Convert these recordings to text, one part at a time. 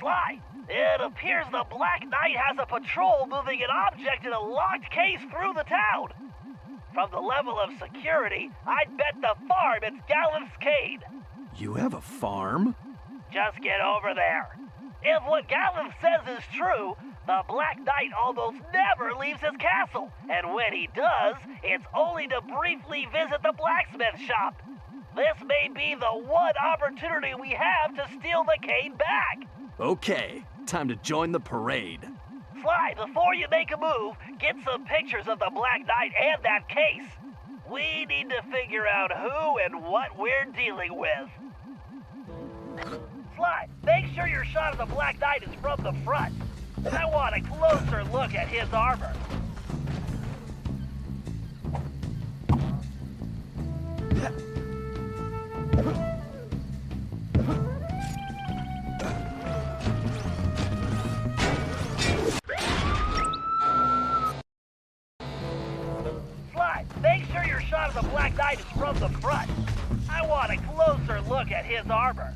Sly, it appears the Black Knight has a patrol moving an object in a locked case through the town. From the level of security, I'd bet the farm it's Gallif's Cade. You have a farm? Just get over there. If what Gallif says is true, the Black Knight almost never leaves his castle, and when he does, it's only to briefly visit the blacksmith shop. This may be the one opportunity we have to steal the Cade back. Okay, time to join the parade. Sly, before you make a move, get some pictures of the Black Knight and that case. We need to figure out who and what we're dealing with. Sly, make sure your shot of the Black Knight is from the front. I want a closer look at his armor. Sly, make sure your shot of the Black Knight is from the front. I want a closer look at his armor.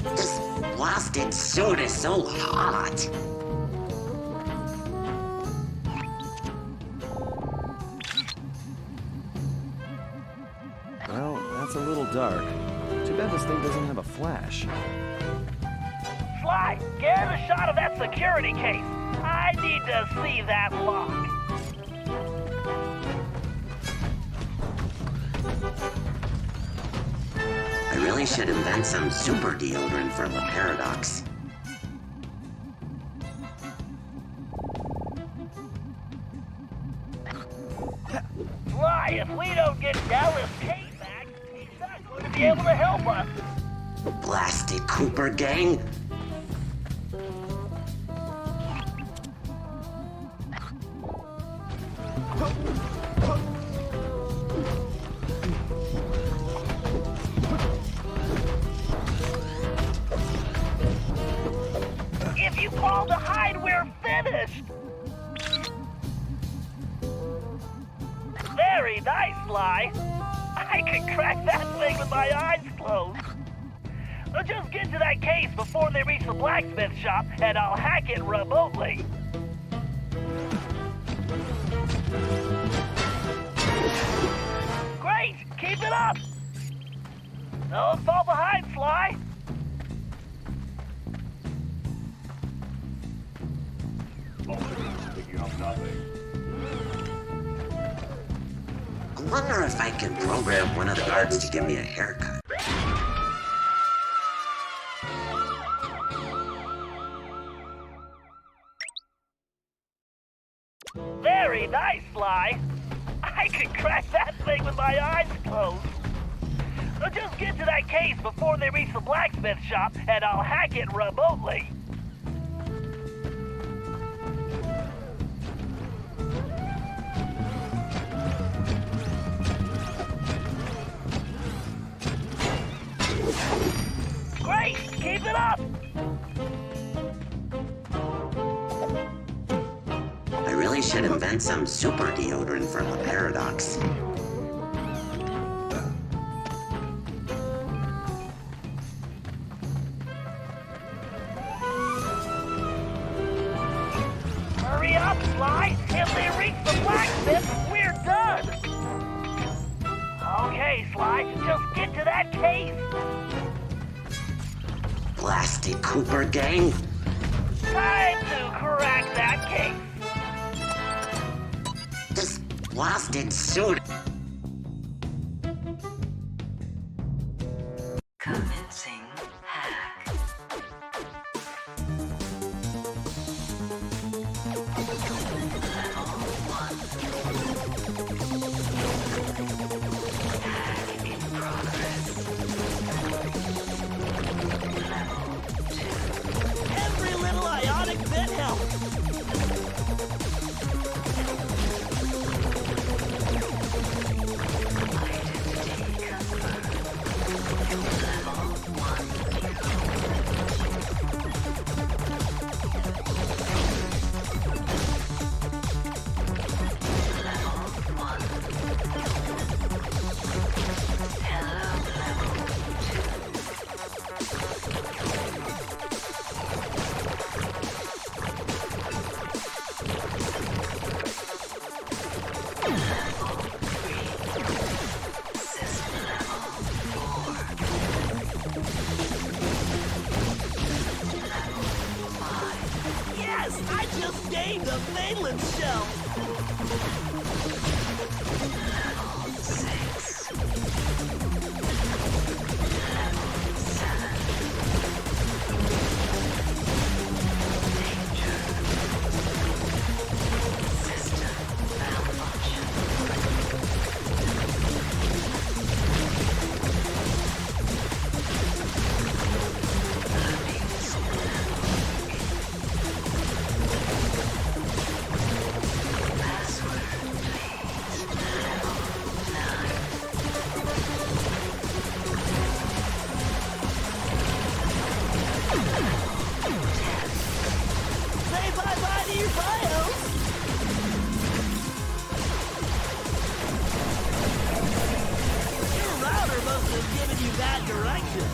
This blasted suit is so hot. Well, that's a little dark. Too bad this thing doesn't have a flash. Sly, get a shot of that security case. I need to see that lock. I really should invent some super deodorant for the paradox. Sly, if we don't get Dallas Cade back, he's not going to be able to help us. Blasted Cooper gang. If you call to hide, we're finished. Very nice, Sly. I can crack that thing with my eyes closed. Just get to that case before they reach the blacksmith shop, and I'll hack it remotely. Great! Keep it up! Don't fall behind, Sly. I wonder if I can program one of the guards to give me a haircut. Very nice, Sly. I can crack that thing with my eyes closed. Just get to that case before they reach the blacksmith shop, and I'll hack it remotely. Great! Keep it up! I really should invent some super deodorant for the paradox. Hurry up, Sly! If they reach the blacksmith, we're done! Okay, Sly, just get to that case! Blasted Cooper gang. Time to crack that case! This blasted suit. Commencing hack. Level 1. Hack in progress. Level 2. Every little ionic bit helps! Item that direction.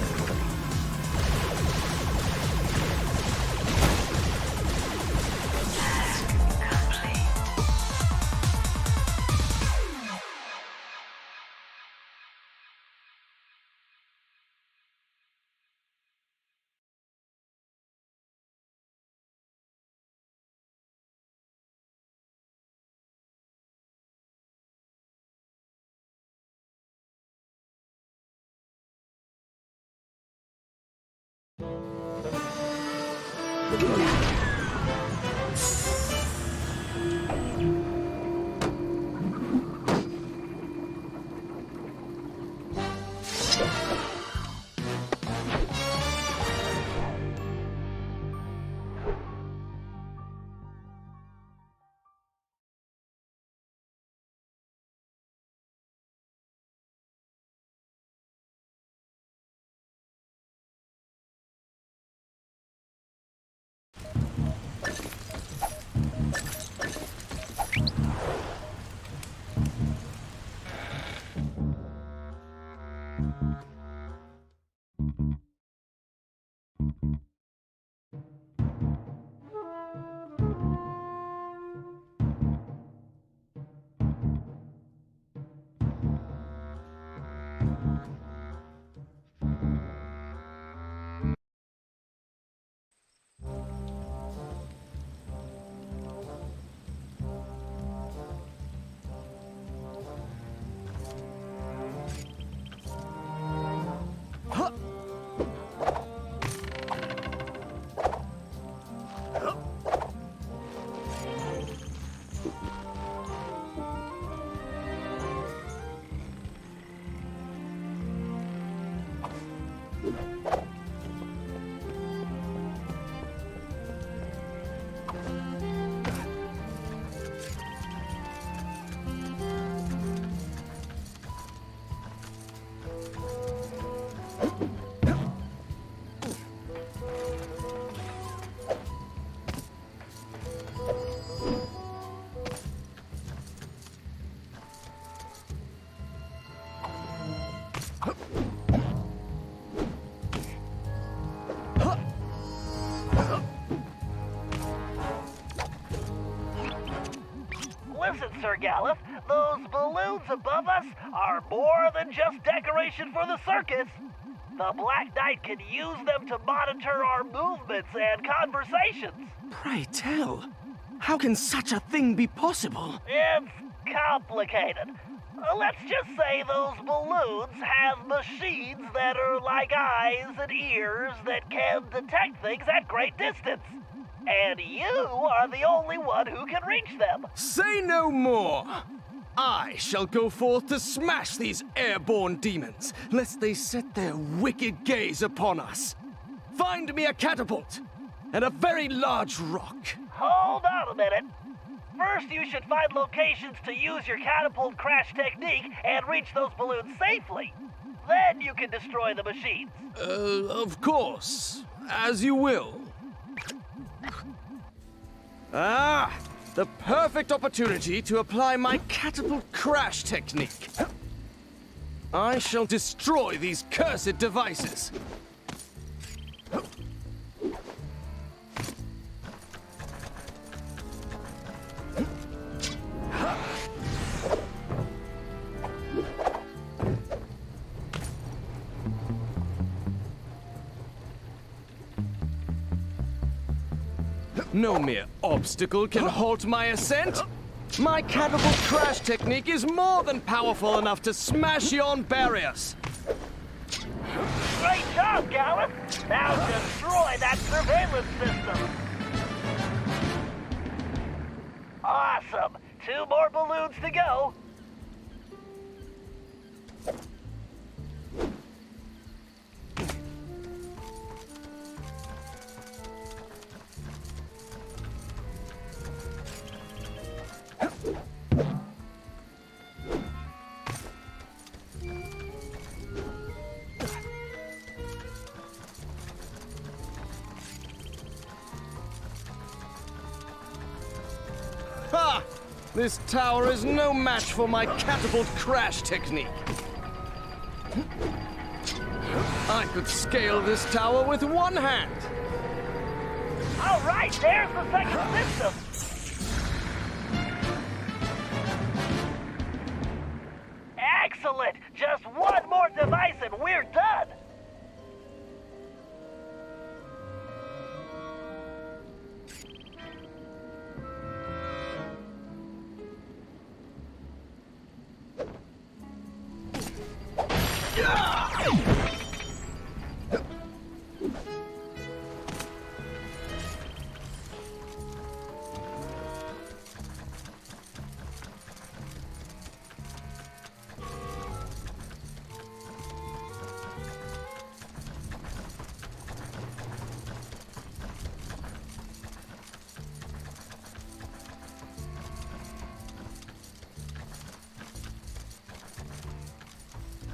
Listen, Sir Gallup, those balloons above us are more than just decoration for the circus. The Black Knight can use them to monitor our movements and conversations. Pray tell, how can such a thing be possible? It's complicated. Let's just say those balloons have machines that are like eyes and ears that can detect things at great distance. And you are the only one who can reach them. Say no more! I shall go forth to smash these airborne demons, lest they set their wicked gaze upon us. Find me a catapult, and a very large rock. Hold on a minute. First, you should find locations to use your catapult crash technique and reach those balloons safely. Then you can destroy the machines. Of course. As you will. Ah! The perfect opportunity to apply my catapult crash technique. I shall destroy these cursed devices. No mere obstacle can halt my ascent. My catapult crash technique is more than powerful enough to smash yon barriers. Great job, Gallup! Now destroy that surveillance system. Awesome! 2 more balloons to go. Ha! This tower is no match for my catapult crash technique. I could scale this tower with one hand. All right, there's the second system. Excellent! Just one more device and we're done!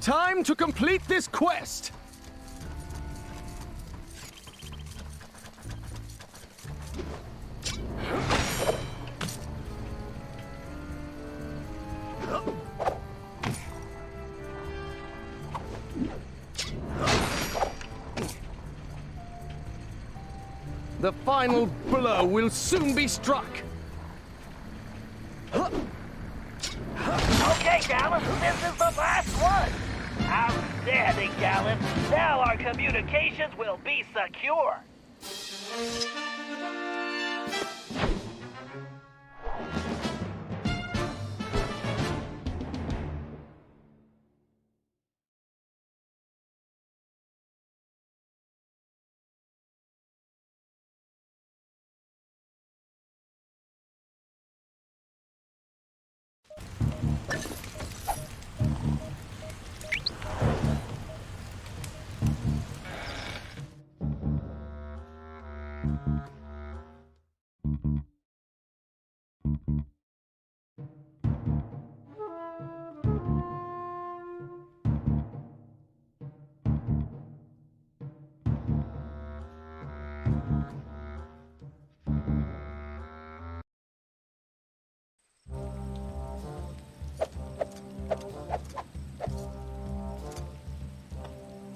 Time to complete this quest! The final blow will soon be struck! Okay, Gallus, this is the last one! Outstanding, Gallus. Now our communications will be secure.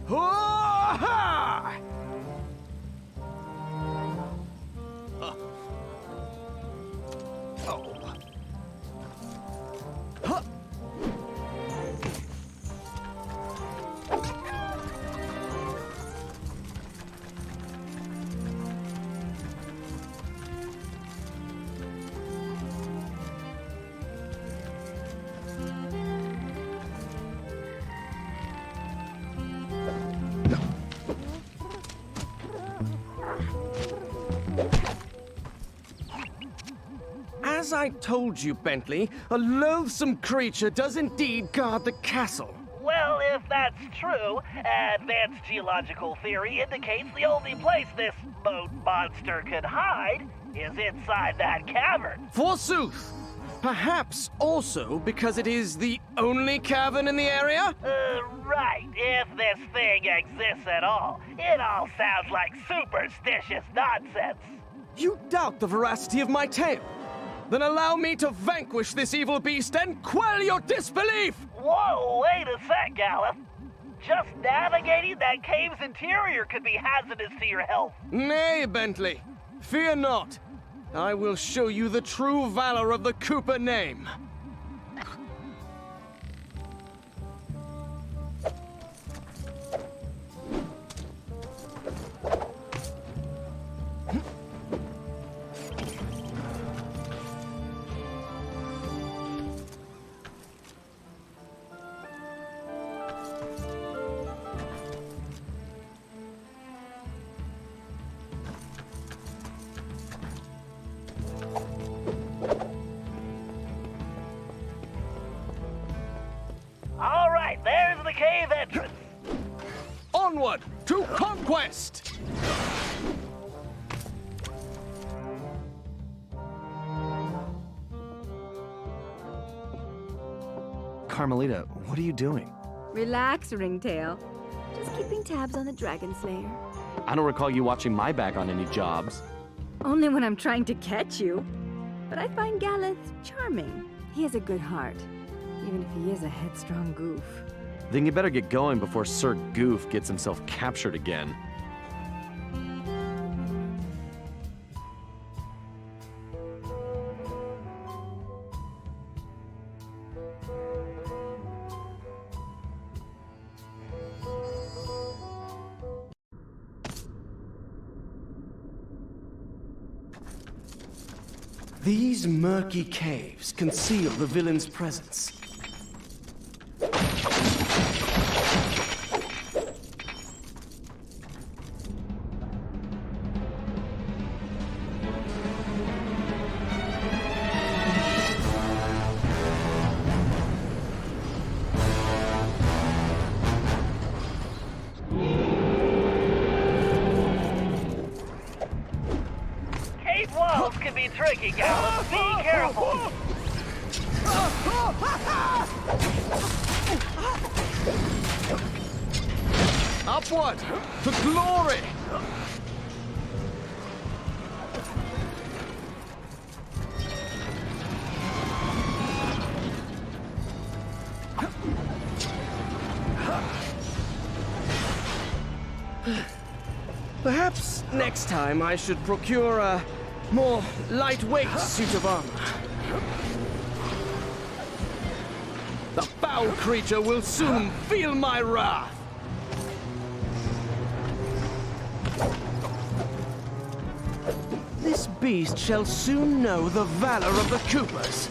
Ha! As I told you, Bentley, a loathsome creature does indeed guard the castle. Well, if that's true, advanced geological theory indicates the only place this boat monster could hide is inside that cavern. Forsooth! Perhaps also because it is the only cavern in the area? Right. If this thing exists at all. It all sounds like superstitious nonsense. You doubt the veracity of my tale? Then allow me to vanquish this evil beast and quell your disbelief! Whoa, wait a sec, Gallus. Just navigating that cave's interior could be hazardous to your health. Nay, Bentley. Fear not. I will show you the true valor of the Cooper name. All right, there's the cave entrance. Onward to conquest! Carmelita, what are you doing? Relax, Ringtail. Just keeping tabs on the Dragon Slayer. I don't recall you watching my back on any jobs. Only when I'm trying to catch you. But I find Gallus charming. He has a good heart, even if he is a headstrong goof. Then you better get going before Sir Goof gets himself captured again. These murky caves conceal the villain's presence. Cave walls can be tricky, Gallus. Be careful. Upward to glory! Perhaps next time I should procure a more lightweight suit of armor. The foul creature will soon feel my wrath. This beast shall soon know the valor of the Coopers.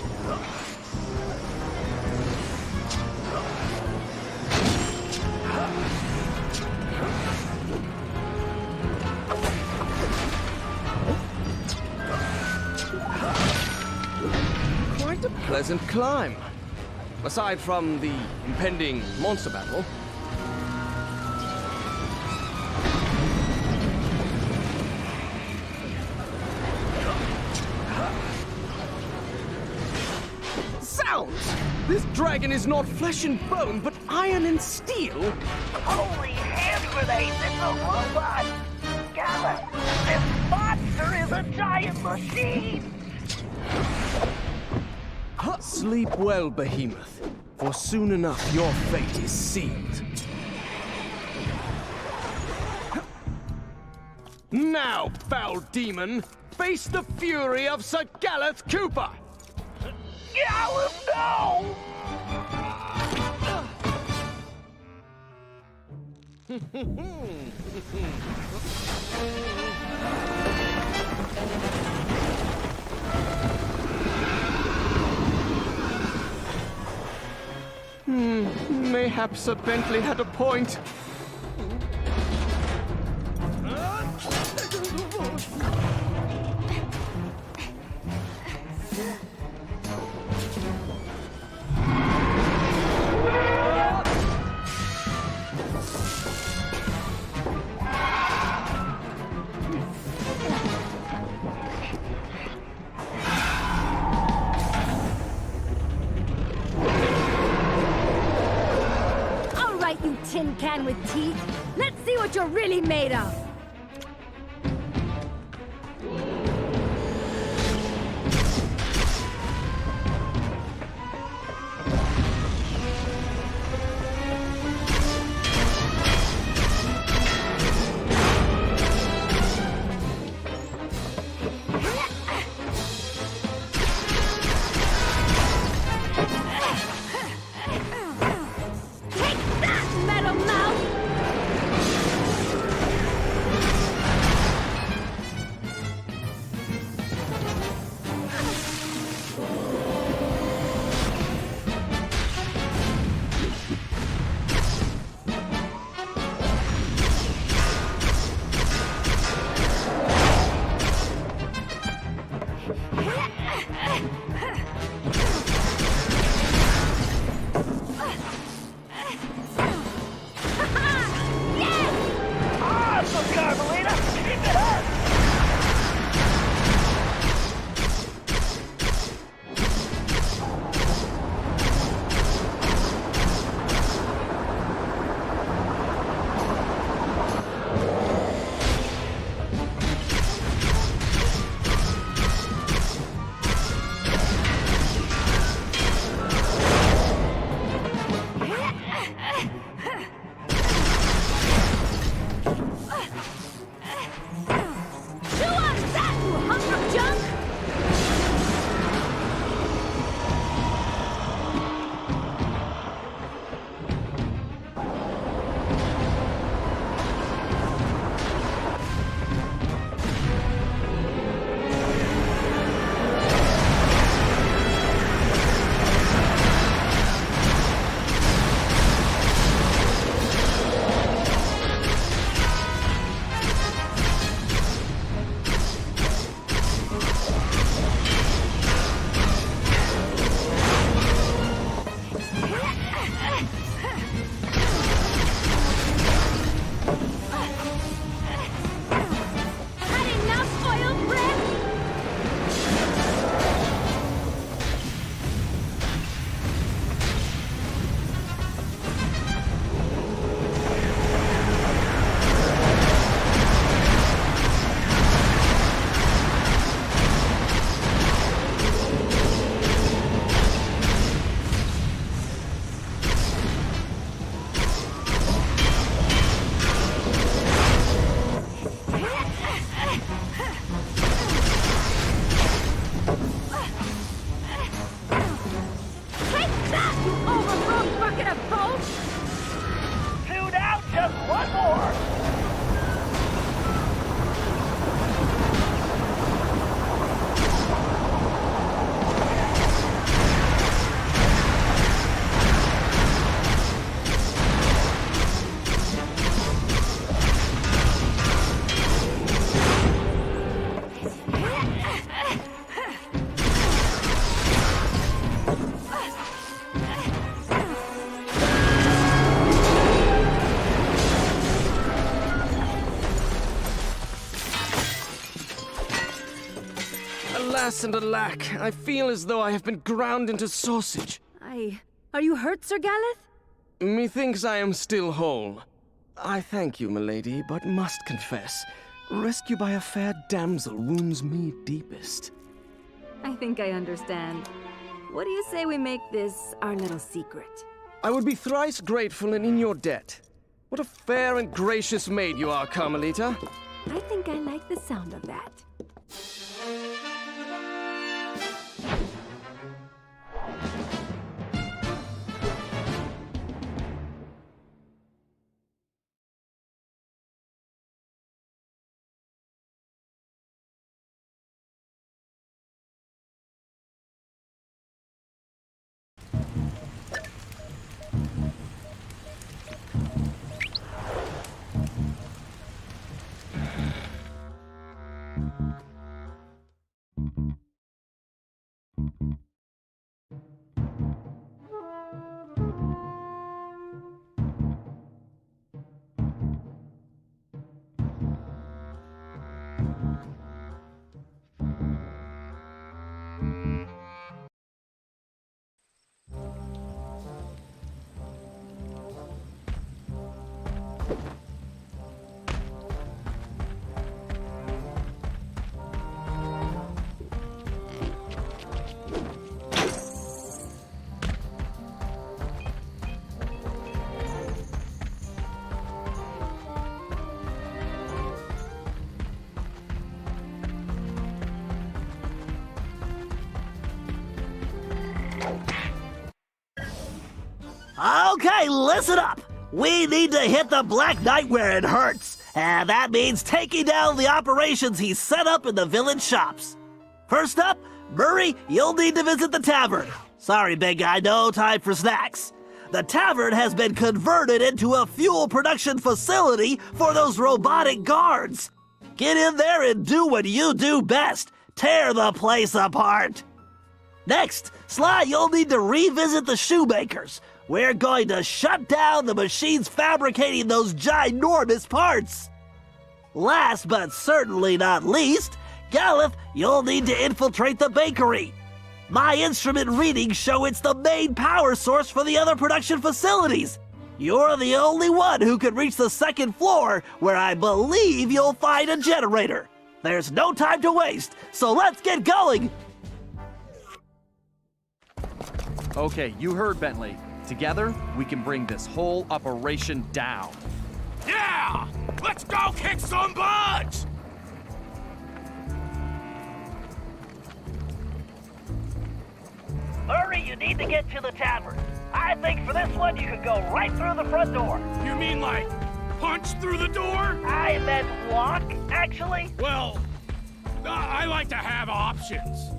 Quite a pleasant climb. Aside from the impending monster battle. Zounds! This dragon is not flesh and bone, but iron and steel. Holy hand grenades, it's a robot! Gallus, this monster is a giant machine! Sleep well, Behemoth, for soon enough your fate is sealed. Now, foul demon, face the fury of Sir Gareth Cooper! Gallus, no! Mayhap Sir Bentley had a point. You tin can with teeth. Let's see what you're really made of. Alas and alack, I feel as though I have been ground into sausage. Are you hurt, Sir Galeth? Methinks I am still whole. I thank you, milady, but must confess, rescue by a fair damsel wounds me deepest. I think I understand. What do you say we make this our little secret? I would be thrice grateful and in your debt. What a fair and gracious maid you are, Carmelita. I think I like the sound of that. Okay, listen up. We need to hit the Black Knight where it hurts. And that means taking down the operations he's set up in the village shops. First up, Murray, you'll need to visit the tavern. Sorry, big guy, no time for snacks. The tavern has been converted into a fuel production facility for those robotic guards. Get in there and do what you do best. Tear the place apart. Next, Sly, you'll need to revisit the shoemakers. We're going to shut down the machines fabricating those ginormous parts. Last but certainly not least, Galeth, you'll need to infiltrate the bakery. My instrument readings show it's the main power source for the other production facilities. You're the only one who can reach the second floor, where I believe you'll find a generator. There's no time to waste, so let's get going. Okay, you heard Bentley. Together, we can bring this whole operation down. Yeah! Let's go kick some butts! Murray, you need to get to the tavern. I think for this one, you could go right through the front door. You mean like punch through the door? I meant walk, actually. Well, I like to have options.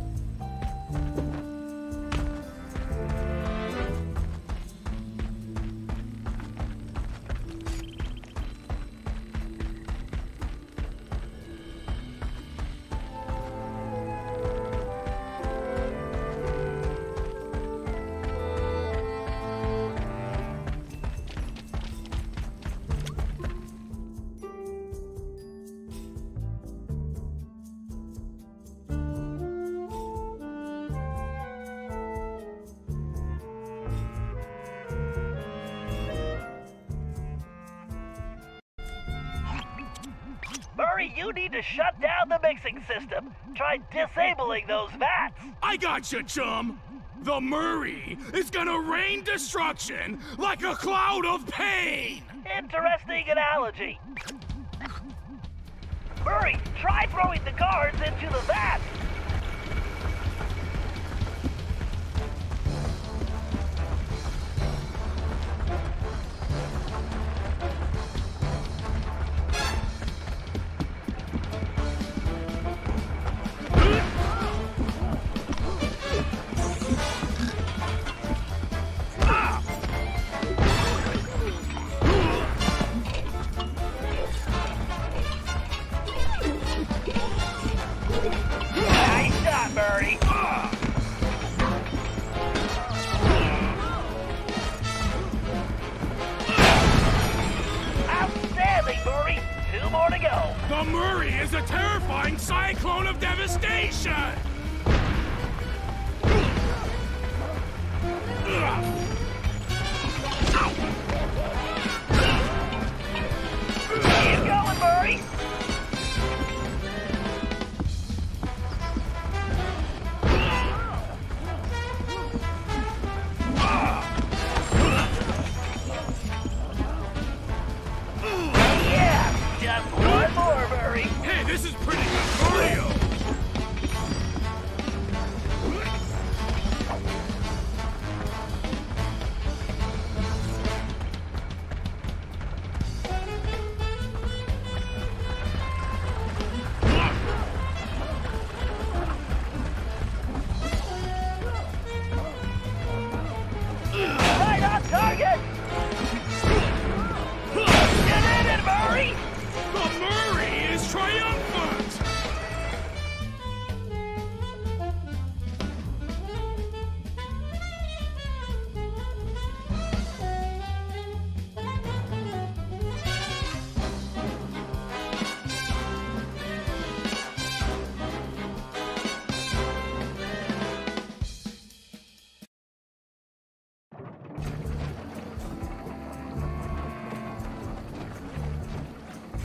Murray, you need to shut down the mixing system. Try disabling those vats. I gotcha, chum! The Murray is gonna rain destruction like a cloud of pain! Interesting analogy. Murray, try throwing the guards into the vats. Nice shot, Murray. Outstanding, Murray. 2 more to go. The Murray is a terrifying cyclone of devastation! Keep going, Murray. Yeah, just one more, Murray. Hey, this is pretty good cardio! Right on target. Get in it, Murray. The Murray is triumphant!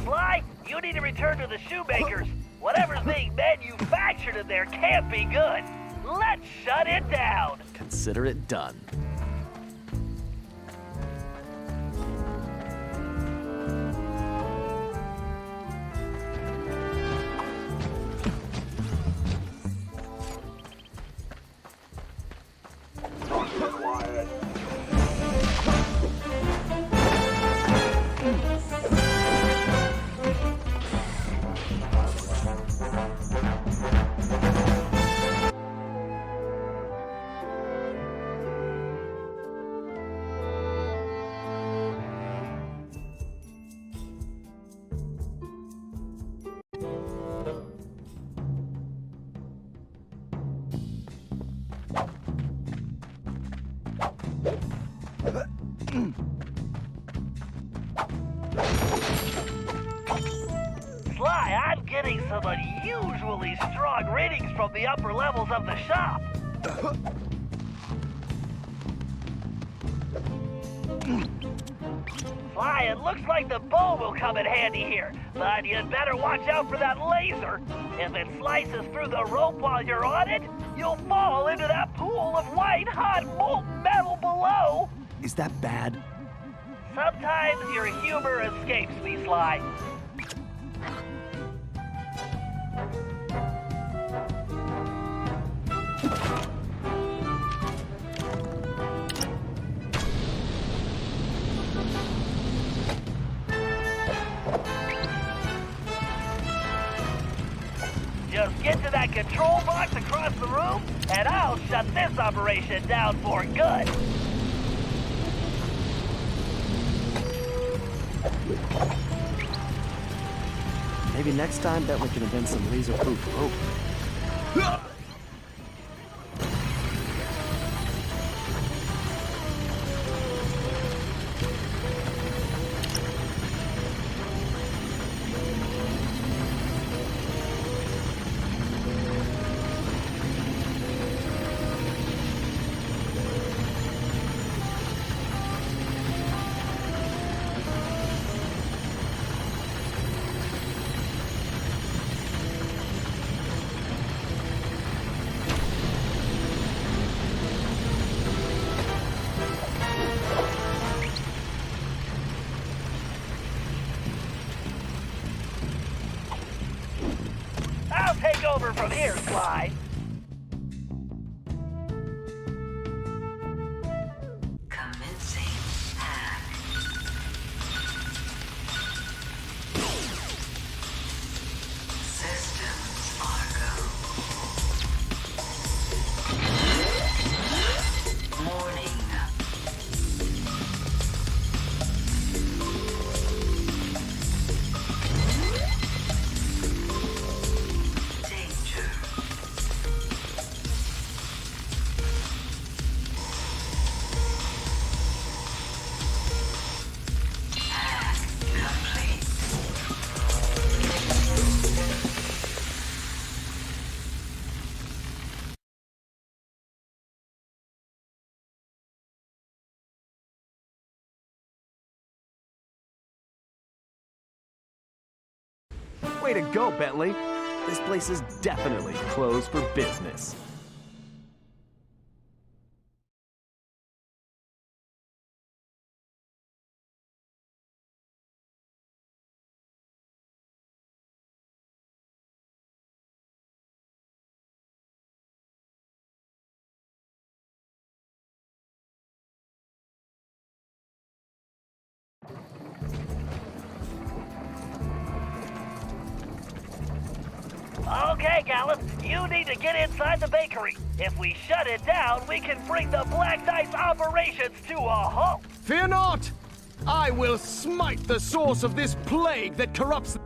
Sly, you need to return to the shoemakers. Whatever's being manufactured in there can't be good. Let's shut it down. Consider it done. Sly, I'm getting some unusually strong readings from the upper levels of the shop. Sly, it looks like the bow will come in handy here, but you'd better watch out for that laser. If it slices through the rope while you're on it, you'll fall into that pool of white hot molten metal below. Is that bad? Sometimes your humor escapes me, Sly. Just get to that control box across the room, and I'll shut this operation down for good. Maybe next time Bentley can invent some laser-proof rope. I'll take over from here, Sly. Commencing hack. Systems are go. Warning. Danger. Way to go, Bentley. This place is definitely closed for business. Okay, Gallus, you need to get inside the bakery. If we shut it down, we can bring the Black Knight's operations to a halt. Fear not! I will smite the source of this plague that corrupts.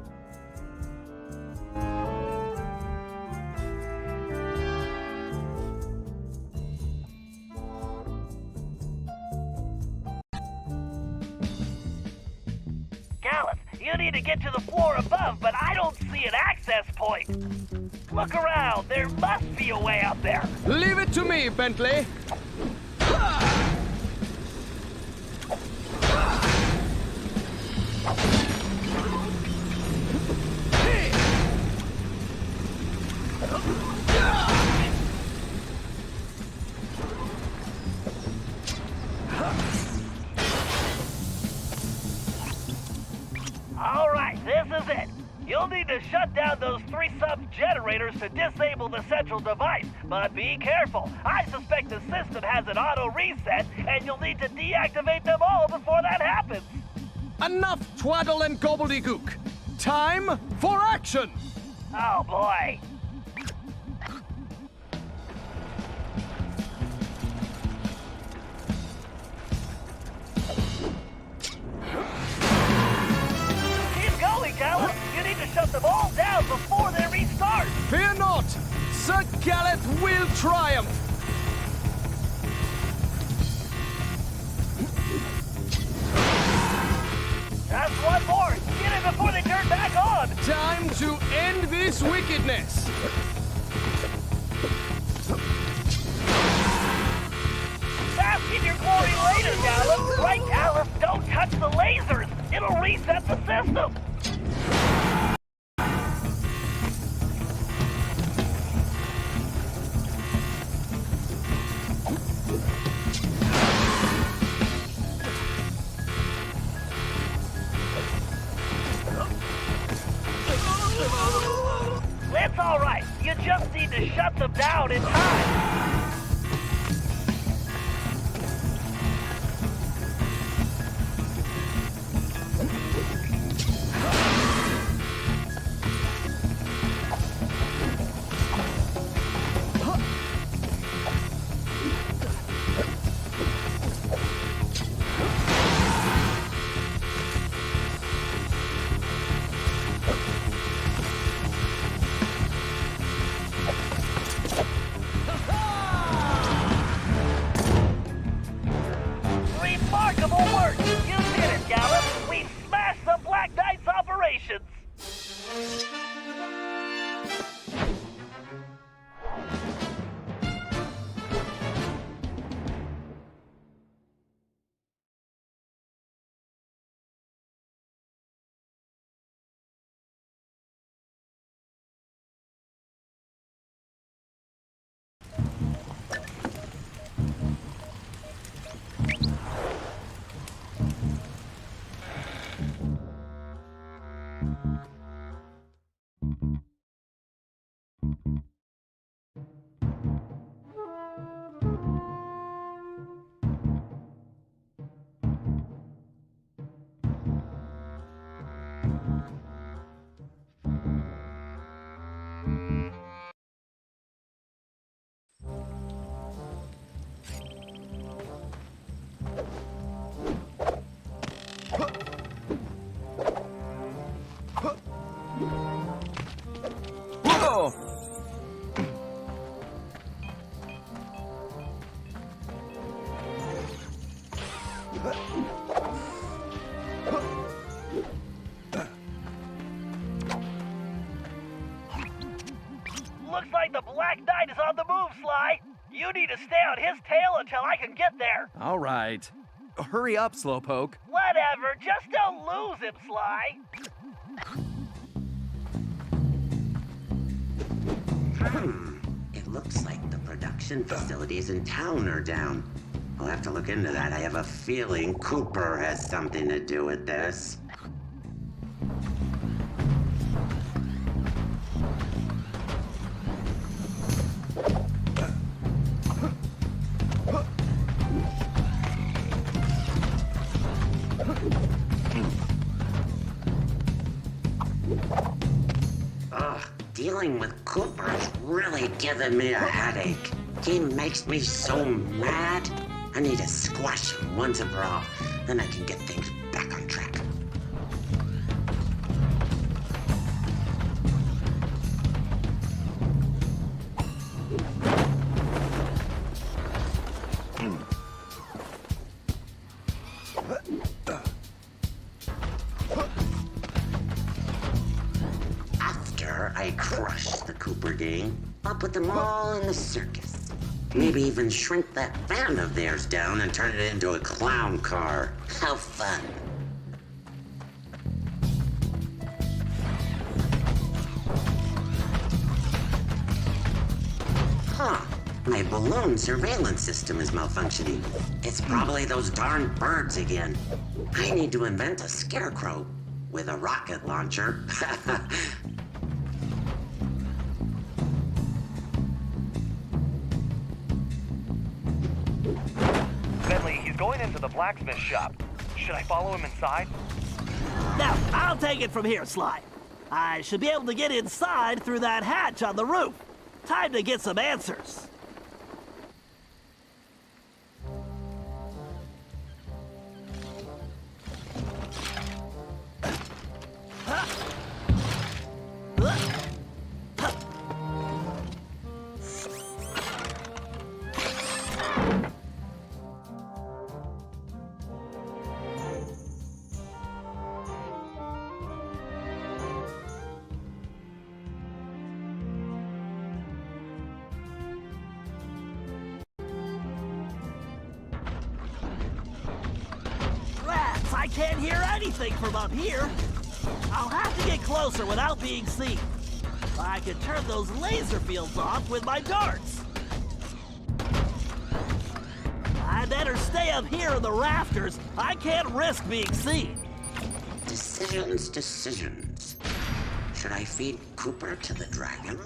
Gallus, you need to get to the floor above, but I don't see an access point. Look around. There must be a way up there. Leave it to me, Bentley. All right, this is it. You'll need to shut down those 3 sub-generators to disable the central device, but be careful. I suspect the system has an auto reset, and you'll need to deactivate them all before that happens. Enough twaddle and gobbledygook. Time for action! Oh, boy. Keep going, Gallus. You need to shut them all down before they restart. Fear not! Sir Galeth will triumph! Just one more. Get it before they turn back on. Time to end this wickedness! Bask in your glory later, Gallus. Right, Gallus? Don't touch the lasers. It'll reset the system. It's all right. You just need to shut them down in time. Remarkable work! You did it, Gallus! We smashed the Black Knight's operations! Whoa! Looks like the Black Knight is on the move, Sly. You need to stay on his tail until I can get there. All right. Hurry up, Slowpoke. Whatever, just don't lose him, Sly. It looks like the production facilities in town are down. I'll have to look into that. I have a feeling Cooper has something to do with this. Dealing with Cooper is really giving me a headache. He makes me so mad. I need to squash him once and for all. Then I can get things back on track. I crush the Cooper gang. I'll put them all in the circus. Maybe even shrink that van of theirs down and turn it into a clown car. How fun. Huh. My balloon surveillance system is malfunctioning. It's probably those darn birds again. I need to invent a scarecrow with a rocket launcher. He's going into the blacksmith shop. Should I follow him inside? Now, I'll take it from here, Sly. I should be able to get inside through that hatch on the roof. Time to get some answers. I can't hear anything from up here. I'll have to get closer without being seen. I can turn those laser fields off with my darts. I better stay up here in the rafters. I can't risk being seen. Decisions. Should I feed Cooper to the dragon?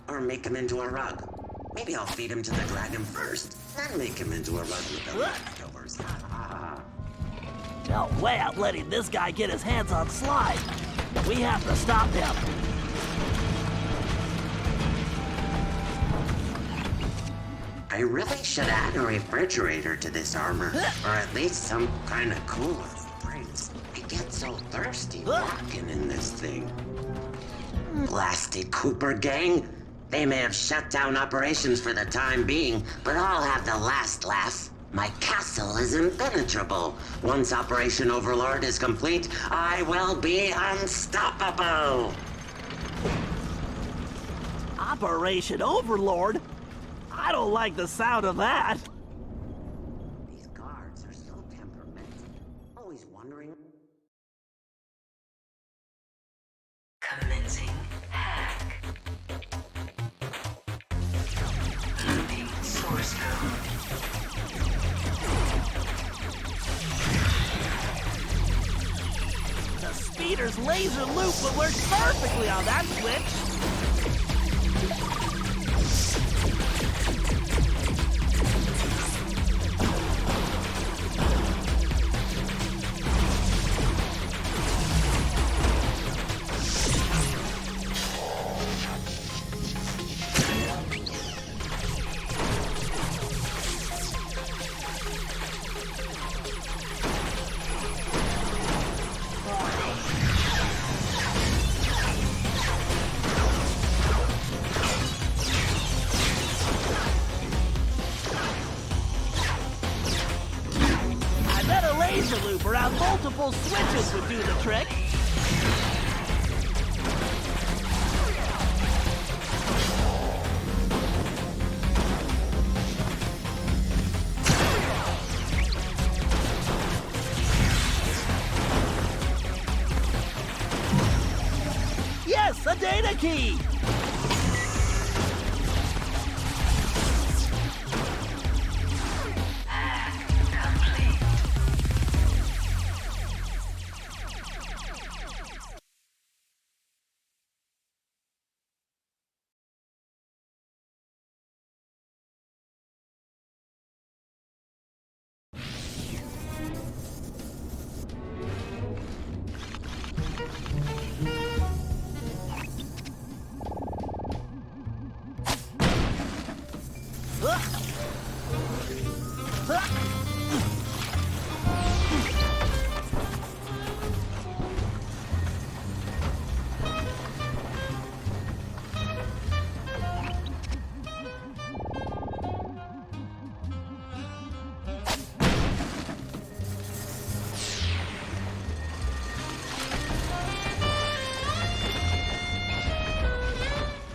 Or make him into a rug? Maybe I'll feed him to the dragon first, then make him into a rug with the leftovers. No way I'm letting this guy get his hands on Sly. We have to stop him. I really should add a refrigerator to this armor, or at least some kind of cooler for drinks. I get so thirsty walking in this thing. Blasted Cooper gang! They may have shut down operations for the time being, but I'll have the last laugh. My castle is impenetrable. Once Operation Overlord is complete, I will be unstoppable! Operation Overlord? I don't like the sound of that. These guards are so temperamental. Always wondering... Commencing hack. Loading source code. The speeder's laser loop will work perfectly on that switch. Laser loop around multiple switches would do the trick. Yes, a data key!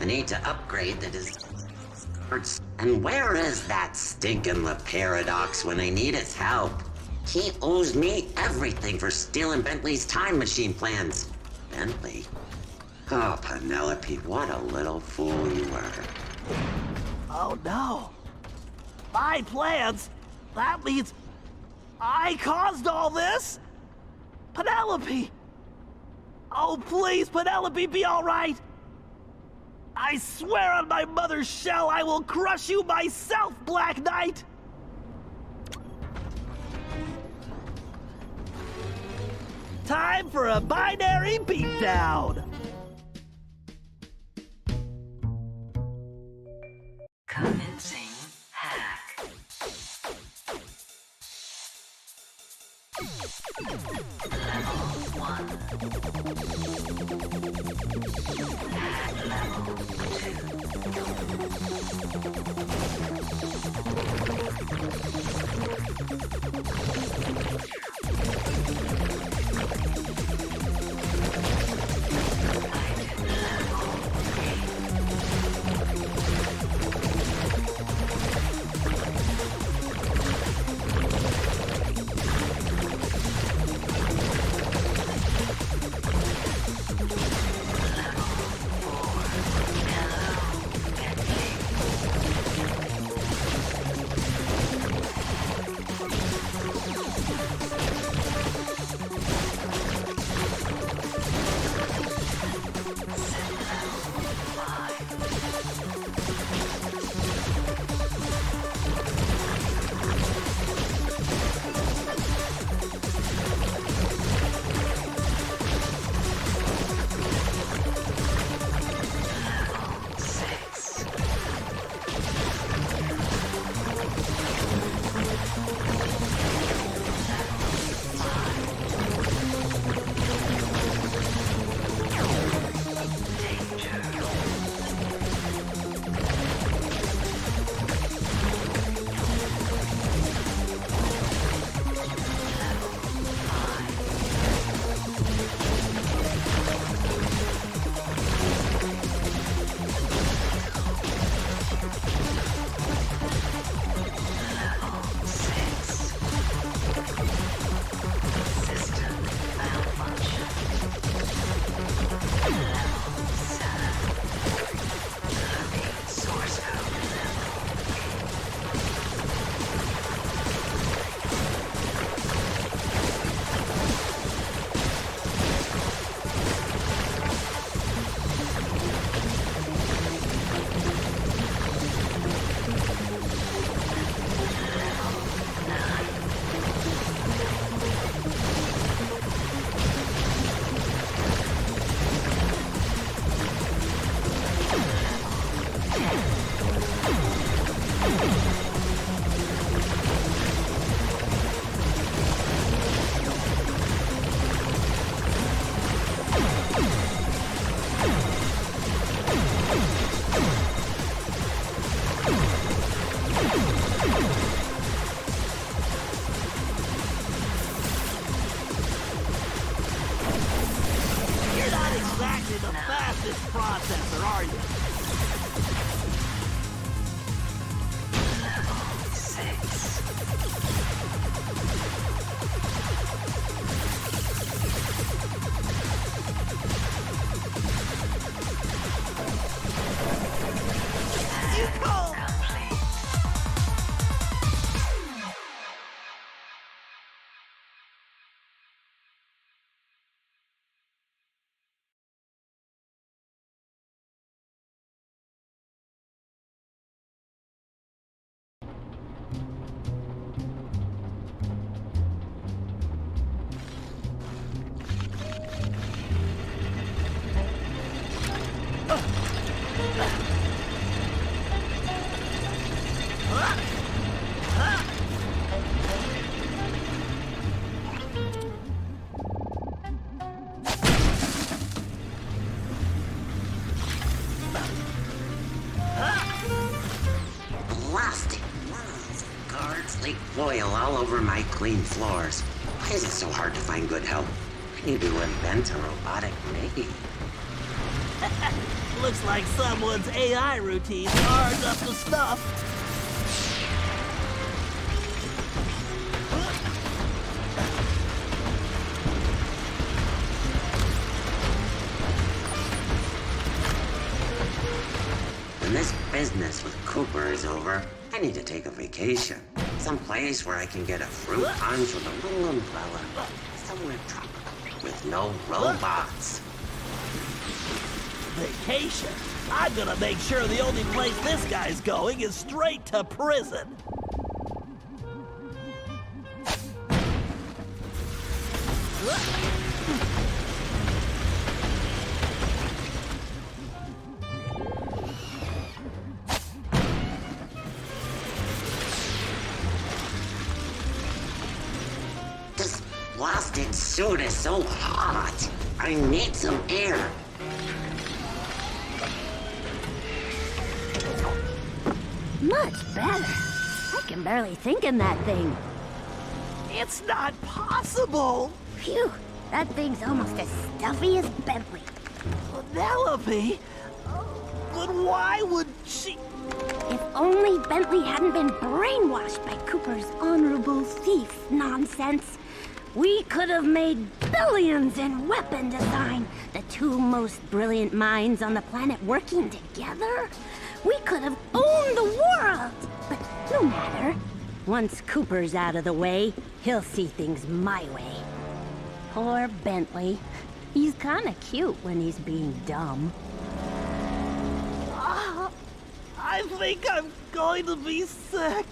need to upgrade the design. And where is that stinking La Paradox when I need his help? He owes me everything for stealing Bentley's time machine plans. Bentley? Oh, Penelope, what a little fool you were. Oh no. My plans? That means I caused all this? Penelope! Oh, please, Penelope, be all right! I swear on my mother's shell I will crush you myself, Black Knight! Time for a binary beatdown! Commencing hack. Level 1. Hack processor, are you? Level 6. Plastic walls. Guards leak oil all over my clean floors. Why is it so hard to find good help? I need to invent a robotic maid. Looks like someone's AI routines aren't up to snuff. When this business with Cooper is over, I need to take a vacation. Some place where I can get a fruit punch with a little umbrella. Somewhere tropical with no robots. Vacation? I'm gonna make sure the only place this guy's going is straight to prison. This plastic suit is so hot. I need some air. Much better. I can barely think in that thing. It's not possible. Phew, that thing's almost as stuffy as Bentley. Penelope? But why would she... If only Bentley hadn't been brainwashed by Cooper's honorable thief nonsense, we could have made billions in weapon design. The two most brilliant minds on the planet working together. We could have owned the world. But no matter. Once Cooper's out of the way, he'll see things my way. Poor Bentley. He's kinda cute when he's being dumb. I think I'm going to be sick.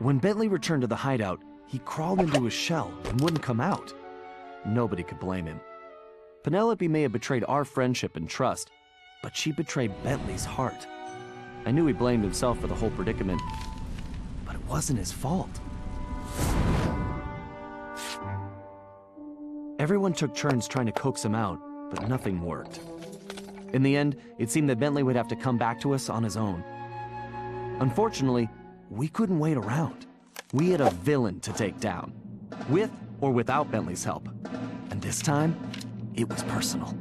When Bentley returned to the hideout, he crawled into his shell and wouldn't come out. Nobody could blame him. Penelope may have betrayed our friendship and trust, but she betrayed Bentley's heart. I knew he blamed himself for the whole predicament, but it wasn't his fault. Everyone took turns trying to coax him out, but nothing worked. In the end, it seemed that Bentley would have to come back to us on his own. Unfortunately, we couldn't wait around. We had a villain to take down, with or without Bentley's help. And this time, it was personal.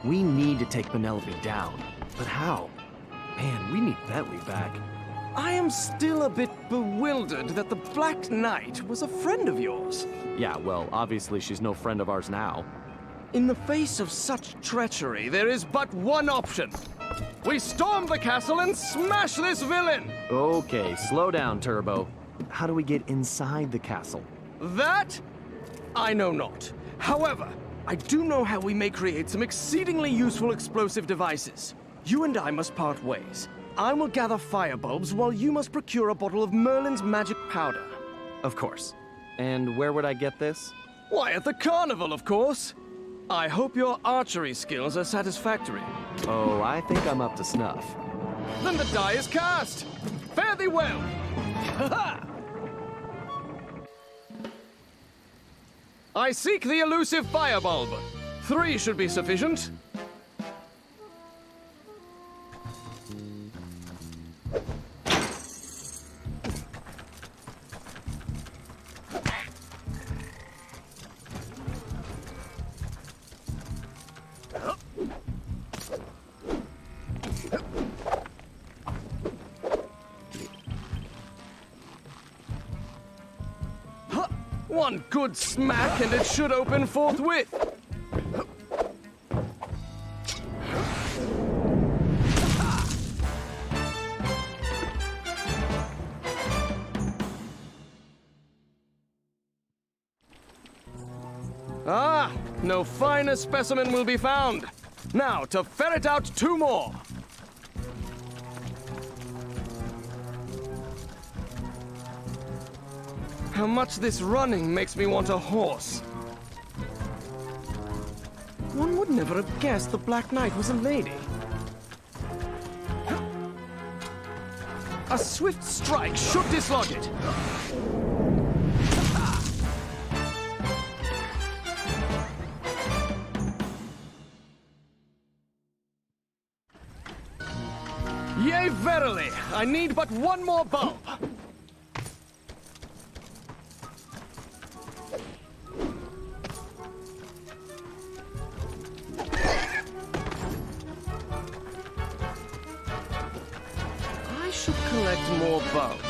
We need to take Penelope down. But how? Man, we need Bentley back. I am still a bit bewildered that the Black Knight was a friend of yours. Yeah, well, obviously she's no friend of ours now. In the face of such treachery, there is but one option. We storm the castle and smash this villain! Okay, slow down, Turbo. How do we get inside the castle? That? I know not. However, I do know how we may create some exceedingly useful explosive devices. You and I must part ways. I will gather firebulbs while you must procure a bottle of Merlin's magic powder. Of course. And where would I get this? Why, at the carnival, of course. I hope your archery skills are satisfactory. Oh, I think I'm up to snuff. Then the die is cast! Fare thee well! Ha-ha! I seek the elusive firebulb. 3 should be sufficient. One good smack and it should open forthwith. Ah, no finer specimen will be found. Now, to ferret out 2 more. How much this running makes me want a horse. One would never have guessed the Black Knight was a lady. A swift strike should dislodge it. Yea, verily, I need but 1 more bulb. I should collect more bulbs.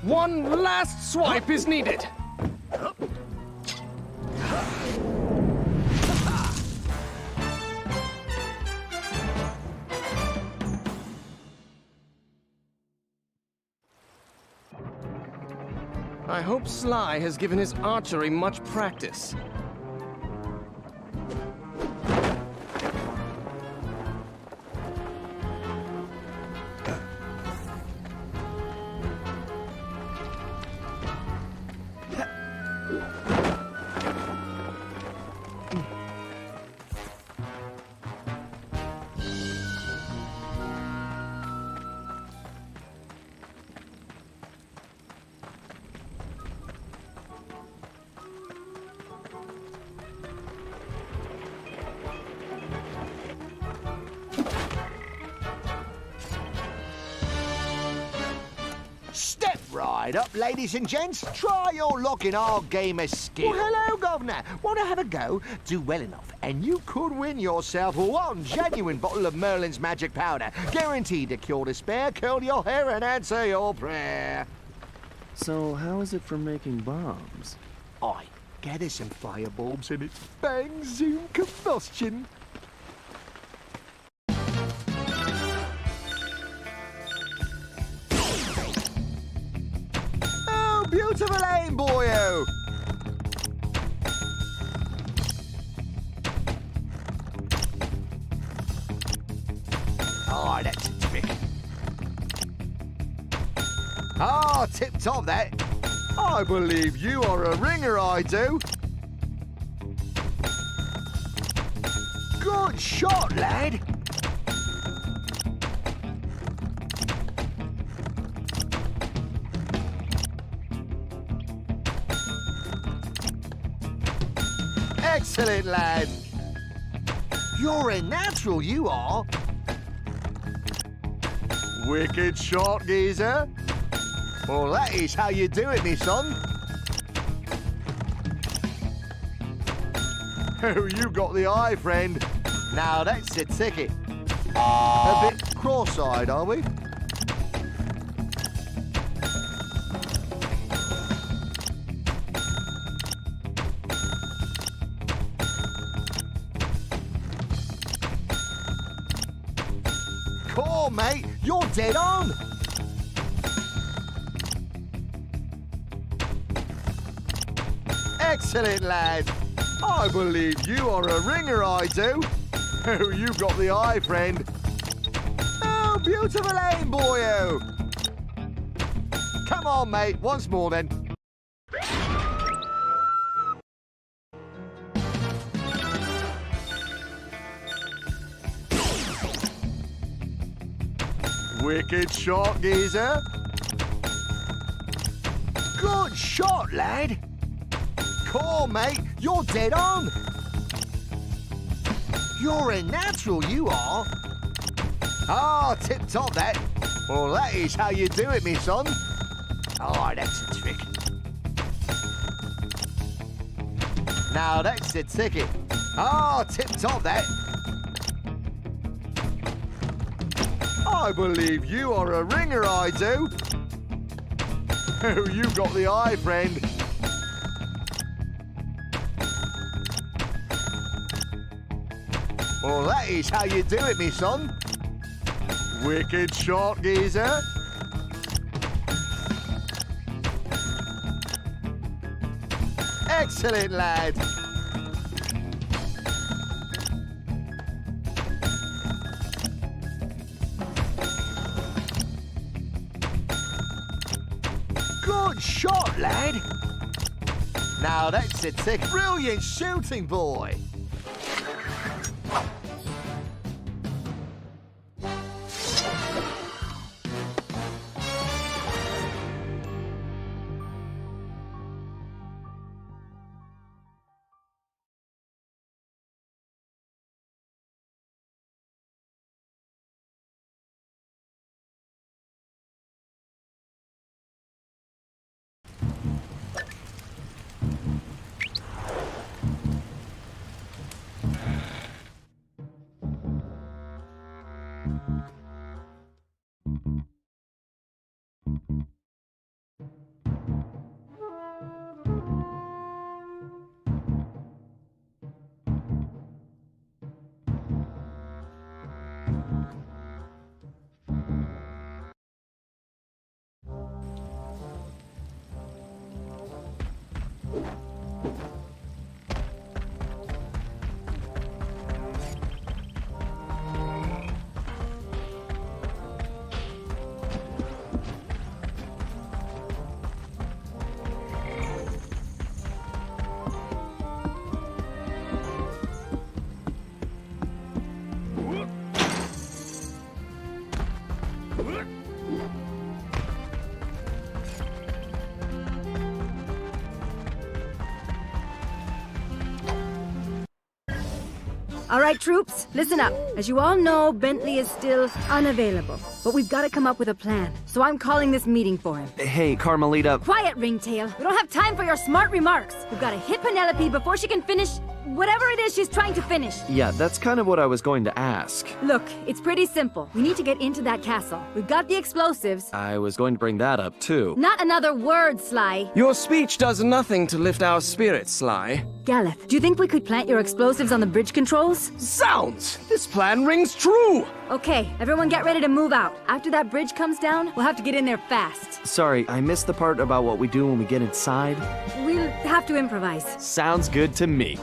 One last swipe is needed. I hope Sly has given his archery much practice. Step right up, ladies and gents. Try your luck in our game of skill. Well, hello, Governor. Want to have a go? Do well enough, and you could win yourself 1 genuine bottle of Merlin's magic powder, guaranteed to cure despair, curl your hair, and answer your prayer. So how is it for making bombs? I gather some firebulbs and it's bang zoom combustion. Oh, beautiful aim, boyo! Oh, that's terrific. Ah, tip-top that. I believe you are a ringer, I do. Good shot, lad. Excellent, lad. You're a natural, you are. Wicked shot, geezer. Well, that is how you do it, me son. Oh, you got the eye, friend. Now that's a ticket. A bit cross-eyed, are we? mate. You're dead on. Excellent, lad. I believe you are a ringer, I do. Oh, you got the eye, friend. Oh, beautiful aim, boyo. Come on, mate. Once more, then. Wicked shot, geezer. Good shot, lad. Cool, mate. You're dead on. You're a natural, you are. Ah, tip-top, that. Well, that is how you do it, me son. Oh, that's a trick. Now, that's the ticket. Ah, tip-top, that. I believe you are a ringer, I do. Oh, you got the eye, friend. Well, that is how you do it, me son. Wicked shot, geezer. Excellent, lad. Good shot, lad. Now that's a tick. Brilliant shooting, boy. All right, troops, listen up. As you all know, Bentley is still unavailable. But we've got to come up with a plan. So I'm calling this meeting for him. Hey, Carmelita. Quiet, Ringtail. We don't have time for your smart remarks. We've got to hit Penelope before she can finish whatever it is she's trying to finish. Yeah, that's kind of what I was going to ask. Look, it's pretty simple. We need to get into that castle. We've got the explosives. I was going to bring that up, too. Not another word, Sly. Your speech does nothing to lift our spirits, Sly. Galeth, do you think we could plant your explosives on the bridge controls? Zounds! This plan rings true! Okay, everyone get ready to move out. After that bridge comes down, we'll have to get in there fast. Sorry, I missed the part about what we do when we get inside. We'll have to improvise. Sounds good to me.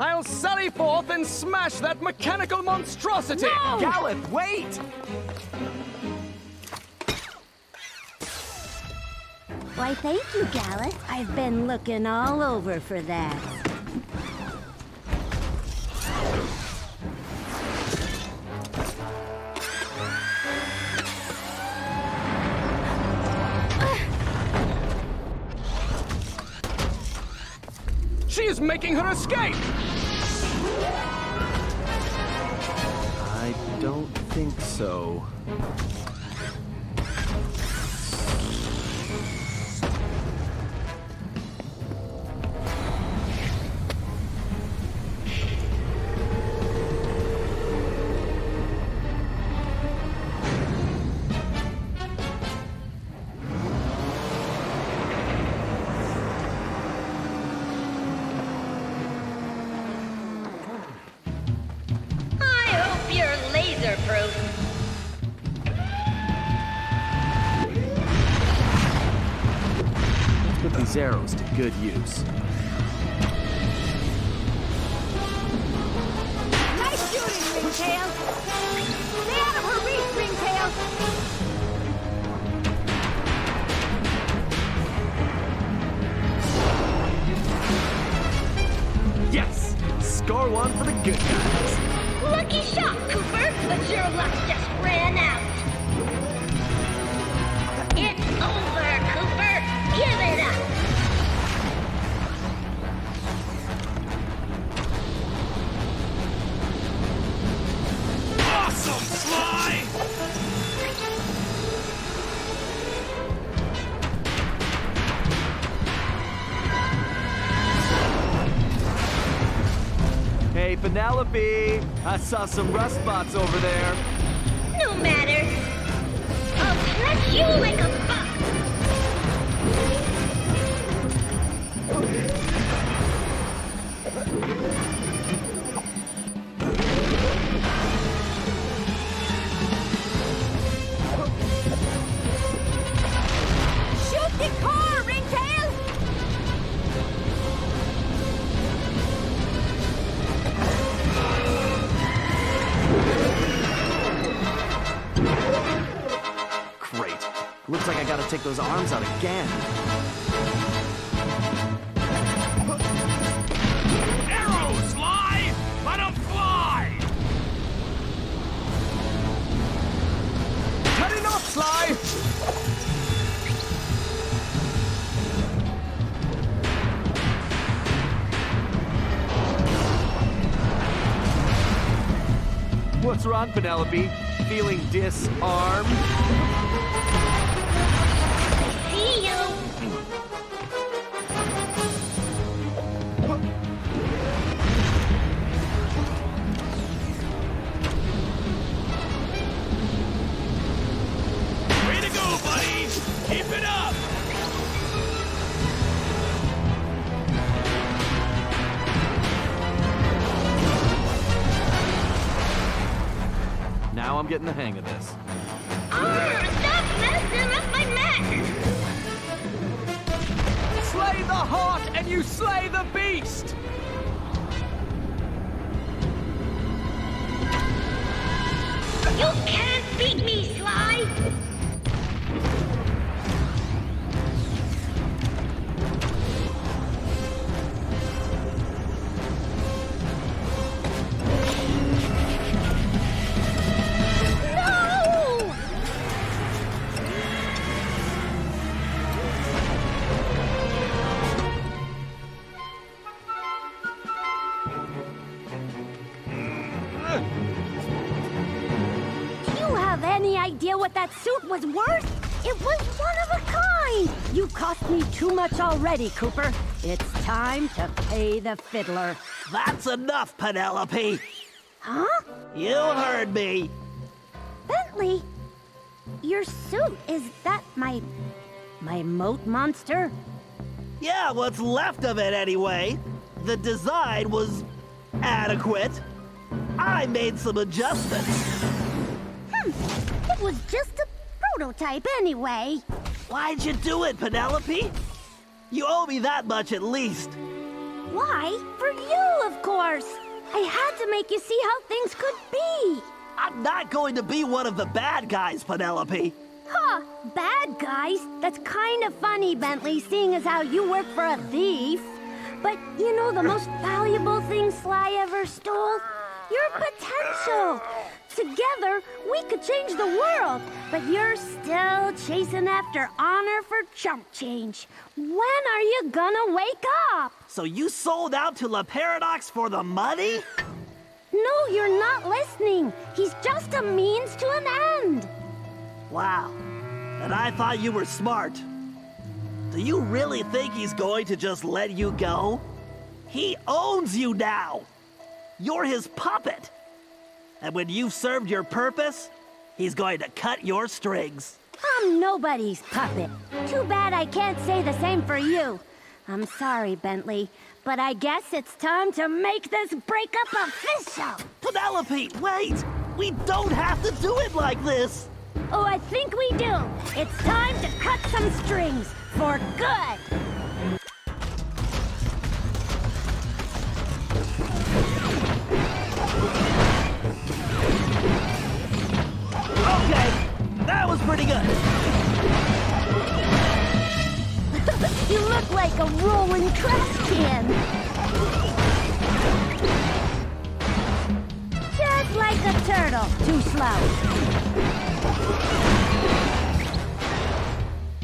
I'll sally forth and smash that mechanical monstrosity! No! Galeth, wait! Why, thank you, Galeth. I've been looking all over for that. She is making her escape! I don't think so. I hope you're laser-proof. Let's put these arrows to good use. Nice shooting, Ringtail! Stay out of her reach, Ringtail! Yes! Score one for the good guys. Lucky shot, Cooper, but your luck just ran out. It's over, Cooper. Give it up. Awesome, Sly! Hey, Penelope! I saw some rust spots over there. No matter. I'll crush you like a buck. Shoot the car, Ringtail! Great. Looks like I gotta take those arms out again. Arrows, Sly! Let them fly! Cutting off, Sly! What's wrong, Penelope? Feeling disarmed? See you. Way to go, buddy! Keep it up! Now I'm getting the hang of this. Stop messing up my mech. Slay the heart and you slay the beast! You can't beat me, Sly. No! Do you have any idea what that suit was worth? It was one of a kind! You cost me too much already, Cooper. It's time to pay the fiddler. That's enough, Penelope. Huh? You heard me. Bentley? Your suit, is that my moat monster? Yeah, what's left of it anyway. The design was adequate. I made some adjustments. It was just a prototype anyway. Why'd you do it, Penelope? You owe me that much at least. Why? For you, of course. I had to make you see how things could be. I'm not going to be one of the bad guys, Penelope. Huh, bad guys? That's kind of funny, Bentley, seeing as how you work for a thief. But you know the most valuable thing Sly ever stole? Your potential. Together, we could change the world, but you're still chasing after honor for chump change. When are you gonna wake up? So you sold out to La Paradox for the money? No, you're not listening. He's just a means to an end. Wow. And I thought you were smart. Do you really think he's going to just let you go? He owns you now. You're his puppet. And when you've served your purpose, he's going to cut your strings. I'm nobody's puppet. Too bad I can't say the same for you. I'm sorry, Bentley, but I guess it's time to make this breakup official. Penelope, wait! We don't have to do it like this! Oh, I think we do. It's time to cut some strings for good. Okay, that was pretty good. You look like a rolling trash can. Just like a turtle, too slow.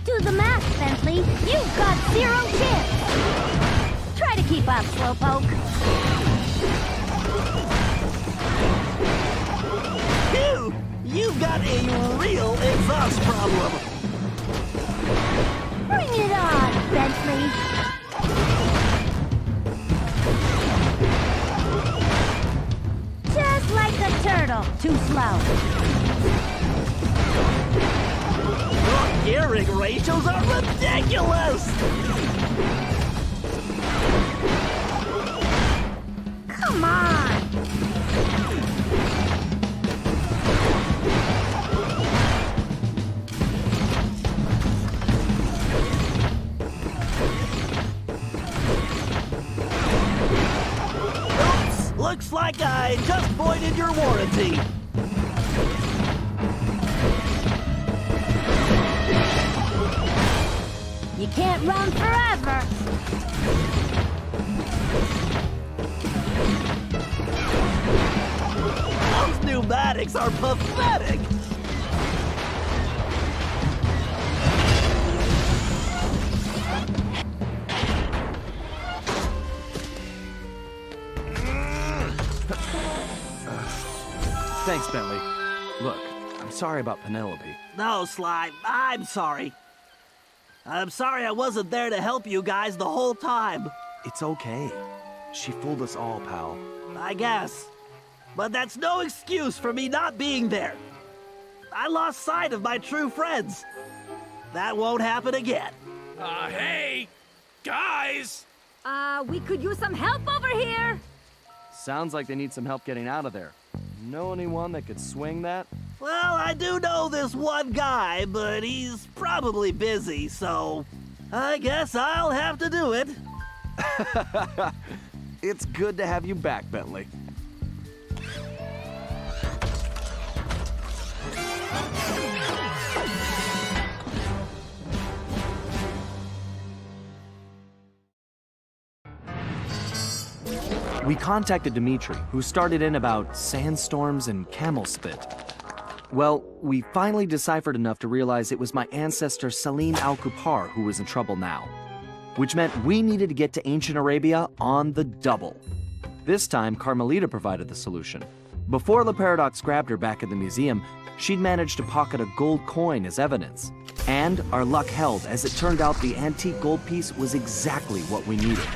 Do the math, Bentley. You've got 0 chance. Try to keep up, Slowpoke. Phew! You've got a real exhaust problem. Bring it on, Bentley. Just like a turtle, too slow. Your gearing ratios are ridiculous! Come on! Oops! Looks like I just voided your warranty. You can't run forever. Those pneumatics are pathetic. Thanks, Bentley. Look, I'm sorry about Penelope. No, Sly, I'm sorry. I'm sorry I wasn't there to help you guys the whole time. It's okay. She fooled us all, pal. I guess. But that's no excuse for me not being there. I lost sight of my true friends. That won't happen again. Hey! Guys! We could use some help over here. Sounds like they need some help getting out of there. Know anyone that could swing that? Well, I do know this one guy, but he's probably busy, so I guess I'll have to do it. It's good to have you back, Bentley. We contacted Dimitri, who started in about sandstorms and camel spit. Well, we finally deciphered enough to realize it was my ancestor Sly Cooper who was in trouble now, which meant we needed to get to ancient Arabia on the double. This time, Carmelita provided the solution. Before La Paradox grabbed her back at the museum, she'd managed to pocket a gold coin as evidence. And our luck held, as it turned out the antique gold piece was exactly what we needed.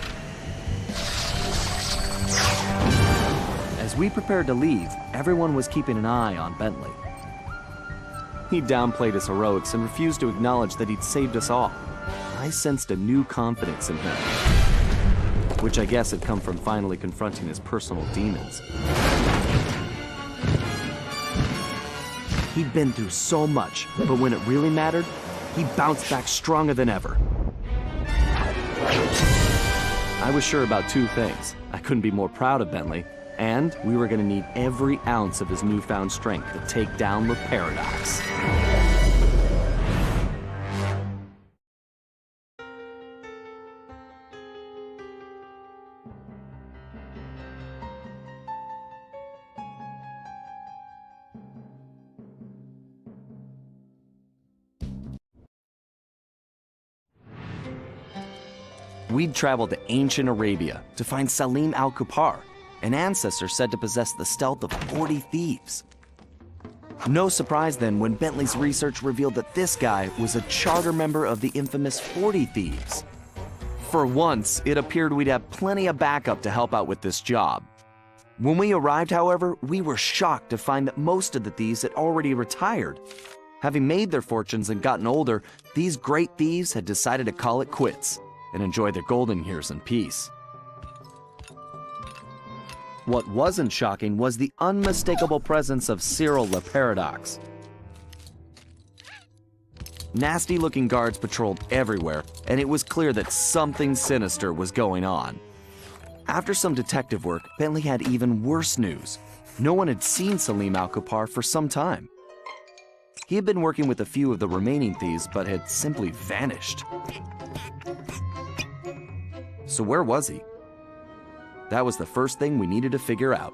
As we prepared to leave, everyone was keeping an eye on Bentley. He downplayed his heroics and refused to acknowledge that he'd saved us all. I sensed a new confidence in him, which I guess had come from finally confronting his personal demons. He'd been through so much, but when it really mattered, he bounced back stronger than ever. I was sure about two things. I couldn't be more proud of Bentley, and we were going to need every ounce of his newfound strength to take down the Paradox. We'd traveled to ancient Arabia to find Salim al-Kupar, an ancestor said to possess the stealth of 40 thieves. No surprise then when Bentley's research revealed that this guy was a charter member of the infamous 40 Thieves. For once, it appeared we'd have plenty of backup to help out with this job. When we arrived, however, we were shocked to find that most of the thieves had already retired. Having made their fortunes and gotten older, these great thieves had decided to call it quits and enjoy their golden years in peace. What wasn't shocking was the unmistakable presence of Cyril the Paradox. Nasty-looking guards patrolled everywhere, and it was clear that something sinister was going on. After some detective work, Bentley had even worse news. No one had seen Salim al-Kupar for some time. He had been working with a few of the remaining thieves, but had simply vanished. So where was he? That was the first thing we needed to figure out.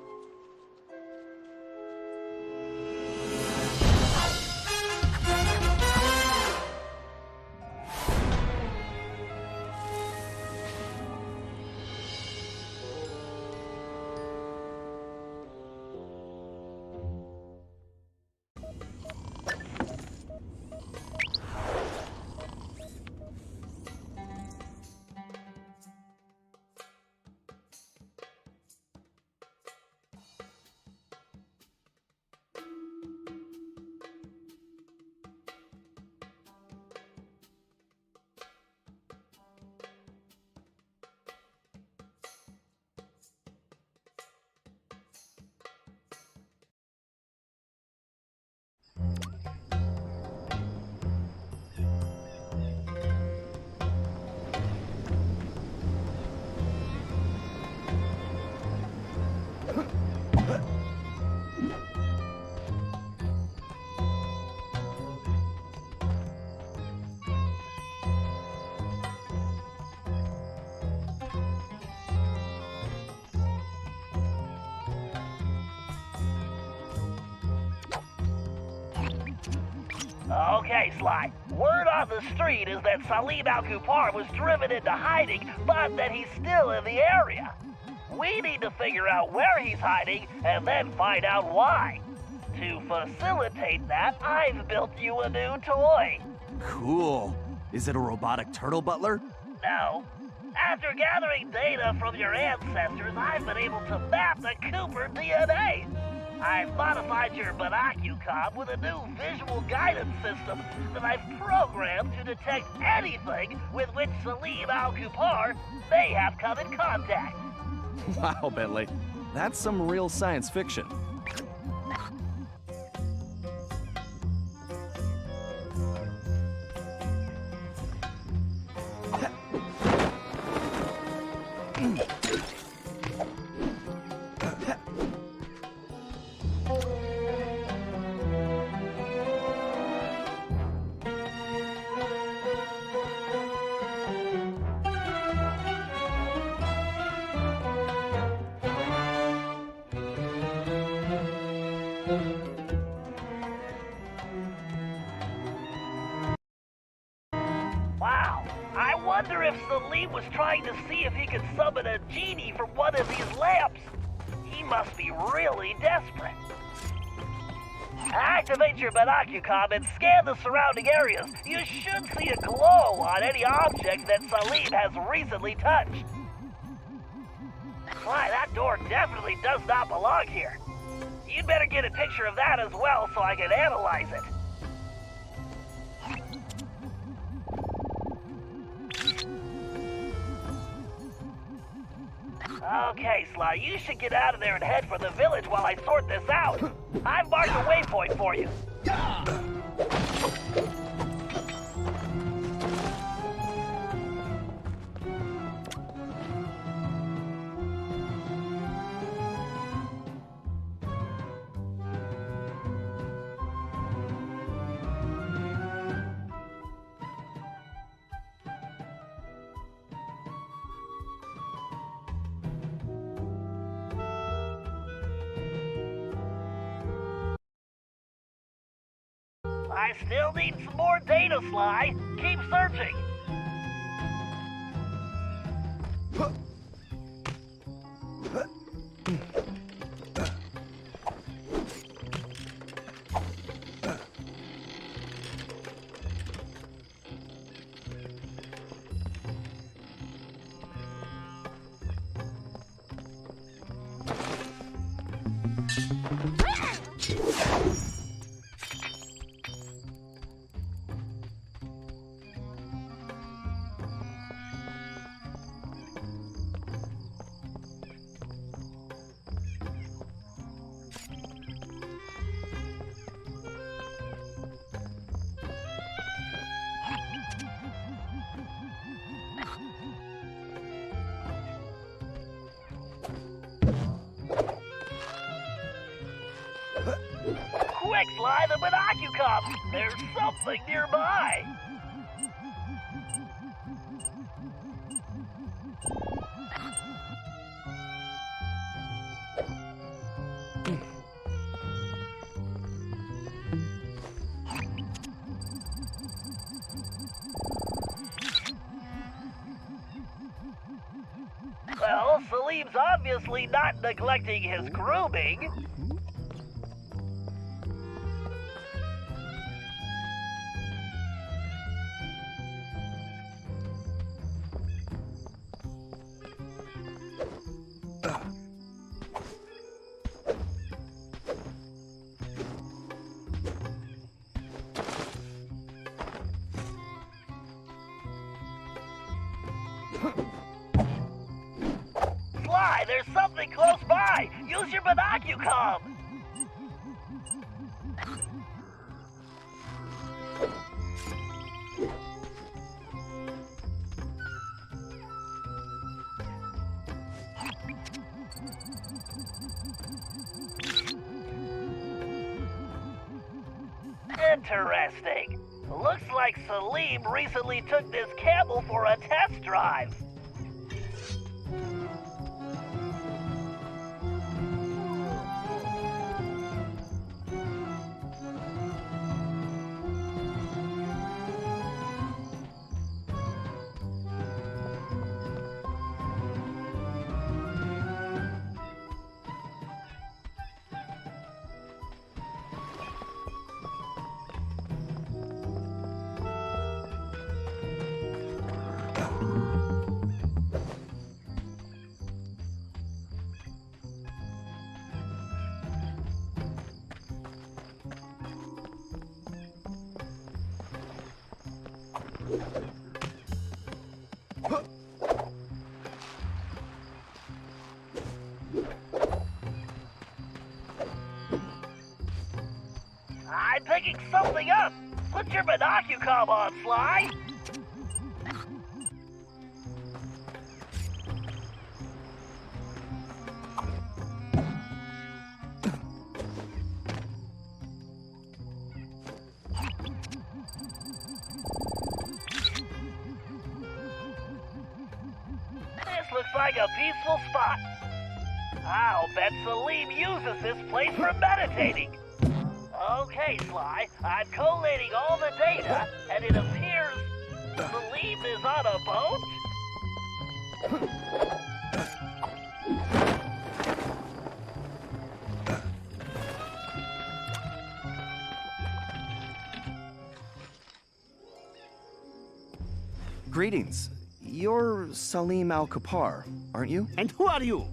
Okay, Sly. Word on the street is that Salim al-Kupar was driven into hiding, but that he's still in the area. We need to figure out where he's hiding and then find out why. To facilitate that, I've built you a new toy. Cool. Is it a robotic turtle butler? No. After gathering data from your ancestors, I've been able to map the Cooper DNA. I've modified your binocucom with a new visual guidance system that I've programmed to detect anything with which Salim al-Kupar may have come in contact. Wow, Bentley. That's some real science fiction. Wow, I wonder if Salim was trying to see if he could summon a genie from one of these lamps. He must be really desperate. Activate your binocucom and scan the surrounding areas. You should see a glow on any object that Salim has recently touched. Why, that door definitely does not belong here. You'd better get a picture of that as well so I can analyze it. Okay, Sly, you should get out of there and head for the village while I sort this out. I've marked a waypoint for you. I still need some more data, Sly. Keep searching. Quick, Sly, the binoculars! There's something nearby! Well, Salim's obviously not neglecting his grooming. Sly, there's something close by! Use your binoculars! Interesting. Looks like Salim recently took this camel for a test drive. I'm picking something up! Put your binoculars on, Sly! This looks like a peaceful spot. I'll bet Salim uses this place for meditating. Okay, Sly, I'm collating all the data, and it appears Salim is on a boat? Greetings. You're Salim Al-Kapar, aren't you? And who are you?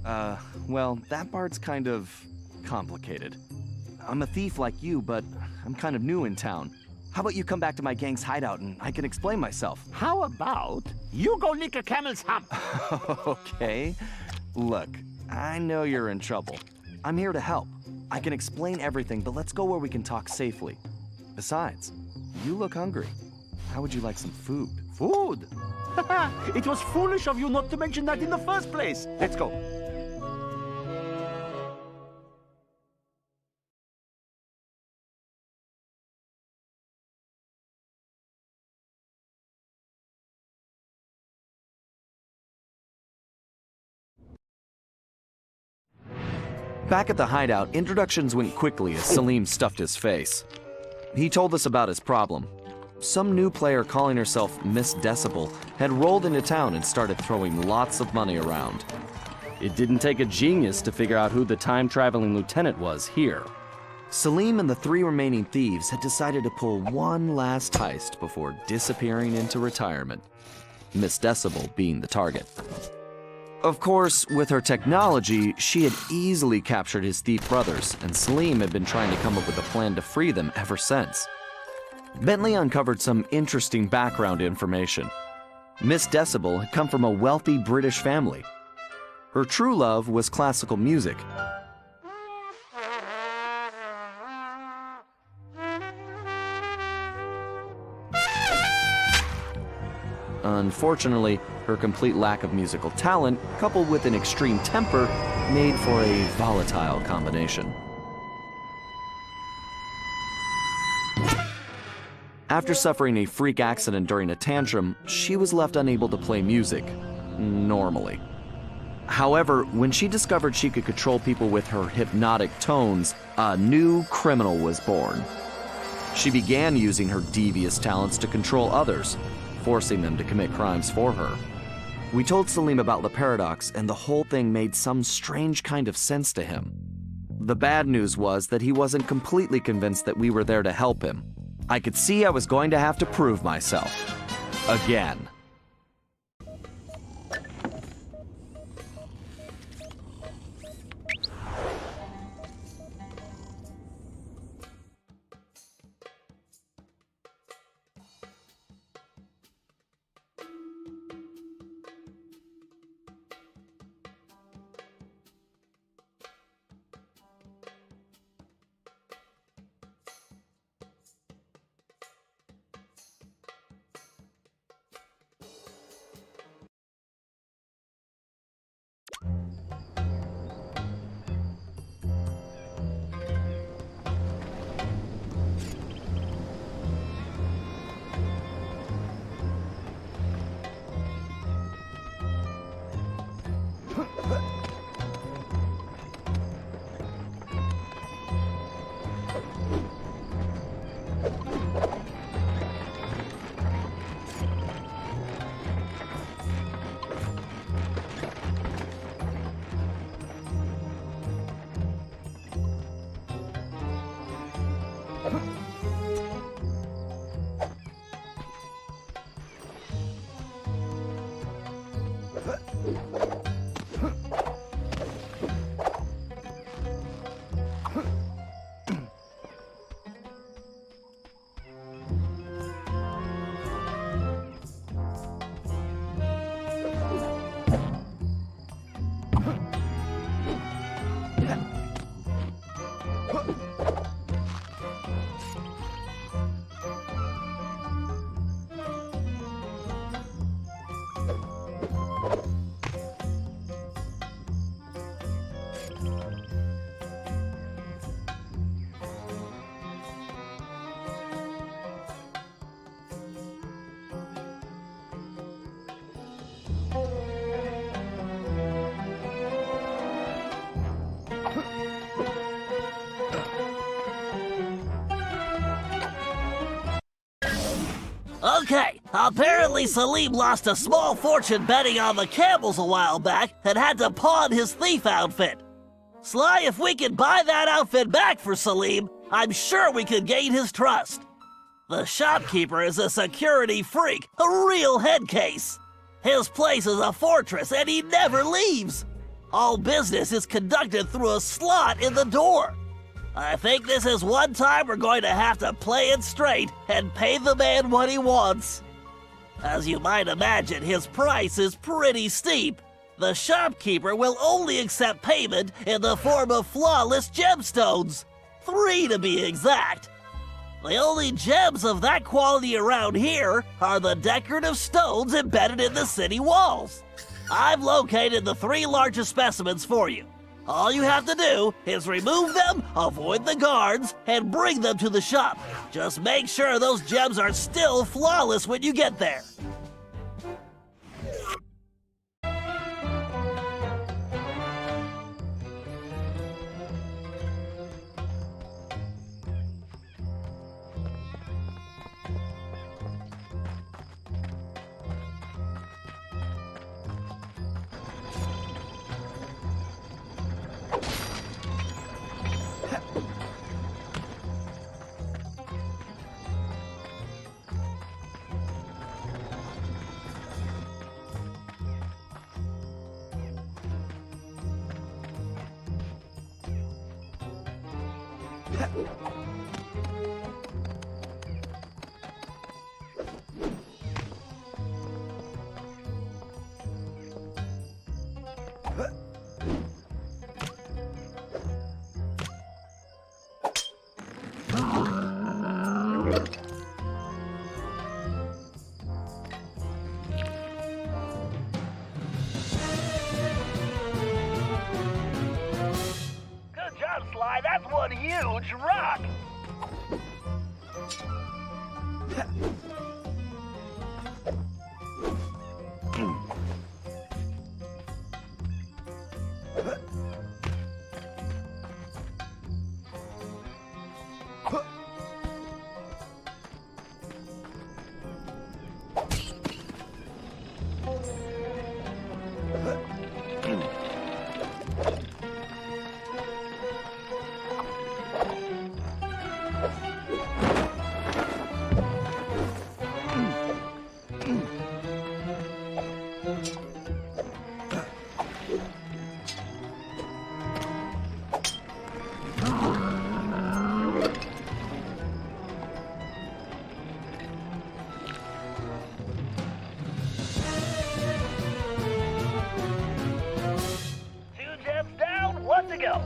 Well, that part's kind of complicated. I'm a thief like you, but I'm kind of new in town. How about you come back to my gang's hideout and I can explain myself? How about you go lick a camel's hump? Okay. Look, I know you're in trouble. I'm here to help. I can explain everything, but let's go where we can talk safely. Besides, you look hungry. How would you like some food? Food? It was foolish of you not to mention that in the first place. Let's go. Back at the hideout, introductions went quickly as Salim stuffed his face. He told us about his problem. some new player calling herself Miss Decibel had rolled into town and started throwing lots of money around. It didn't take a genius to figure out who the time-traveling lieutenant was here. Salim and the 3 remaining thieves had decided to pull one last heist before disappearing into retirement, Miss Decibel being the target. Of course, with her technology, she had easily captured his thief brothers, and Salim had been trying to come up with a plan to free them ever since. Bentley uncovered some interesting background information. Miss Decibel had come from a wealthy British family. Her true love was classical music. Unfortunately, her complete lack of musical talent, coupled with an extreme temper, made for a volatile combination. After suffering a freak accident during a tantrum, she was left unable to play music normally. However, when she discovered she could control people with her hypnotic tones, a new criminal was born. She began using her devious talents to control others, forcing them to commit crimes for her. We told Salim about the paradox, and the whole thing made some strange kind of sense to him. The bad news was that he wasn't completely convinced that we were there to help him. I could see I was going to have to prove myself. Again. Okay, apparently Salim lost a small fortune betting on the camels a while back and had to pawn his thief outfit. Sly, if we can buy that outfit back for Salim, I'm sure we could gain his trust. The shopkeeper is a security freak, a real head case. His place is a fortress and he never leaves. All business is conducted through a slot in the door. I think this is one time we're going to have to play it straight and pay the man what he wants. As you might imagine, his price is pretty steep. The shopkeeper will only accept payment in the form of flawless gemstones. 3 to be exact. The only gems of that quality around here are the decorative stones embedded in the city walls. I've located the 3 largest specimens for you. All you have to do is remove them, avoid the guards, and bring them to the shop. Just make sure those gems are still flawless when you get there. Good job, Sly. That's one huge rock. One to go.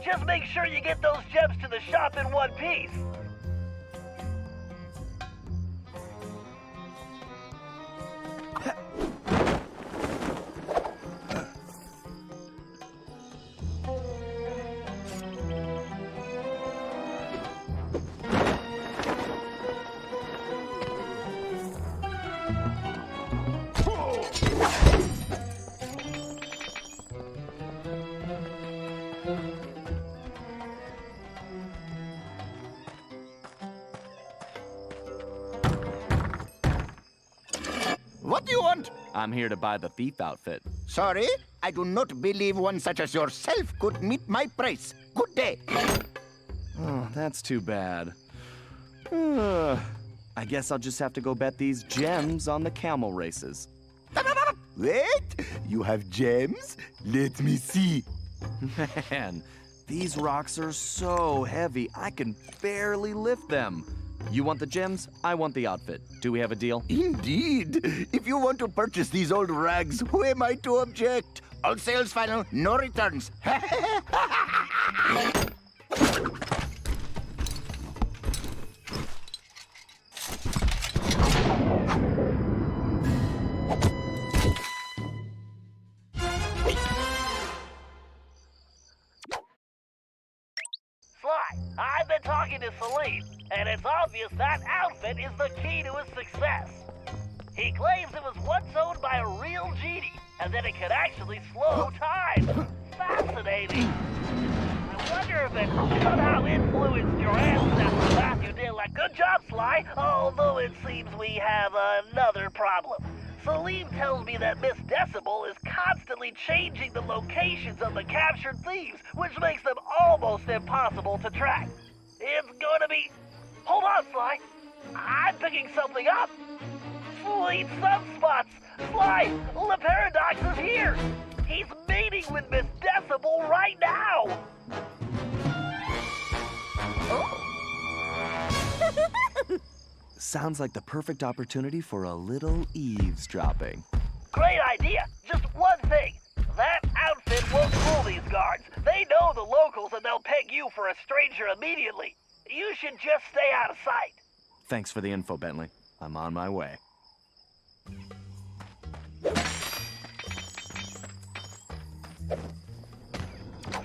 Just make sure you get those gems to the shop in one piece. What do you want? I'm here to buy the thief outfit. Sorry, I do not believe one such as yourself could meet my price. Good day. Oh, that's too bad. I guess I'll just have to go bet these gems on the camel races. Wait, you have gems? Let me see. Man, these rocks are so heavy, I can barely lift them. You want the gems? I want the outfit. Do we have a deal? Indeed. If you want to purchase these old rags, who am I to object? All sales final, no returns. Sly, I've been talking to Salim, and it's obvious that outfit is the key to his success. He claims it was once owned by a real genie, and that it could actually slow time. Fascinating. I wonder if it somehow influenced your ancestor Matthew did. Like, good job, Sly, although it seems we have another problem. Salim tells me that Miss Decibel is constantly changing the locations of the captured thieves, which makes them almost impossible to track. It's gonna be... Hold on, Sly. I'm picking something up. Sweet sunspots. Sly, Le Paradox is here. He's meeting with Miss Decibel right now. Sounds like the perfect opportunity for a little eavesdropping. Great idea. Just one thing. That outfit won't fool these guards. They know the locals and they'll peg you for a stranger immediately. You should just stay out of sight. Thanks for the info, Bentley. I'm on my way.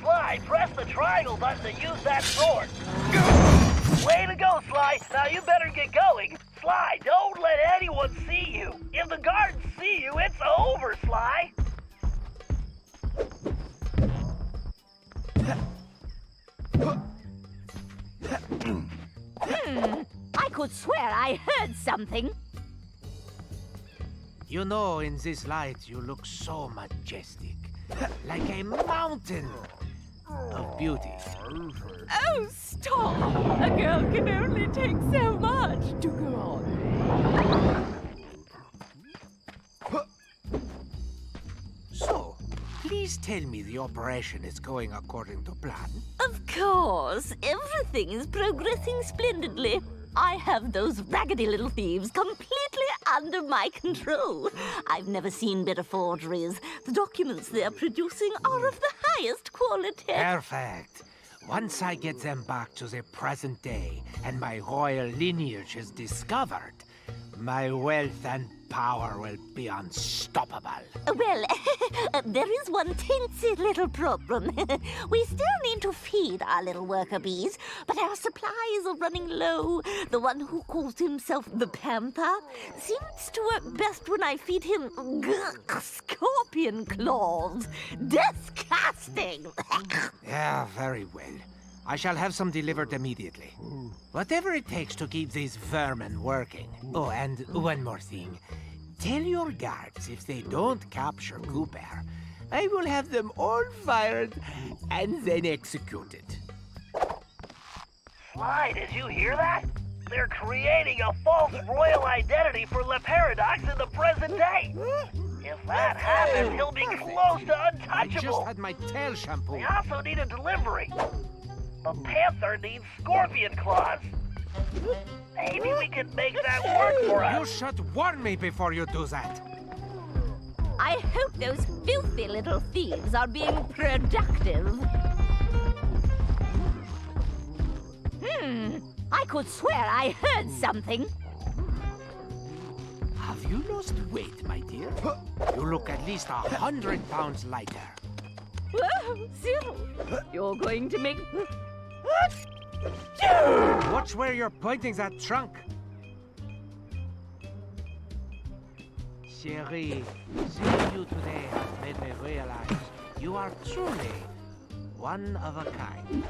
Sly, press the triangle button to use that sword. Way to go, Sly. Now you better get going. Sly, don't let anyone see you. If the guards see you, it's over, Sly. I could swear I heard something. You know, in this light, you look so majestic. Like a mountain of beauty. Oh, stop! A girl can only take so much to go on. So, please tell me the operation is going according to plan. Of course, everything is progressing splendidly. I have those raggedy little thieves completely under my control. I've never seen better forgeries. The documents they're producing are of the highest quality. Perfect. Once I get them back to the present day and my royal lineage is discovered, my wealth and power will be unstoppable. Well, there is one teensy little problem. We still need to feed our little worker bees, but our supplies are running low. The one who calls himself the Panther seems to work best when I feed him scorpion claws. Disgusting! Yeah, very well. I shall have some delivered immediately. Whatever it takes to keep these vermin working. Oh, and one more thing. Tell your guards if they don't capture Cooper, I will have them all fired and then executed. Sly, did you hear that? They're creating a false royal identity for Le Paradox in the present day. If that happens, he'll be close to untouchable. I just had my tail shampooed. We also need a delivery. The Panther needs scorpion claws. Maybe we can make that work for us. You should warn me before you do that. I hope those filthy little thieves are being productive. I could swear I heard something. Have you lost weight, my dear? You look at least 100 pounds lighter. Whoa, Cyril, you're going to make... Watch where you're pointing that trunk. Cherie, seeing you today has made me realize you are truly one of a kind.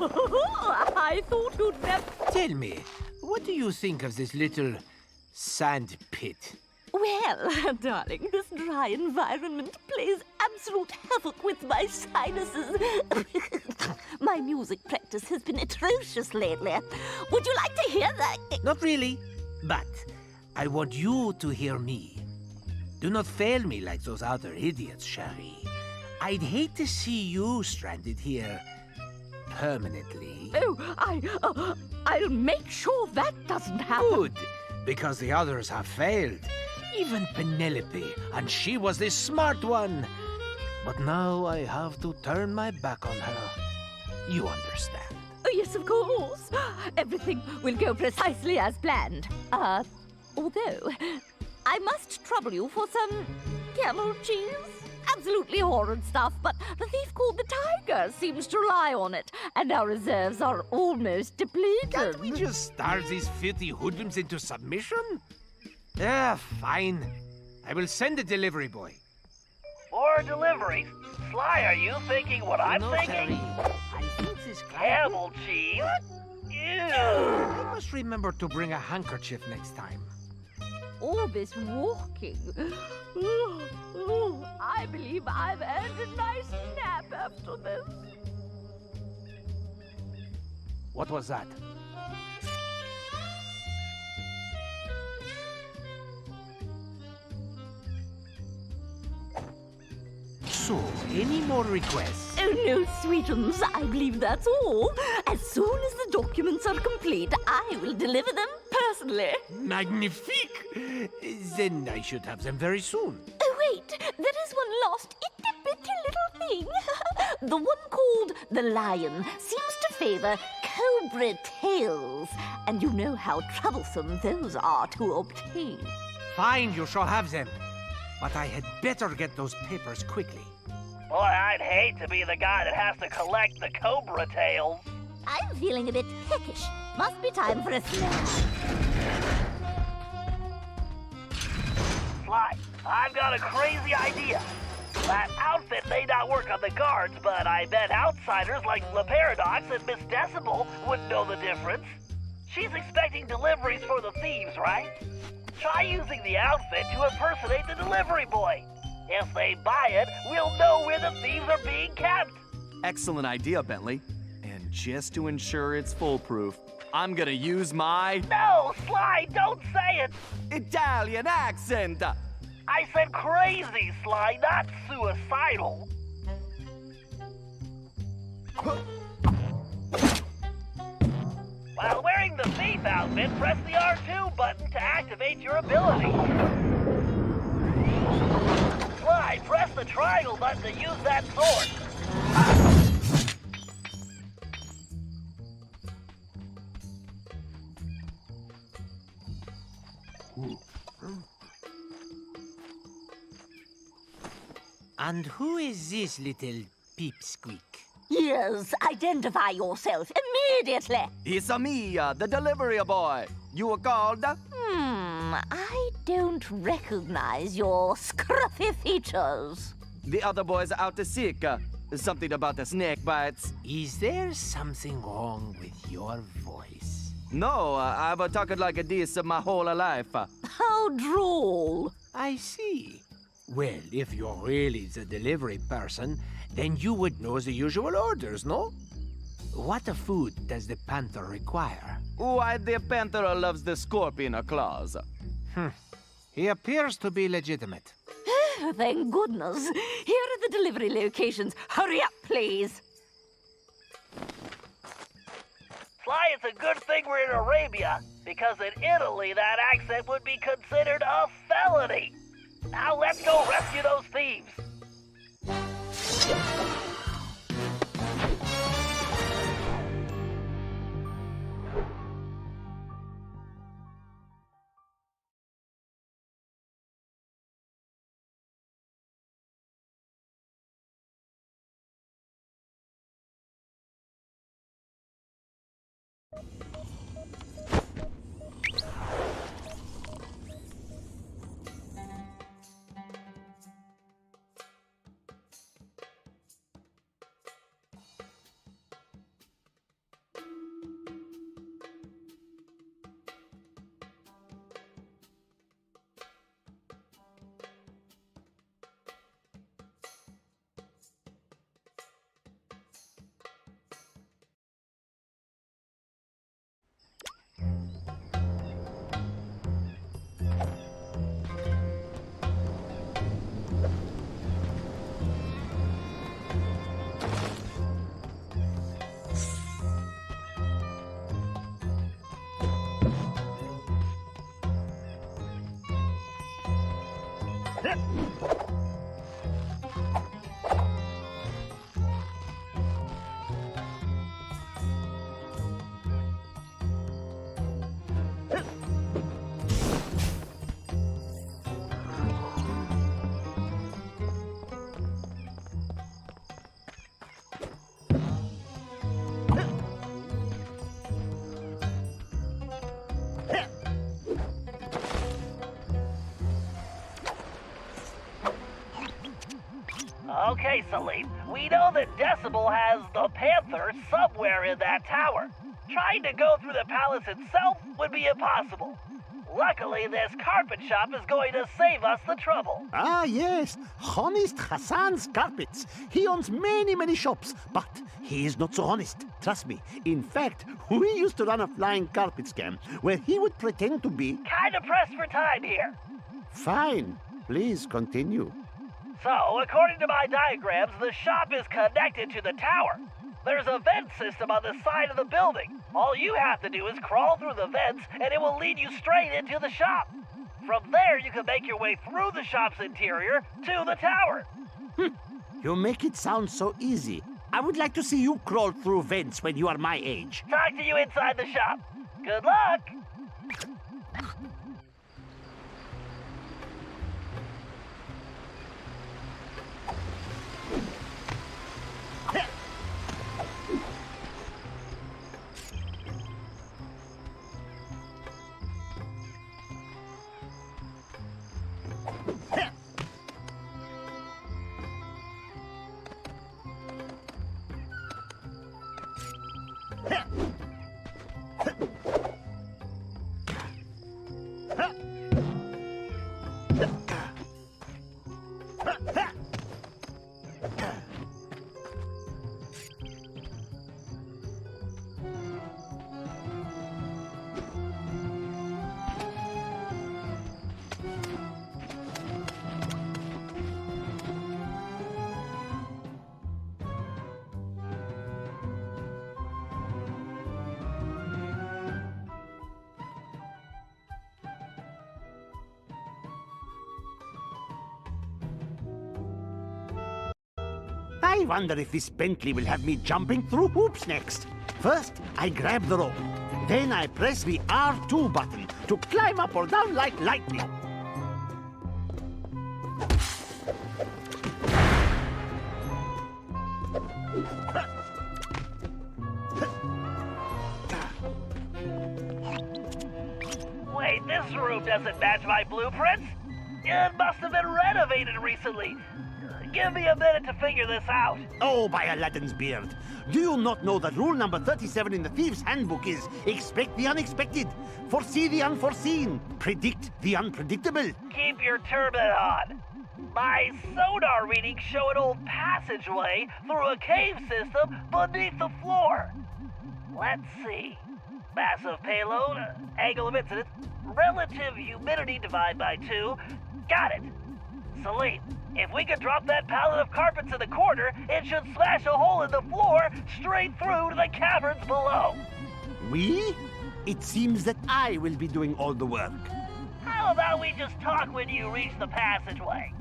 Oh, I thought you'd never... Tell me, what do you think of this little sand pit? Well, darling, this dry environment plays absolute havoc with my sinuses. My music practice has been atrocious lately. Would you like to hear that? Not really, but I want you to hear me. Do not fail me like those other idiots, Cherie. I'd hate to see you stranded here permanently. Oh, I'll make sure that doesn't happen. Good, because the others have failed. Even Penelope, and she was the smart one. But now I have to turn my back on her. You understand. Oh, yes, of course. Everything will go precisely as planned. Although, I must trouble you for some camel cheese. Absolutely horrid stuff, but the thief called the Tiger seems to rely on it, and our reserves are almost depleted. Can't we just starve these filthy hoodlums into submission? Fine. I will send a delivery boy. More deliveries. Sly, are you thinking what I'm thinking? I think this Camel cheese? Ew. I must remember to bring a handkerchief next time. All this walking. I believe I've earned a nice nap after this. What was that? So, any more requests? Oh, no, sweetums. I believe that's all. As soon as the documents are complete, I will deliver them personally. Magnifique! Then I should have them very soon. Oh, wait, there is one last itty-bitty little thing. The one called the Lion seems to favor cobra tails, and you know how troublesome those are to obtain. Fine, you shall have them. But I had better get those papers quickly. Boy, I'd hate to be the guy that has to collect the cobra tails. I'm feeling a bit peckish. Must be time for a snack. Sly, I've got a crazy idea. That outfit may not work on the guards, but I bet outsiders like Le Paradox and Miss Decibel wouldn't know the difference. She's expecting deliveries for the thieves, right? Try using the outfit to impersonate the delivery boy. If they buy it, we'll know where the thieves are being kept. Excellent idea, Bentley. And just to ensure it's foolproof, I'm gonna use my... No, Sly, don't say it! Italian accent! I said crazy, Sly, not suicidal. While wearing the thief outfit, press the R2 button to activate your ability. Sly, press the triangle button to use that sword. And who is this little peepsqueak? Yes, identify yourself immediately. It's me, the delivery boy. You were called? I don't recognize your scruffy features. The other boys are out to seek. Something about the snake bites. Is there something wrong with your voice? No, I've been talking like this my whole life. How droll. I see. Well, if you're really the delivery person, then you would know the usual orders, no? What food does the panther require? Why, the panther loves the scorpion claws. He appears to be legitimate. Thank goodness. Here are the delivery locations. Hurry up, please. Sly, it's a good thing we're in Arabia, because in Italy that accent would be considered a felony. Now let's go rescue those thieves. Okay, Salim, we know that Decibel has the Panther somewhere in that tower. Trying to go through the palace itself would be impossible. Luckily, this carpet shop is going to save us the trouble. Ah, yes. Honest Hassan's Carpets. He owns many, many shops, but he is not so honest. Trust me. In fact, we used to run a flying carpet scam where he would pretend to be... Kinda pressed for time here. Fine. Please continue. So, according to my diagrams, the shop is connected to the tower. There's a vent system on the side of the building. All you have to do is crawl through the vents, and it will lead you straight into the shop. From there, you can make your way through the shop's interior to the tower. You make it sound so easy. I would like to see you crawl through vents when you are my age. Talk to you inside the shop. Good luck! I wonder if this Bentley will have me jumping through hoops next. First, I grab the rope. Then I press the R2 button to climb up or down like lightning. Wait, this room doesn't match my blueprints? It must have been renovated recently. Give me a minute to figure this out. Oh, by Aladdin's beard. Do you not know that rule number 37 in the Thieves' Handbook is expect the unexpected, foresee the unforeseen, predict the unpredictable? Keep your turban on. My sonar readings show an old passageway through a cave system beneath the floor. Let's see. Massive payload, angle of incidence, relative humidity divided by 2. Got it. Salim, if we could drop that pallet of carpets in the corner, it should smash a hole in the floor straight through to the caverns below. We? It seems that I will be doing all the work. How about we just talk when you reach the passageway?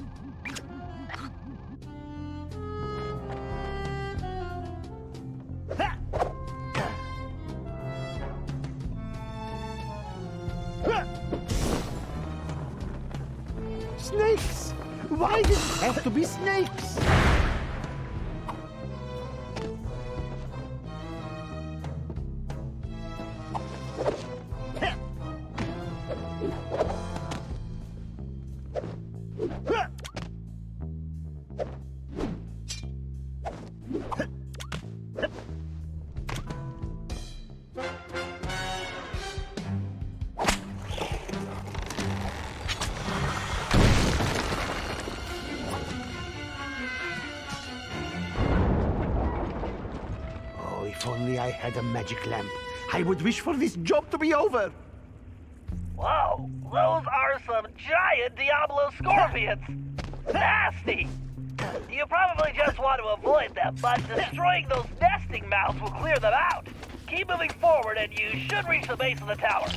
Snakes! Why did it have to be snakes? If only I had a magic lamp, I would wish for this job to be over. Whoa, those are some giant Diablo scorpions. Nasty. You probably just want to avoid them, but destroying those nesting mounds will clear them out. Keep moving forward and you should reach the base of the tower.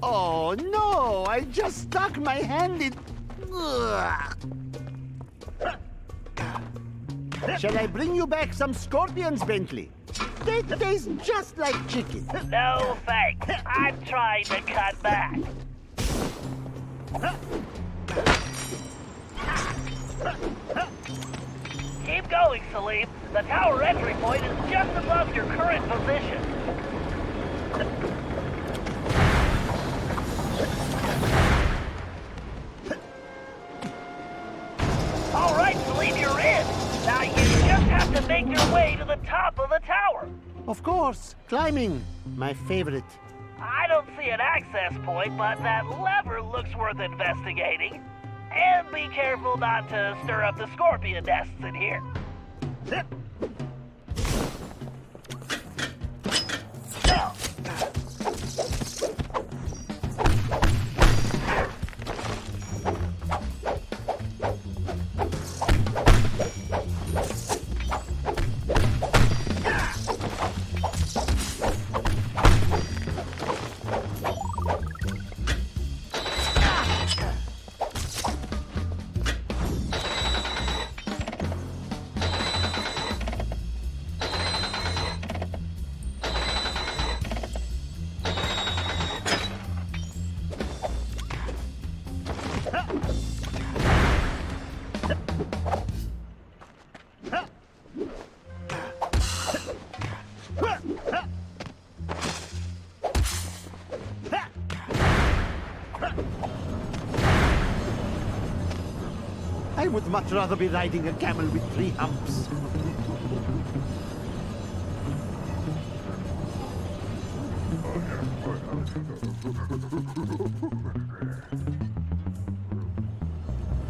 Oh no, I just stuck my hand in... Ugh. Shall I bring you back some scorpions, Bentley? They taste just like chicken. No thanks. I'm trying to cut back. Keep going, Salim. The tower entry point is just above your current position. All right, Salim, you're in. Now you just have to make your way to the top of the tower. Of course, climbing, my favorite. I don't see an access point, but that lever looks worth investigating. And be careful not to stir up the scorpion nests in here. I would much rather be riding a camel with 3 humps.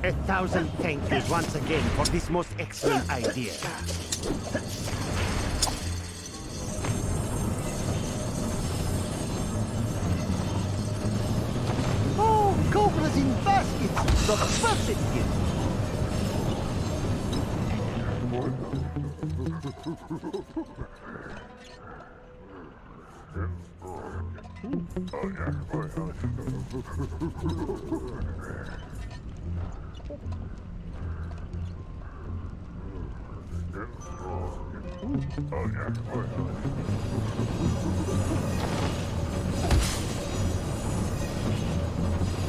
A thousand thank yous once again for this most excellent idea. Oh, cobras in baskets! The perfect gift!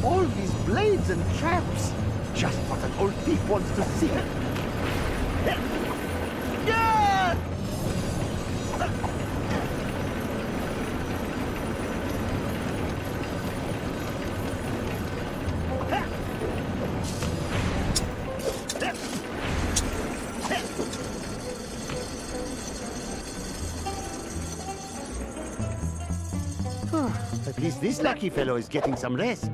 All these blades and traps! Just what an old thief wants to see. Yeah! At least this lucky fellow is getting some rest.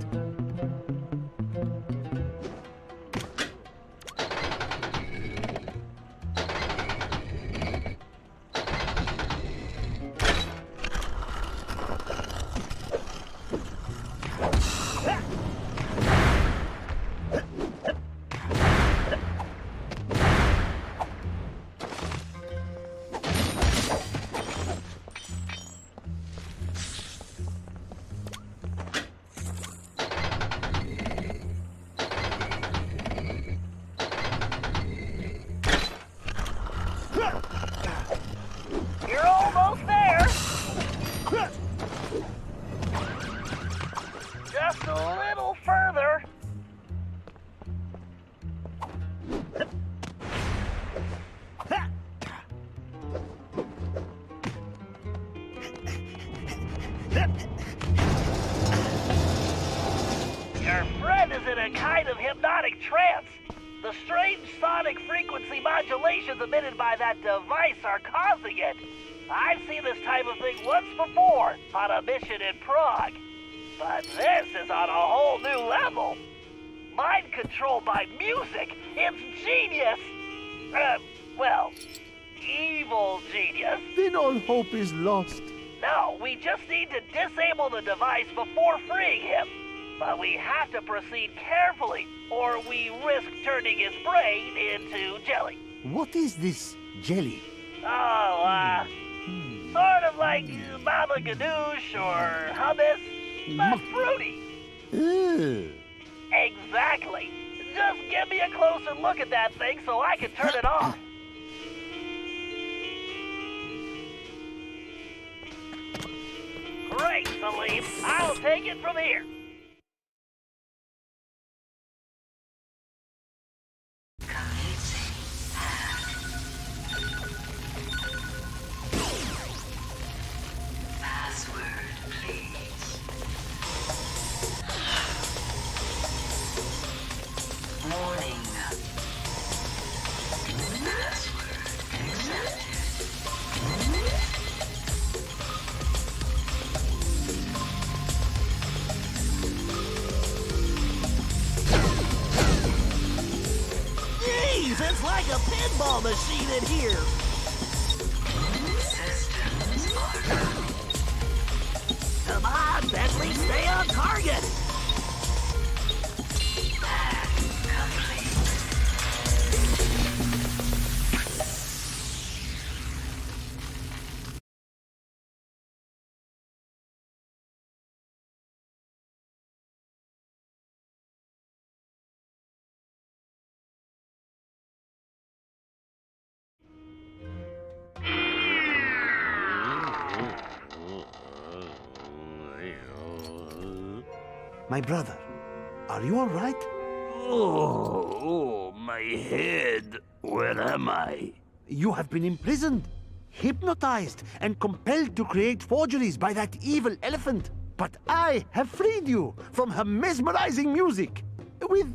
You're almost there. Just a little further. Your friend is in a kind of hypnotic trance. The strange sonic frequency modulations emitted by that device are causing it. I've seen this type of thing once before on a mission in Prague. But this is on a whole new level. Mind control by music. It's genius. Well, evil genius. Then all hope is lost. No, we just need to disable the device before freeing him. But we have to proceed carefully, or we risk turning his brain into jelly. What is this jelly? Oh, sort of like baba ganoush or hummus, but fruity. Ew. Exactly. Just give me a closer look at that thing so I can turn it off. Great, Salim. I'll take it from here. Warning. Password accepted. Jeez, it's like a pinball machine in here. Systems are Come on, Bentley, stay on target. My brother, Are you all right? Oh, my head. Where am I? You have been imprisoned, hypnotized, and compelled to create forgeries by that evil elephant. But I have freed you from her mesmerizing music. With,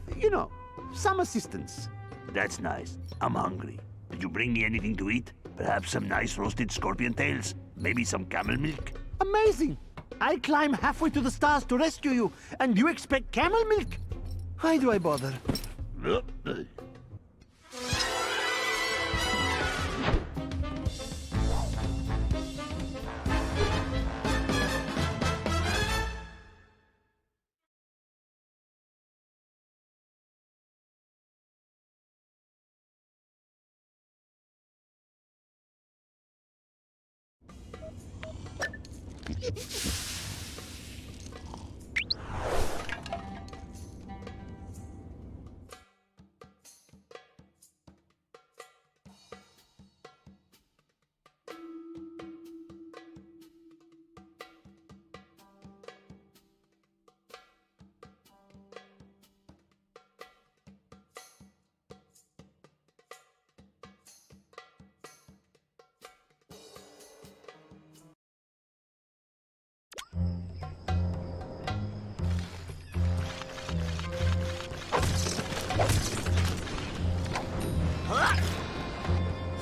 some assistance. That's nice. I'm hungry. Did you bring me anything to eat? Perhaps some nice roasted scorpion tails? Maybe some camel milk? Amazing! I climb halfway to the stars to rescue you, and you expect camel milk? Why do I bother?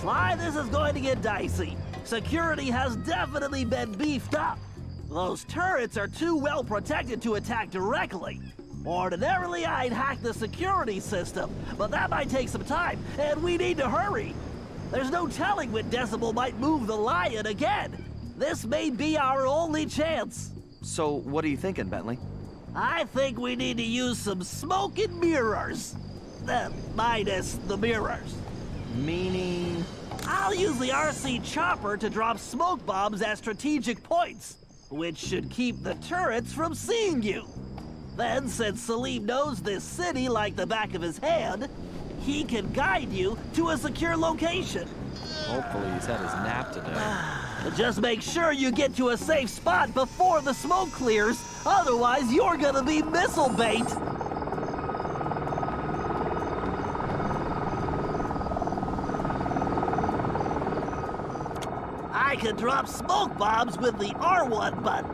Sly, this is going to get dicey. Security has definitely been beefed up. Those turrets are too well protected to attack directly. Ordinarily, I'd hack the security system, but that might take some time, and we need to hurry. There's no telling when Decibel might move the lion again. This may be our only chance. So, what are you thinking, Bentley? I think we need to use some smoke and mirrors. Minus the mirrors. Meaning? I'll use the RC chopper to drop smoke bombs at strategic points, which should keep the turrets from seeing you. Then, since Salim knows this city like the back of his hand, he can guide you to a secure location. Hopefully he's had his nap today. Just make sure you get to a safe spot before the smoke clears, otherwise you're gonna be missile bait. I can drop smoke bombs with the R1 button,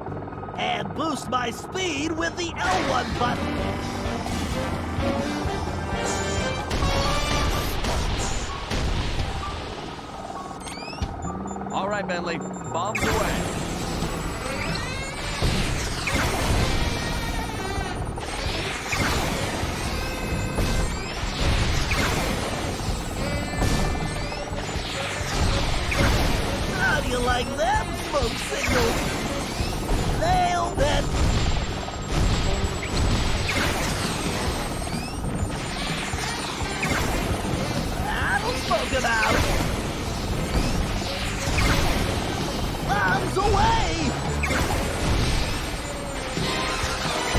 and boost my speed with the L1 button. All right, Bentley, bombs away. How do you like them smoke signals? Nailed it! That'll smoke him out! Bombs away!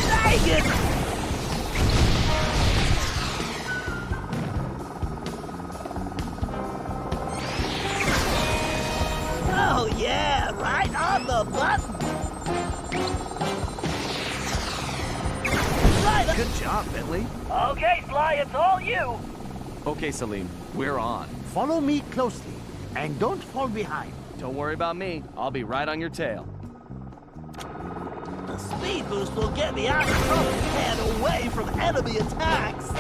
Dang it! Oh yeah, right on the button! Right. Good job, Bentley. Okay, Sly, it's all you. Okay, Salim, we're on. Follow me closely, and don't fall behind. Don't worry about me. I'll be right on your tail. The speed boost will get me out of trouble and away from enemy attacks.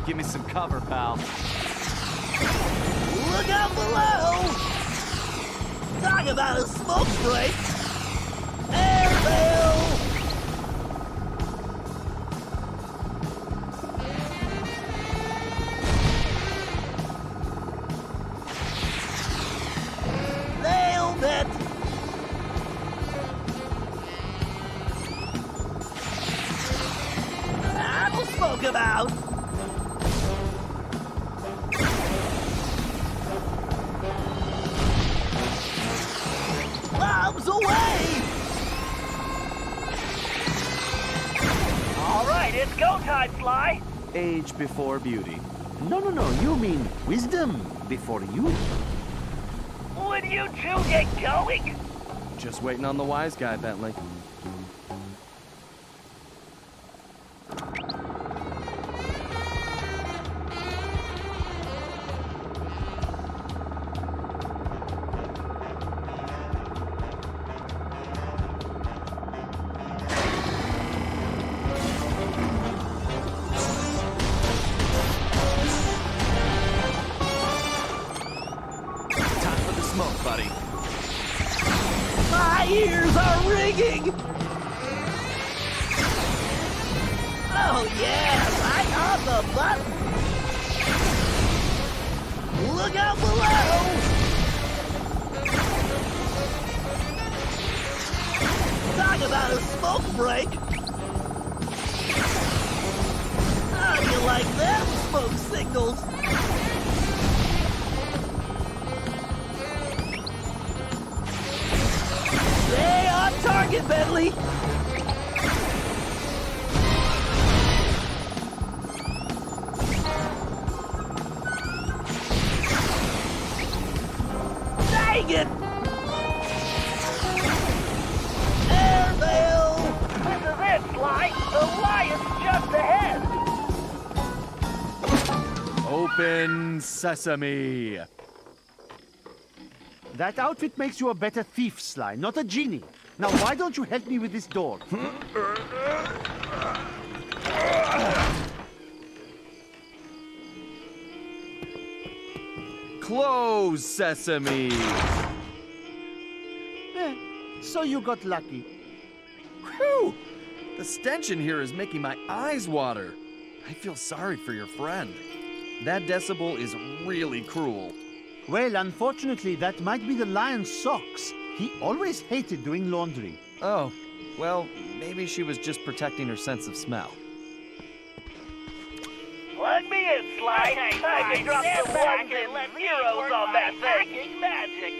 Give me some cover, pal. Look out below! Talk about a smoke break! Airmail! Nailed it! That'll smoke him out! Bombs away! It's go time, Sly. Age before beauty. No, you mean wisdom before you. Would you two get going? Just waiting on the wise guy, Bentley. Smoke, buddy. My ears are ringing! Oh yeah, right on the button! Look out below! Talk about a smoke break! How do you like them smoke signals? Stay on target, Bentley! Dang it! Airmail! This is it, Sly. The lion's just ahead. Open sesame. That outfit makes you a better thief, Sly, not a genie. Now, why don't you help me with this door? Close sesame. So you got lucky. Whew! The stench in here is making my eyes water. I feel sorry for your friend. That decibel is really cruel. Well, unfortunately, that might be the lion's socks. He always hated doing laundry. Oh, well, maybe she was just protecting her sense of smell. Plug me in, Sly. I can drop some ones and zeros on that thing. Magic.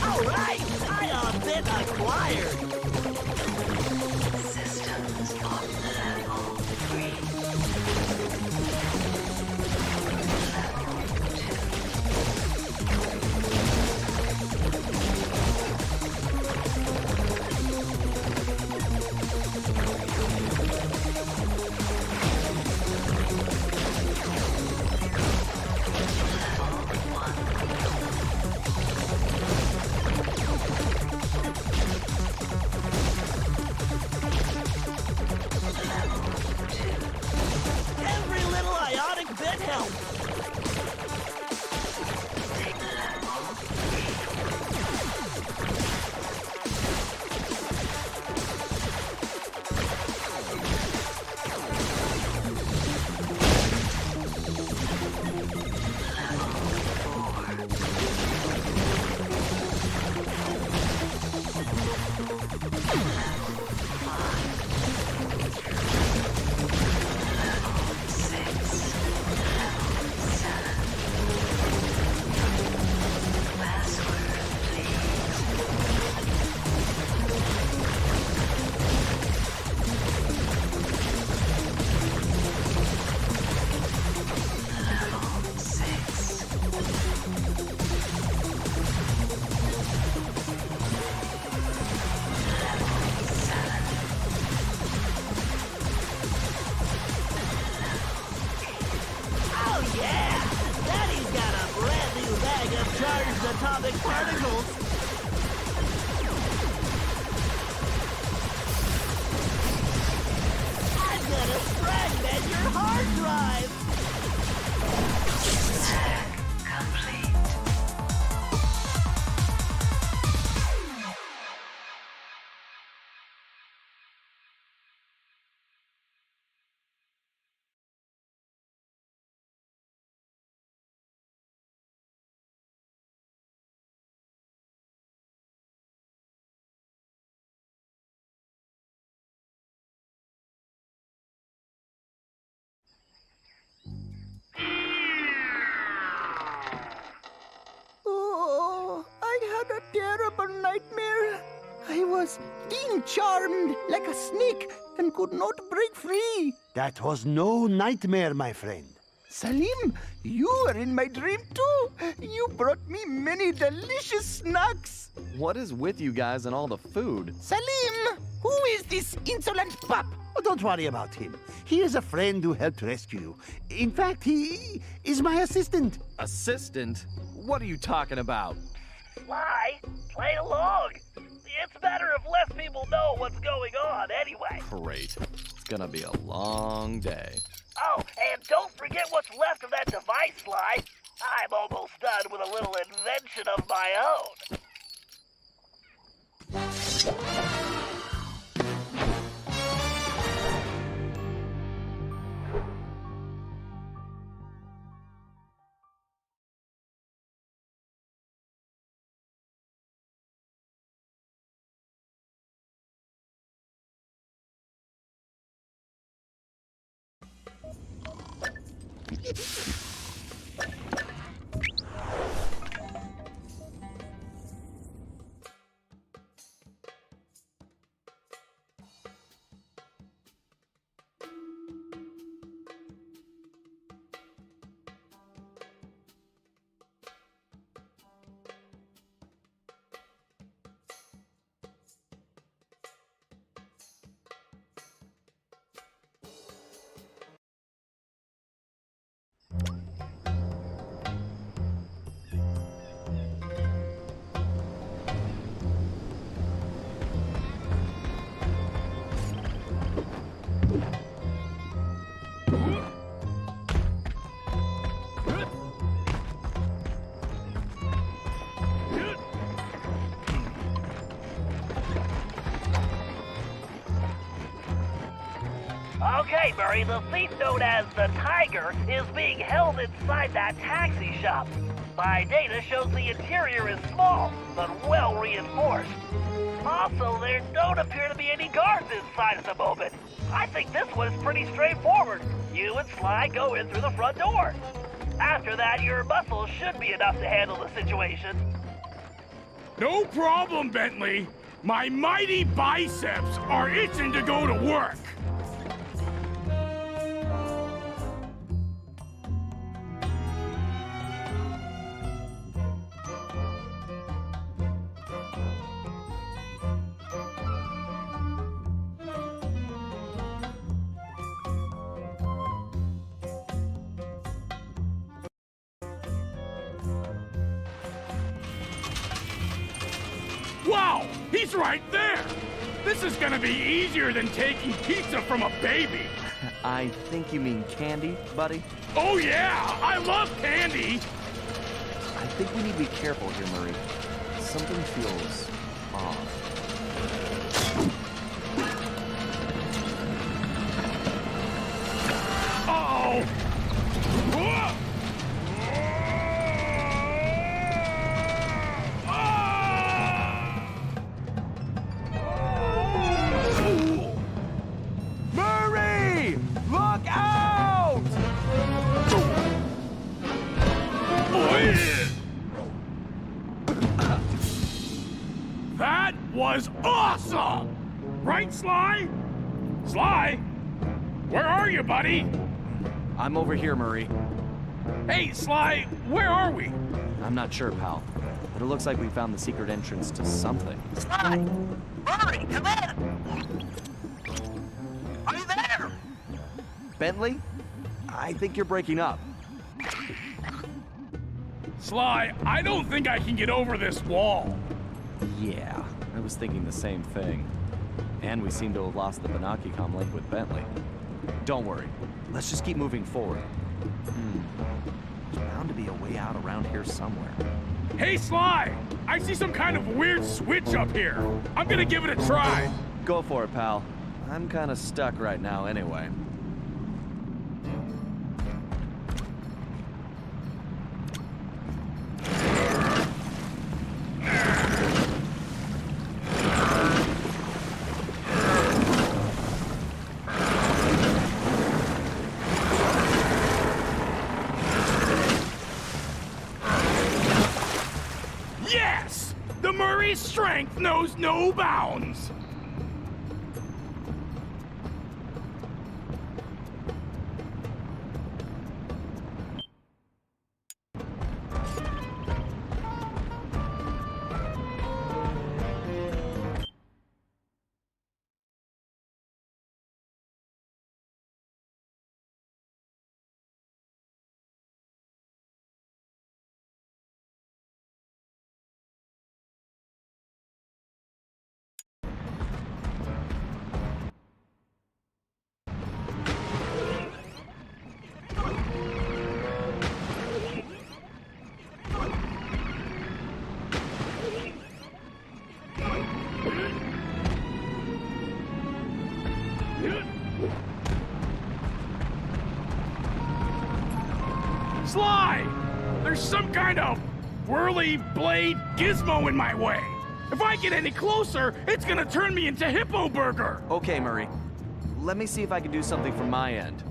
All right, Ion been acquired. Systems on level 3. subatomic particles. I'm gonna fragment your hard drive. Oh, I had a terrible nightmare. I was being charmed like a snake and could not break free. That was no nightmare, my friend. Salim, you were in my dream too. You brought me many delicious snacks. What is with you guys and all the food? Salim, who is this insolent pup? Oh, don't worry about him. He is a friend who helped rescue you. In fact, he is my assistant. Assistant? What are you talking about? Sly, play along. It's better if less people know what's going on anyway. Great. It's gonna be a long day. Oh, and don't forget what's left of that device, Sly. I'm almost done with a little invention of my own. Okay, Murray, the thief known as the Tiger is being held inside that taxi shop. My data shows the interior is small, but well reinforced. Also, there don't appear to be any guards inside at the moment. I think this one is pretty straightforward. You and Sly go in through the front door. After that, your muscles should be enough to handle the situation. No problem, Bentley. My mighty biceps are itching to go to work. Wow, he's right there! This is gonna be easier than taking pizza from a baby. I think you mean candy, buddy? Oh yeah, I love candy! I think we need to be careful here, Murray. Something feels off. Uh-oh! Whoa! Murray! Look out! That was awesome! Right, Sly? Sly? Where are you, buddy? I'm over here, Murray. Hey, Sly, where are we? I'm not sure, pal. But it looks like we found the secret entrance to something. Sly! Murray, come in! Are you there? Bentley? I think you're breaking up. Sly, I don't think I can get over this wall. Yeah, I was thinking the same thing. And we seem to have lost the Banaki-Com link with Bentley. Don't worry. Let's just keep moving forward. There's bound to be a way out around here somewhere. Hey, Sly! I see some kind of weird switch up here. I'm gonna give it a try. Go for it, pal. I'm kind of stuck right now anyway. Yes! The Murray's strength knows no bounds! Sly! There's some kind of whirly blade gizmo in my way. If I get any closer, it's gonna turn me into Hippo Burger. Okay, Murray. Let me see if I can do something from my end.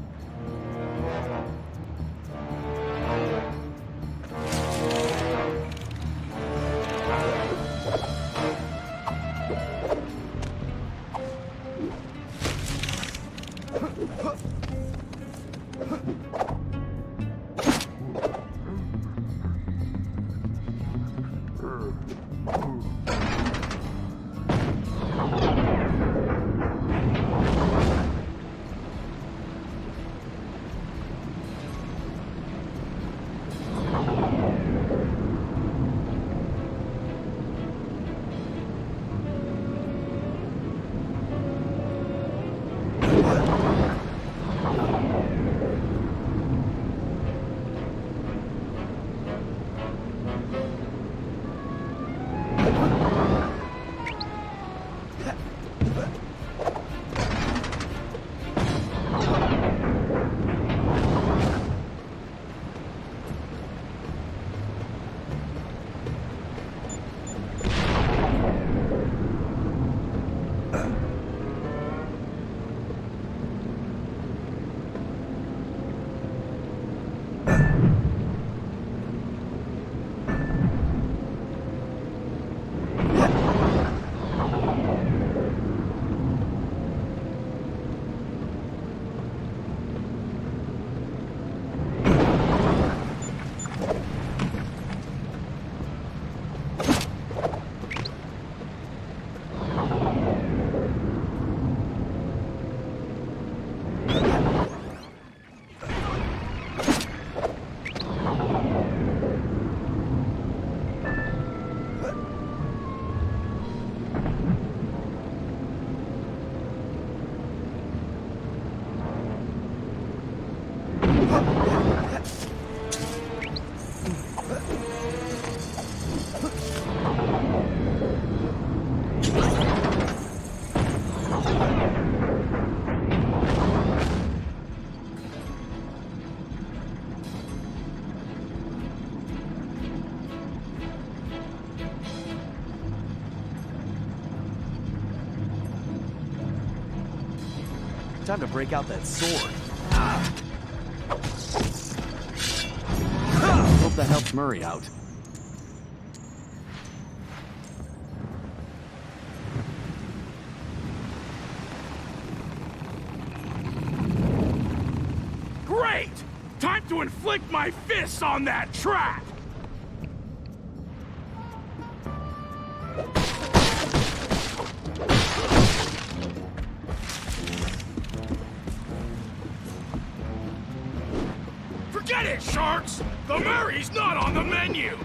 Time to break out that sword. Hope that helps Murray out. Great! Time to inflict my fists on that trap! Forget Get it, sharks! The Murray's not on the menu!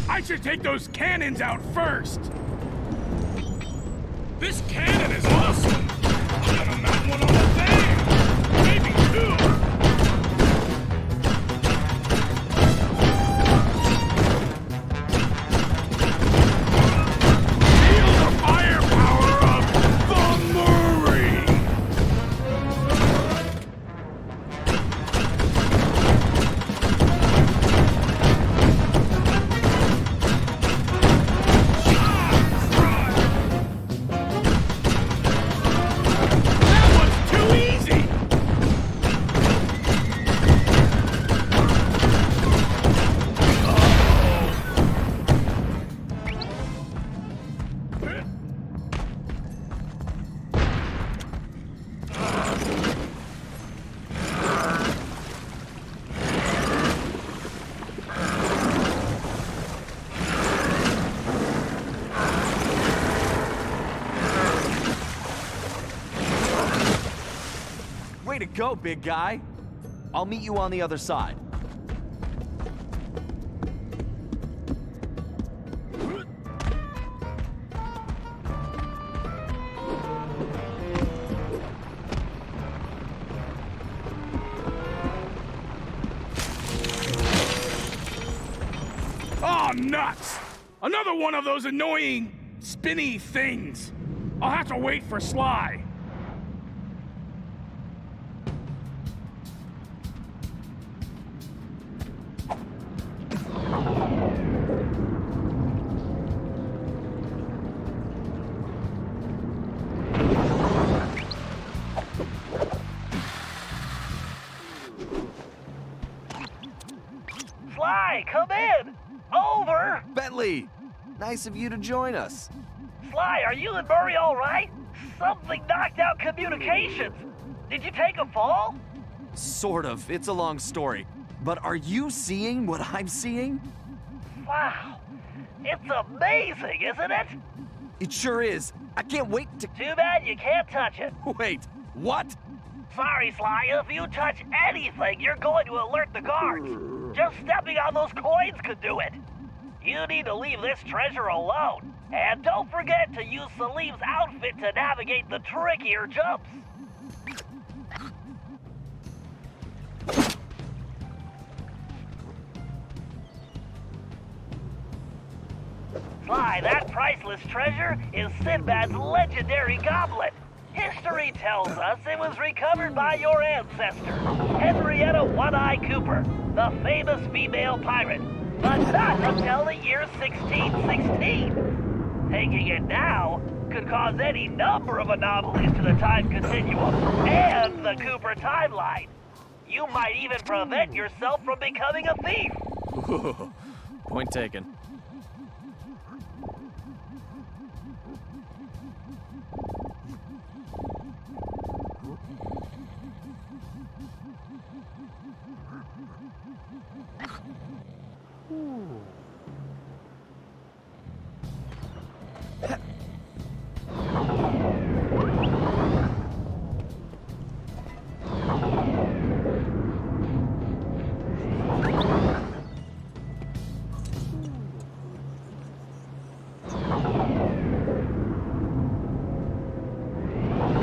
I should take those cannons out first! This cannon is awesome! I'm gonna mount one on the thing! Maybe two! Feel the firepower of the Murray! Way to go, big guy. I'll meet you on the other side. Oh, nuts! Another one of those annoying, spinny things. I'll have to wait for Sly. Sly, come in! Over! Bentley, nice of you to join us. Sly, are you and Murray all right? Something knocked out communications. Did you take a fall? Sort of. It's a long story. But are you seeing what I'm seeing? Wow. It's amazing, isn't it? It sure is. I can't wait to... Too bad you can't touch it. Wait, what? Sorry, Sly. If you touch anything, you're going to alert the guards. Just stepping on those coins could do it. You need to leave this treasure alone. And don't forget to use Salim's outfit to navigate the trickier jumps. Sly, that priceless treasure is Sinbad's legendary goblet. History History tells us it was recovered by your ancestor, Henrietta One-Eye Cooper, the famous female pirate, but not until the year 1616. Taking it now could cause any number of anomalies to the time continuum and the Cooper timeline. You might even prevent yourself from becoming a thief. Ooh, point taken.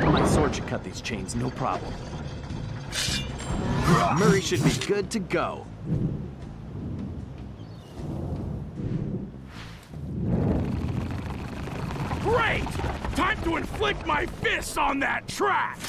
My sword should cut these chains, no problem. Murray should be good to go. Great! Time to inflict my fists on that trap!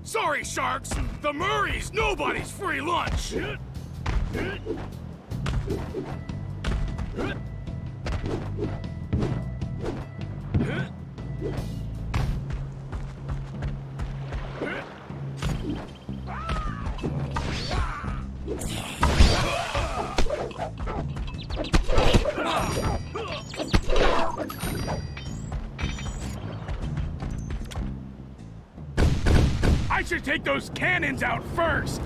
Sorry, Sharks! The Murray's nobody's free lunch! I should take those cannons out first!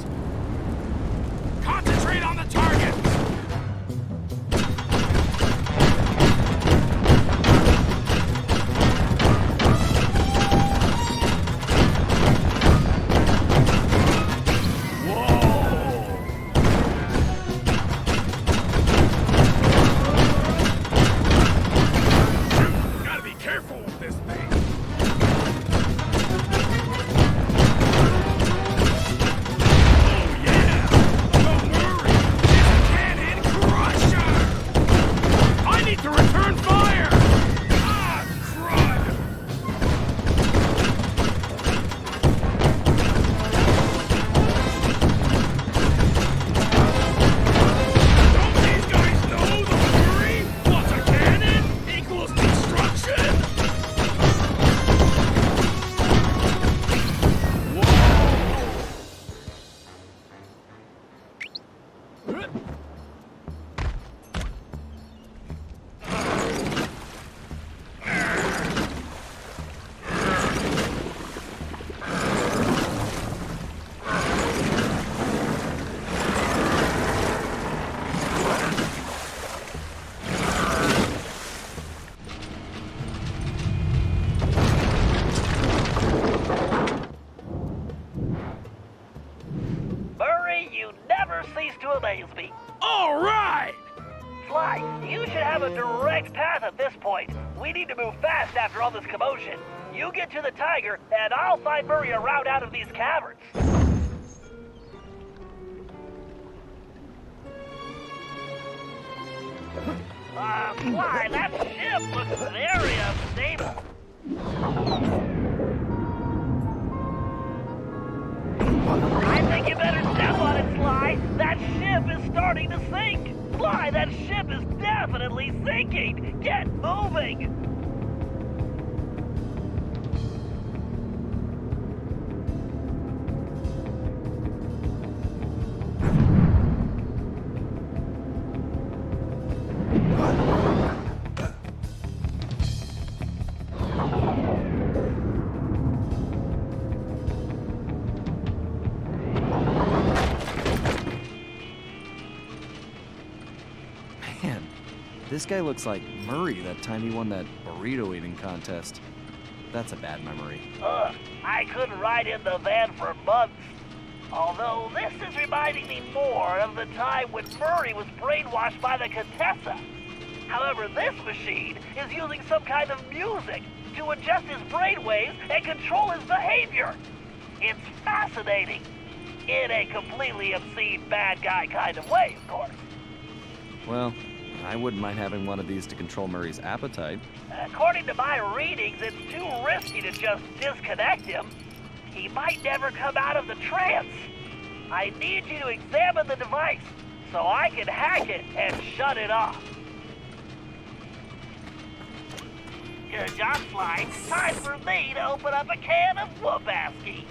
Concentrate on the target! Shoot, gotta be careful with this thing! To return fire! Ah, crud! Don't these guys know the Fury plus a cannon equals destruction? Whoa! You never cease to amaze me. All right! Sly, you should have a direct path at this point. We need to move fast after all this commotion. You get to the Tiger, and I'll find Murray a route out of these caverns. Sly, that ship looks very unstable. I think you better step on it, Sly. That ship is starting to sink. Sly, that ship is definitely sinking. Get moving. This guy looks like Murray that time he won that burrito eating contest. That's a bad memory. Ugh, I couldn't ride in the van for months. Although this is reminding me more of the time when Murray was brainwashed by the Contessa. However, this machine is using some kind of music to adjust his brainwaves and control his behavior. It's fascinating. In a completely obscene bad guy kind of way, of course. Well, I wouldn't mind having one of these to control Murray's appetite. According to my readings, it's too risky to just disconnect him. He might never come out of the trance. I need you to examine the device so I can hack it and shut it off. Good job, Sly. Time for me to open up a can of Whoop-Asky.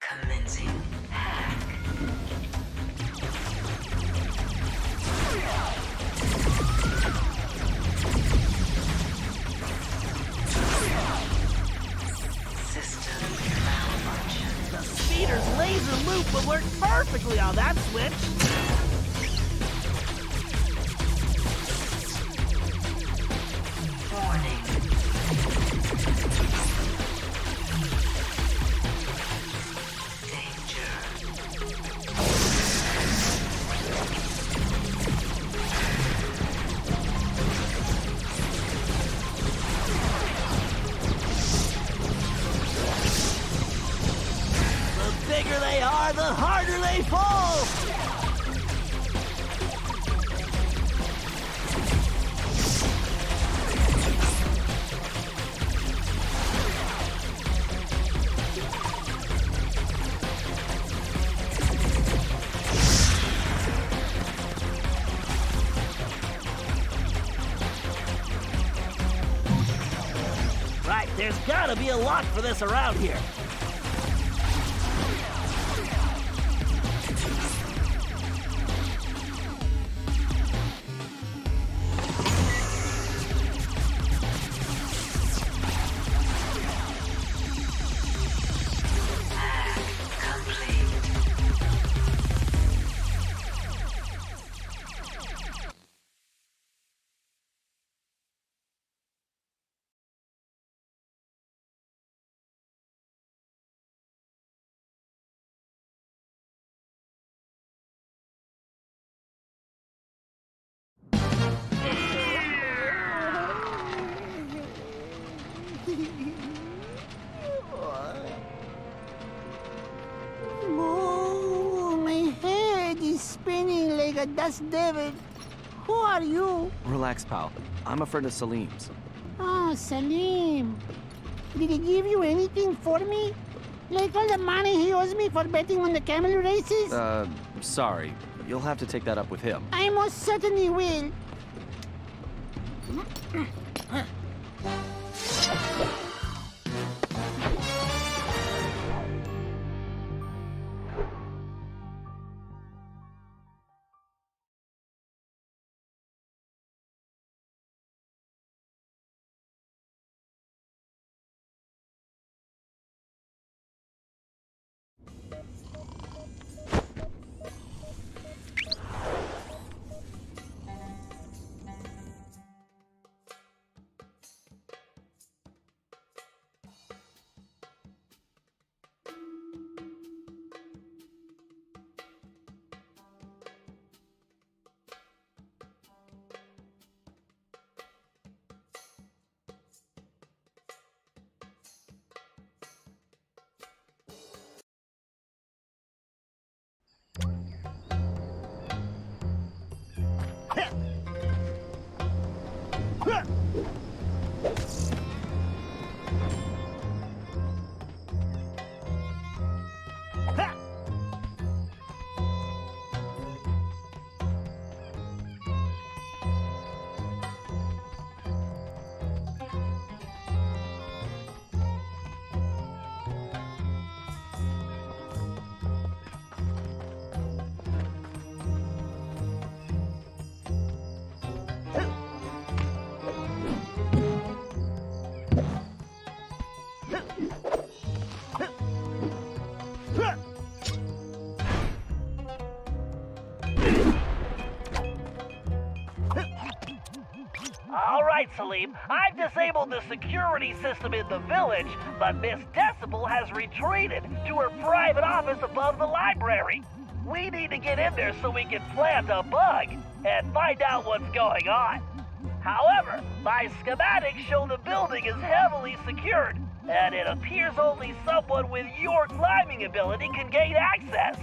Commencing hack. System malfunction. The speeder's laser loop will work perfectly on that switch. Warning. The bigger they are, the harder they fall! Right, there's gotta be a lock for this around here. Oh, my head is spinning like a dust devil. Who are you? Relax, pal. I'm a friend of Salim's. Oh, Salim. Did he give you anything for me? Like all the money he owes me for betting on the camel races? Sorry. You'll have to take that up with him. I most certainly will. All right, Salim. I've disabled the security system in the village, but Miss Decibel has retreated to her private office above the library. We need to get in there so we can plant a bug and find out what's going on. However, my schematics show the building is heavily secured, and it appears only someone with your climbing ability can gain access.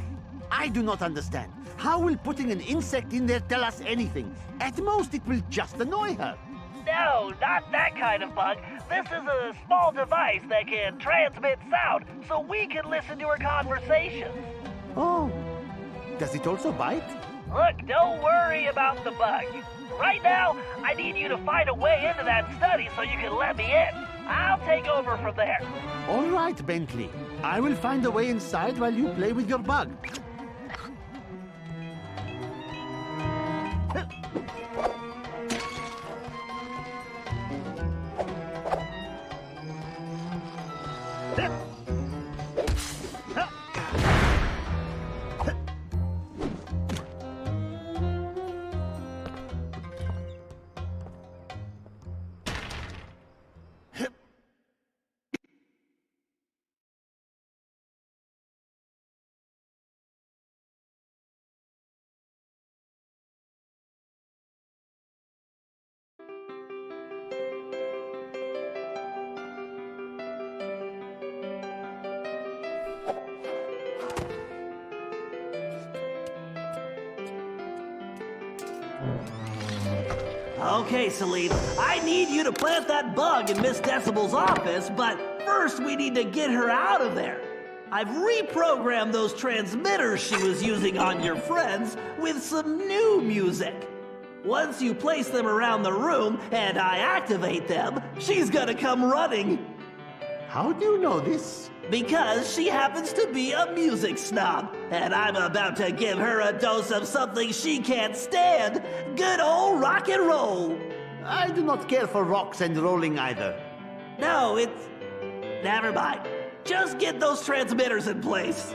I do not understand. How will putting an insect in there tell us anything? At most, it will just annoy her. No, not that kind of bug. This is a small device that can transmit sound, so we can listen to her conversations. Oh. Does it also bite? Look, don't worry about the bug. Right now, I need you to find a way into that study so you can let me in. I'll take over from there. All right, Bentley. I will find a way inside while you play with your bug. Okay, Celine, I need you to plant that bug in Miss Decibel's office, but first we need to get her out of there. I've reprogrammed those transmitters she was using on your friends with some new music. Once you place them around the room and I activate them, she's gonna come running. How do you know this? Because she happens to be a music snob, and I'm about to give her a dose of something she can't stand. Good old rock and roll. I do not care for rocks and rolling either. No, it's... Never mind. Just get those transmitters in place.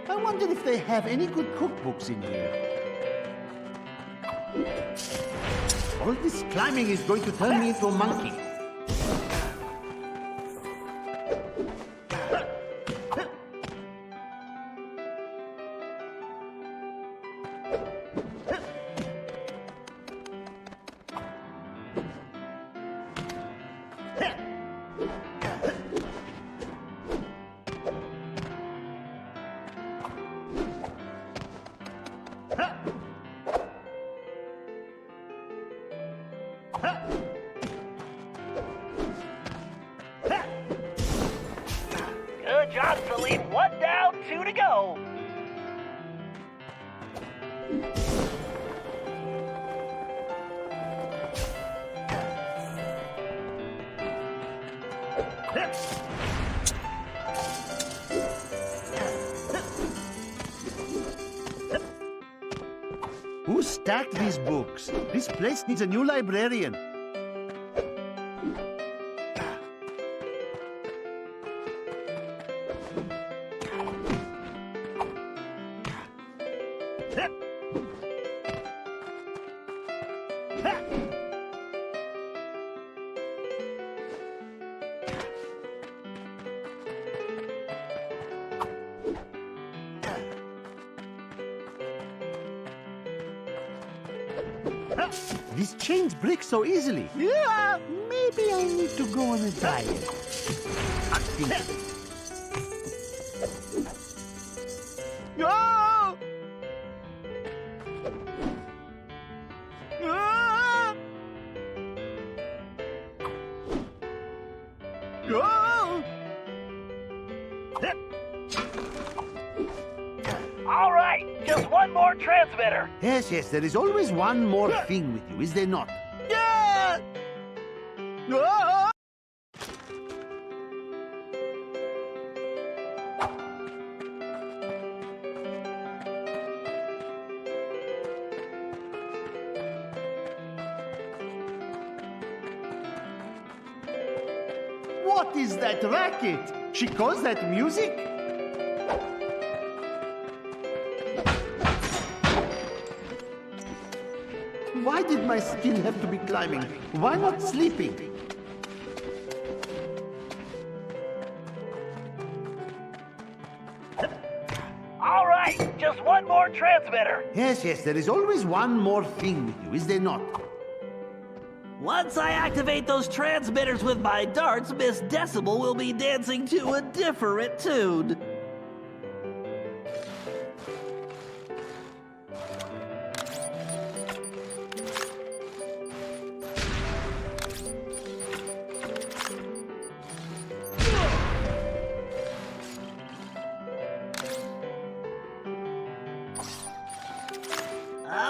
I wonder if they have any good cookbooks in here. All this climbing is going to turn me into a monkey. Good job, Salim. 1 down, 2 to go. Who stacked these books? This place needs a new librarian. These chains break so easily. Yeah, maybe I need to go on a diet. No! No! No! All right, just one more transmitter. Yes, yes, there is always one more thing with you, is there not? Yeah! No! What is that racket? She calls that music? Why did my skin have to be climbing? Why not sleeping? All right, just one more transmitter. Yes, there is always one more thing with you, is there not? Once I activate those transmitters with my darts, Miss Decibel will be dancing to a different tune.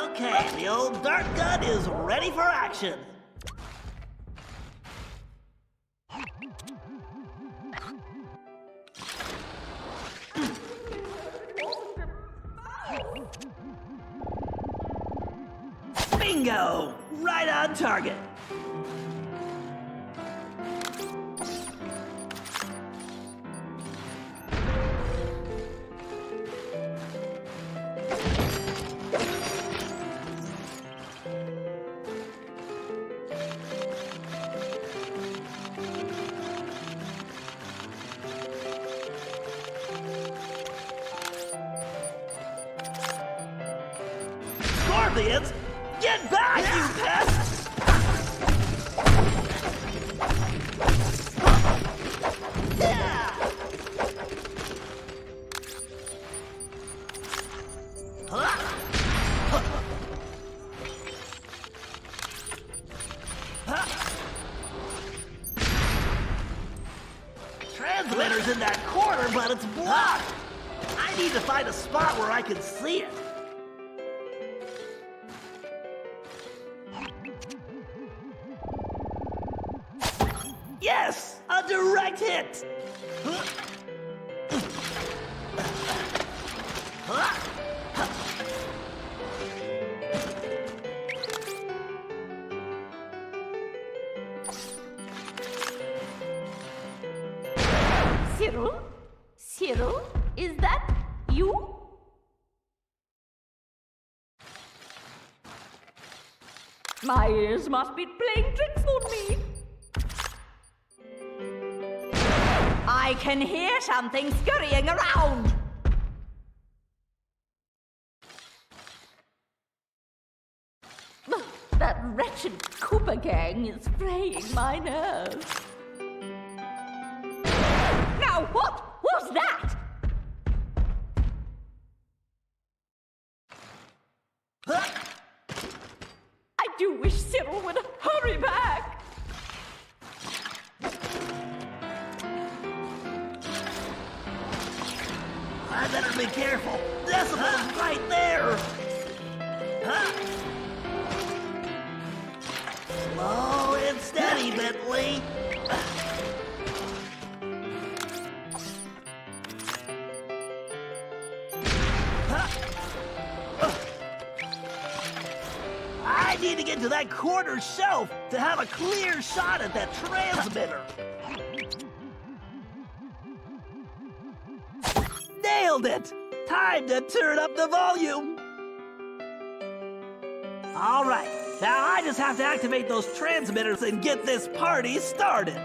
Okay, the old dart gun is ready for action. Bingo! Right on target. Scorpions, get back, you pests! Transmitter's in that corner, but it's blocked. I need to find a spot where I can see it. Yes! A direct hit! Cyril? Cyril? Is that you? My ears must be playing tricks on me. I can hear something scurrying around. That wretched Cooper gang is fraying my nerves. Now what was that? I do wish Cyril would hurry back. I better be careful. Decibel's right there. Slow and steady, Bentley. I need to get to that corner shelf to have a clear shot at that transmitter. Nailed it! Time to turn up the volume! All right, now I just have to activate those transmitters and get this party started.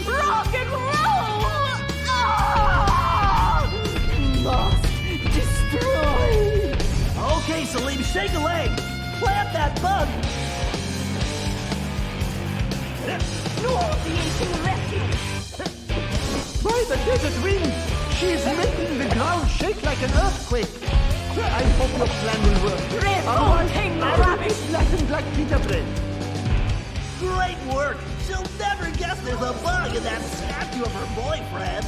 Rock and roll! Ah! Must destroy! Okay, Salim, shake a leg. Plant that bug. Nauseating refuse! By the desert wind! She's making the ground shake like an earthquake! I hope your plan will work. Revolting rubbish! Flattened like pita bread. Great work! She'll never guess there's a bug in that statue of her boyfriend.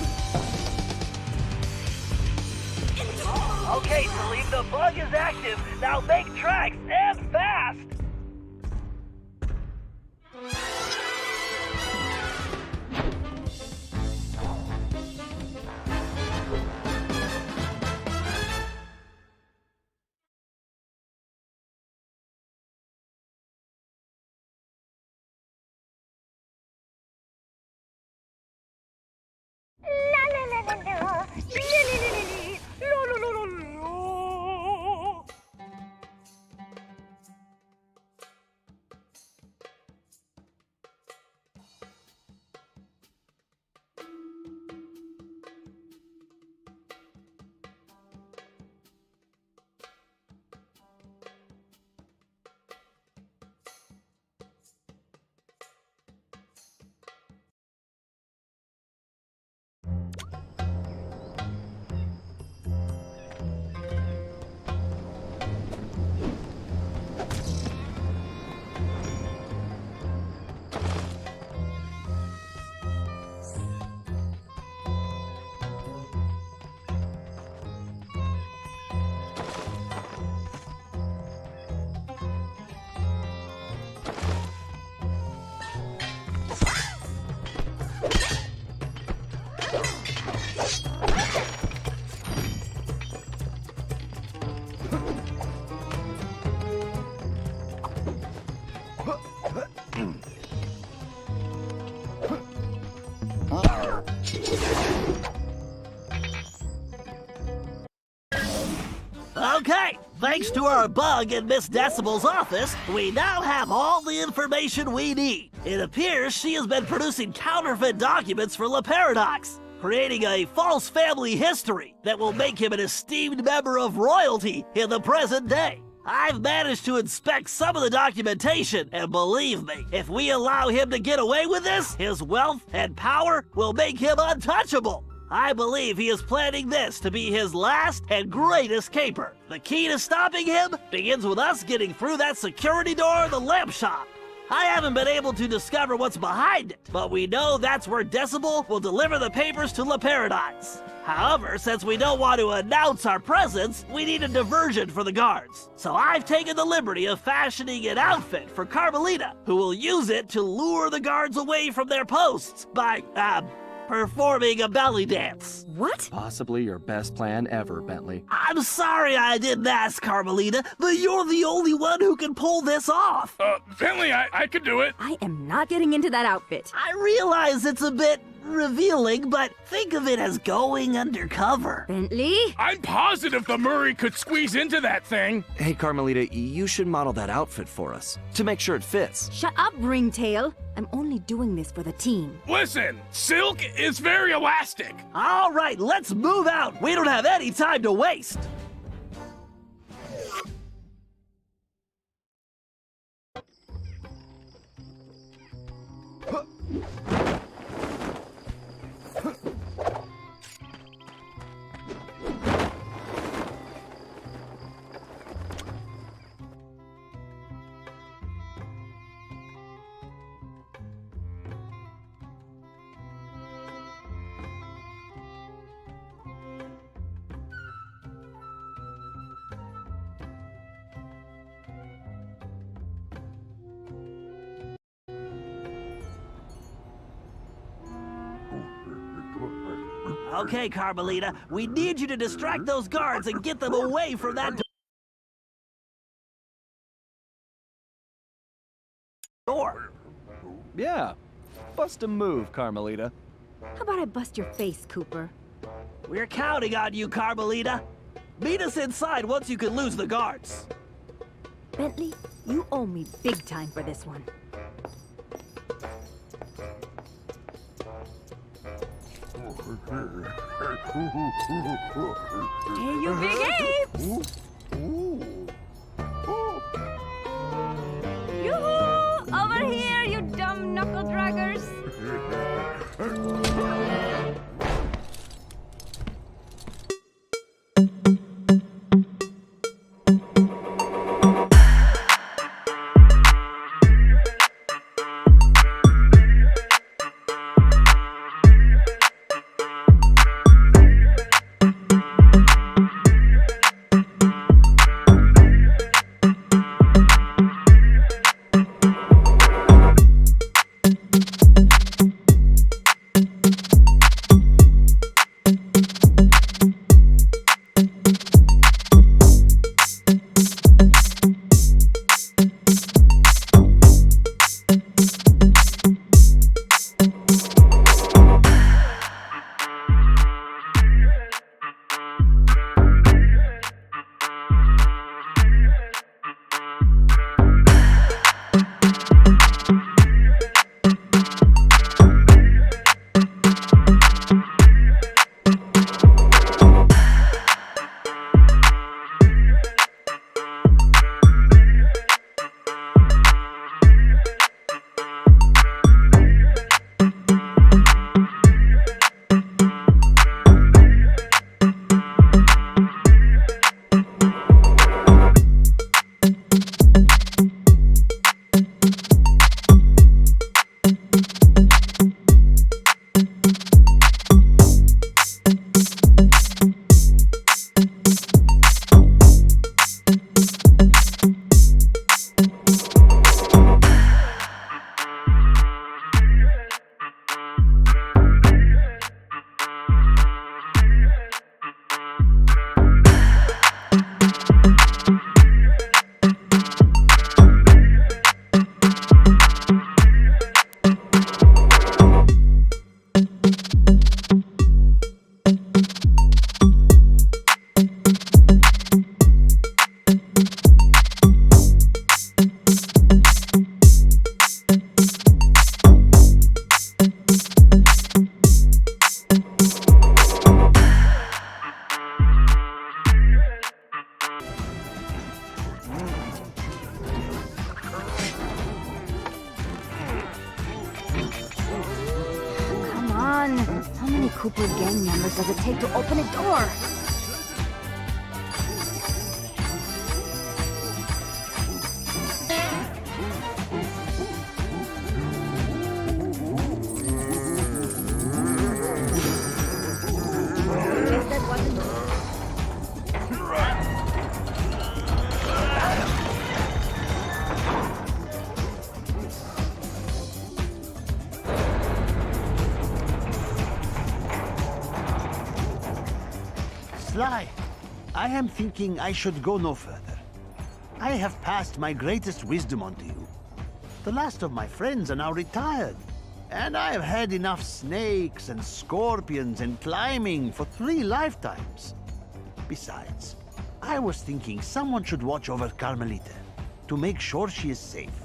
Okay, Salim, the bug is active. Now make tracks and fast. Okay, thanks to our bug in Miss Decibel's office, we now have all the information we need. It appears she has been producing counterfeit documents for La Paradox, creating a false family history that will make him an esteemed member of royalty in the present day. I've managed to inspect some of the documentation, and believe me, if we allow him to get away with this, his wealth and power will make him untouchable. I believe he is planning this to be his last and greatest caper. The key to stopping him begins with us getting through that security door in the lamp shop. I haven't been able to discover what's behind it, but we know that's where Decibel will deliver the papers to La Paradise. However, since we don't want to announce our presence, we need a diversion for the guards. So I've taken the liberty of fashioning an outfit for Carmelita, who will use it to lure the guards away from their posts by, performing a belly dance. What? Possibly your best plan ever, Bentley. I'm sorry I didn't ask, Carmelita, but you're the only one who can pull this off. Bentley, I could do it. I am not getting into that outfit. I realize it's a bit revealing, but think of it as going undercover. Bentley? I'm positive the Murray could squeeze into that thing. Hey, Carmelita, you should model that outfit for us to make sure it fits. Shut up, Ringtail. I'm only doing this for the team. Listen, silk is very elastic. All right, let's move out. We don't have any time to waste. Okay, Carmelita, we need you to distract those guards and get them away from that door. Yeah, bust a move, Carmelita. How about I bust your face, Cooper? We're counting on you, Carmelita. Meet us inside once you can lose the guards. Bentley, you owe me big time for this one. Hey, you big apes! Yoo-hoo! Over here, you dumb knuckle draggers! Come on. How many Cooper gang members does it take to open a door? Sly, I am thinking I should go no further. I have passed my greatest wisdom on to you. The last of my friends are now retired, and I have had enough snakes and scorpions and climbing for 3 lifetimes. Besides, I was thinking someone should watch over Carmelita to make sure she is safe.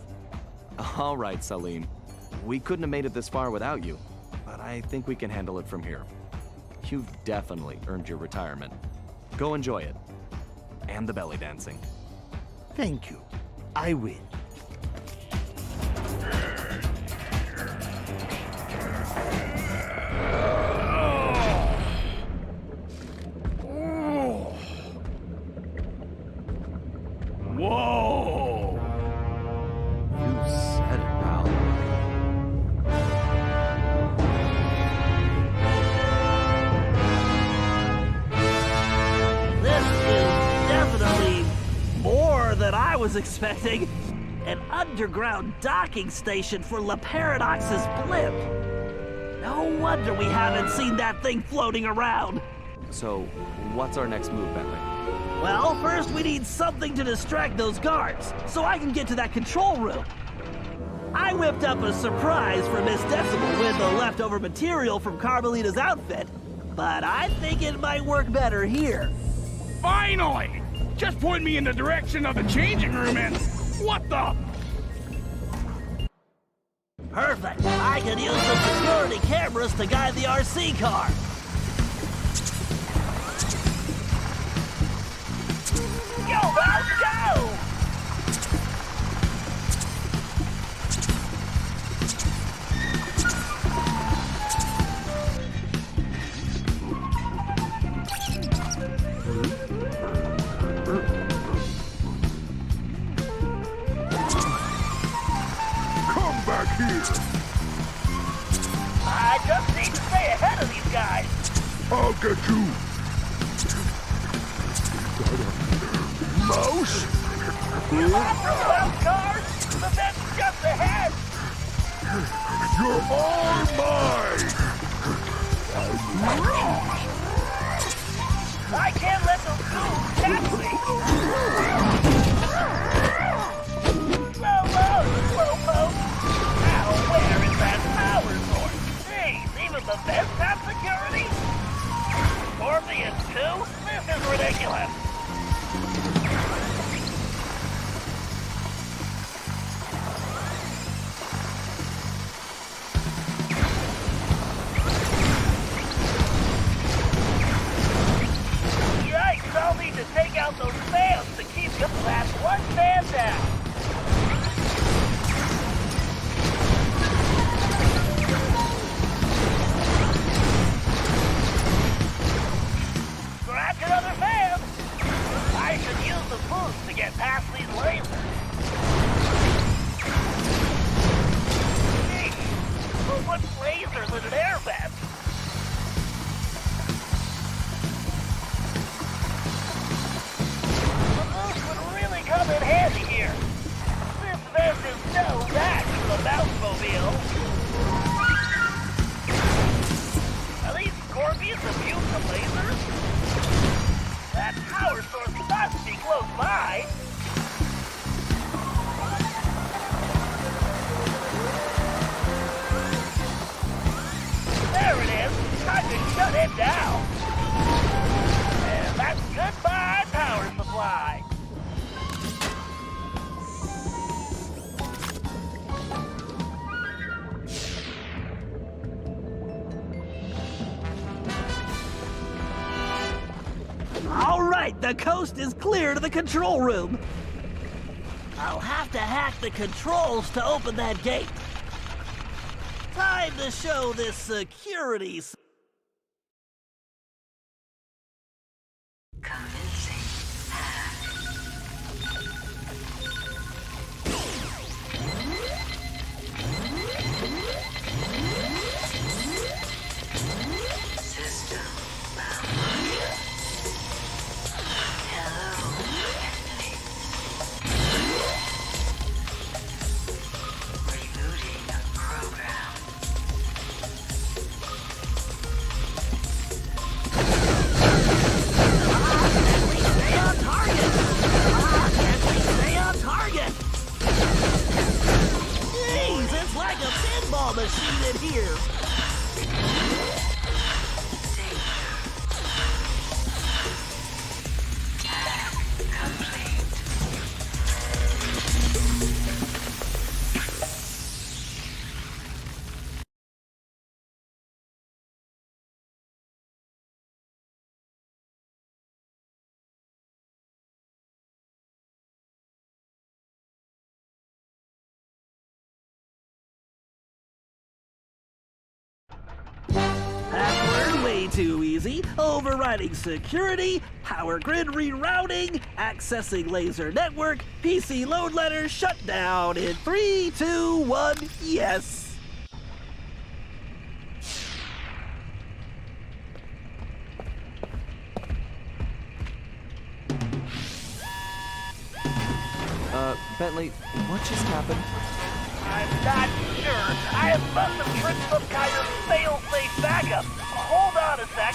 All right, Salim. We couldn't have made it this far without you, but I think we can handle it from here. You've definitely earned your retirement. Go enjoy it. And the belly dancing. Thank you. I will. Whoa! You said it, pal. This is definitely more than I was expecting. An underground docking station for La Paradox's blimp. No wonder we haven't seen that thing floating around. So, what's our next move, Bentley? Well, first we need something to distract those guards, so I can get to that control room. I whipped up a surprise for Miss Decimal with the leftover material from Carmelita's outfit, but I think it might work better here. Finally! Just point me in the direction of the changing room and... What the... Perfect. I can use the security cameras to guide the RC car. Go, Ralph, go! Come back here! I just need to stay ahead of these guys. I'll get you! Mouse? You off cars? The vent's just ahead. You're all mine! I can't let those fools catch me. Slowpoke. Now, where is that power source? Jeez, even the vents have security? Scorpions too? This is ridiculous. Yikes, I'll need to take out those fans to keep that one fan down. Scratch another fan. I should use the boost to get past these lasers. Gee, who puts lasers in an air vent? Really come in handy here. This vent is no match for the Mouse-mobile. Are these scorpions immune to lasers? That power source must be close by. There it is. Time to shut it down. And that's goodbye power supply. All right, the coast is clear to the control room. I'll have to hack the controls to open that gate. Time to show this security. Convincing system malfunction. Hello, Bentley. Rebooting program. Stay on target! Stay on target! Jeez, it's like a pinball machine in here! Password way too easy. Overriding security, power grid rerouting, accessing laser network, PC load letter shut down in 3, 2, 1, yes. Bentley, what just happened? I'm not sure. I must have tripped some kind of fail-safe backup. Hold on a sec.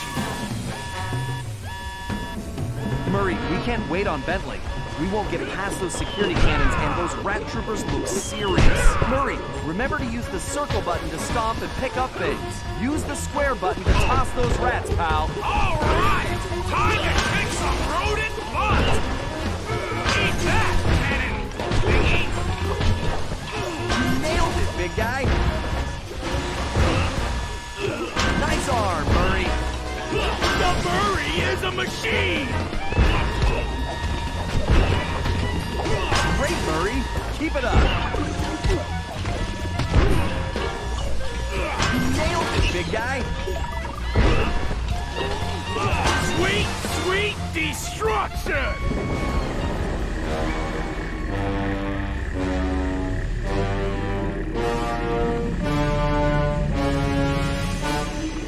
Murray, we can't wait on Bentley. We won't get past those security cannons, and those rat troopers look serious. Murray, remember to use the circle button to stomp and pick up things. Use the square button to toss those rats, pal. All right! Time to kick some rodent butt! Eat that, cannon thingy! Nailed it, big guy. Nice arm, Murray. The Murray is a machine! Great, Murray. Keep it up. Nailed it, big guy. Sweet, sweet destruction!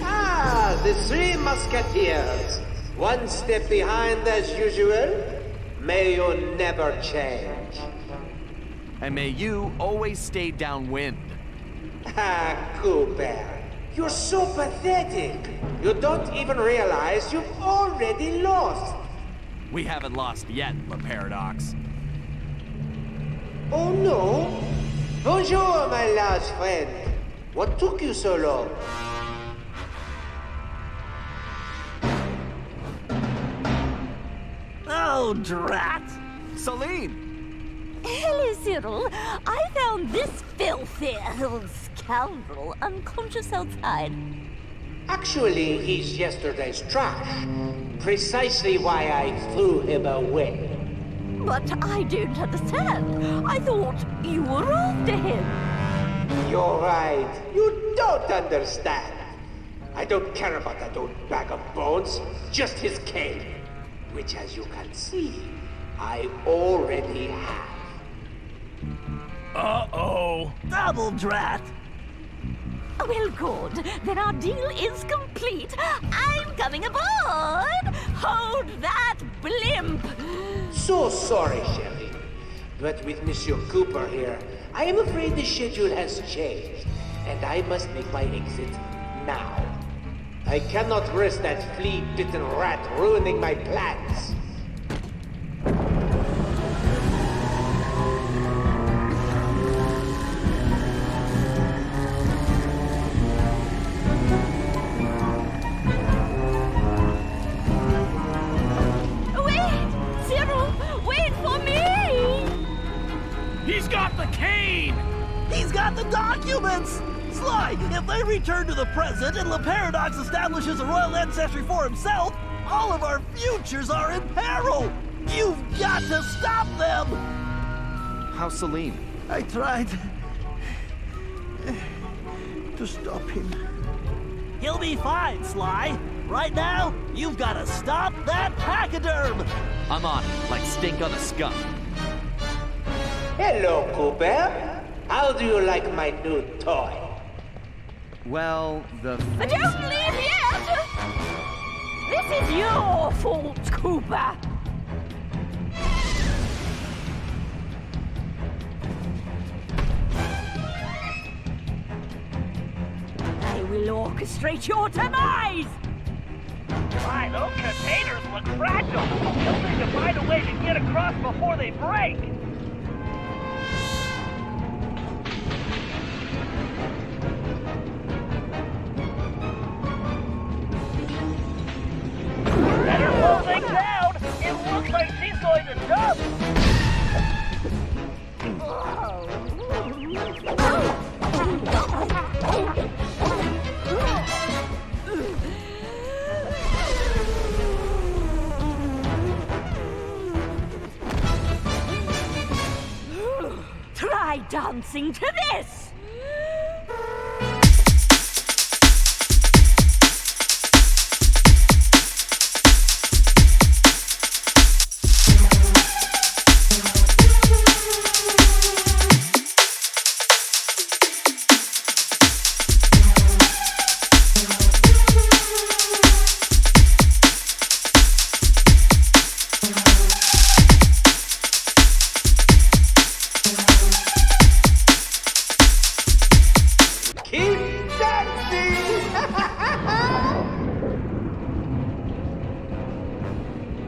Ah, the Three Musketeers. One step behind as usual. May you never change. And may you always stay downwind. Ah, Cooper. You're so pathetic. You don't even realize you've already lost. We haven't lost yet, the Paradox. Oh no? Bonjour, my large friend. What took you so long? Oh, drat! Celine! Hello, Cyril. I found this filthy scoundrel unconscious outside. Actually, he's yesterday's trash. Precisely why I threw him away. But I don't understand. I thought you were after him. You're right. You don't understand. I don't care about that old bag of bones, just his cane. Which, as you can see, I already have. Uh-oh. Double drat! Well, good. Then our deal is complete. I'm coming aboard. Hold that blimp. So sorry, Sherry. But with Monsieur Cooper here, I am afraid the schedule has changed, and I must make my exit now. I cannot risk that flea-bitten rat ruining my plans. Wait! Cyril, wait for me! He's got the cane! He's got the documents! Sly, if they return to the present and the Paradox establishes a royal ancestry for himself, all of our futures are in peril! You've got to stop them! How's Salim? I tried to stop him. He'll be fine, Sly. Right now, you've got to stop that pachyderm. I'm on it, like stink on a skunk. Hello, Cooper. How do you like my new toy? Well, the... Don't leave yet! This is your fault, Cooper. I will orchestrate your demise! Why, those containers look fragile. You'll need to find a way to get across before they break. Better slow things down. It looks like she's going to jump. Try dancing to this!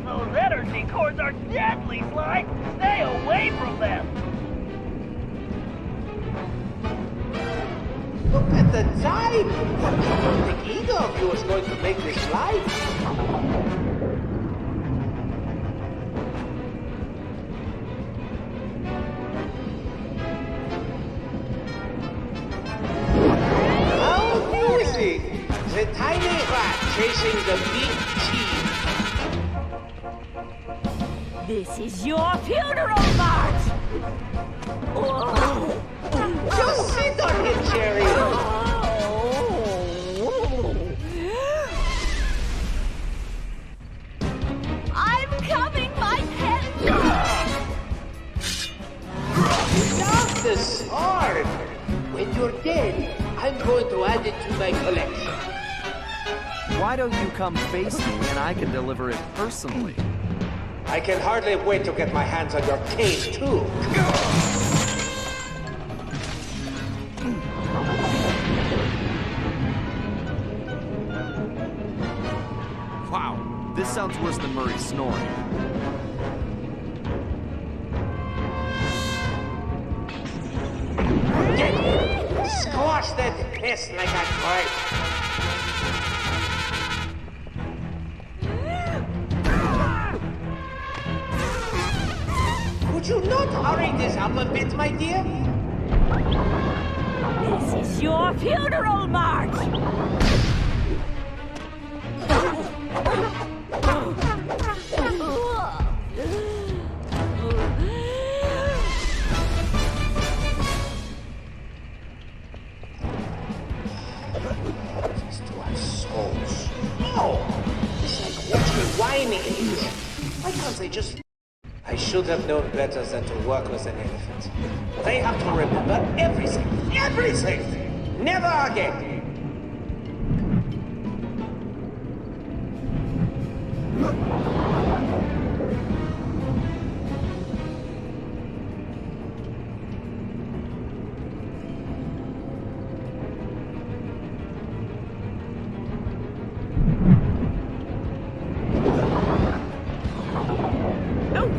Those energy cords are deadly, Sly. Stay away from them. Look at the time! I don't think either of you is going to make this live. How amusing! The tiny rat chasing the big cheese. This is your funeral march! Just sit on it, Jerry! I'm coming, my pet! Stop the sword! When you're dead, I'm going to add it to my collection. Why don't you come face me and I can deliver it personally? I can hardly wait to get my hands on your cage, too. Wow, this sounds worse than Murray snoring. Squash that piss like a grape. Would you not hurry this up a bit, my dear? This is your funeral march! These two are so slow. It's like watching whining apes. Why can't they just... I should have known better than to work with an elephant. They have to remember everything. Everything! Never again!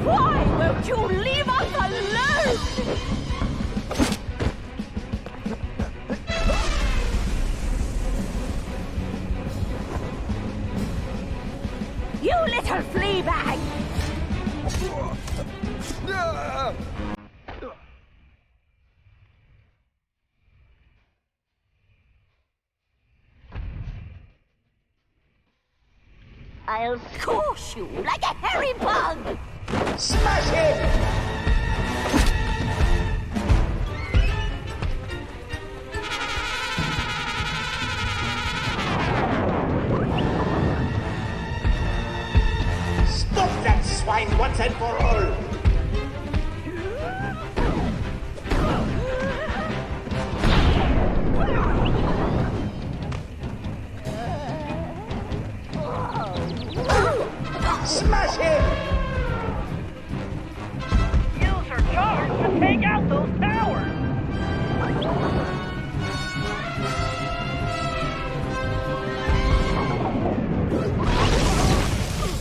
Why won't you leave us alone? You little flea bag! I'll squash you like a hairy bug! Smash him! Smash him! Use her charge to take out those towers!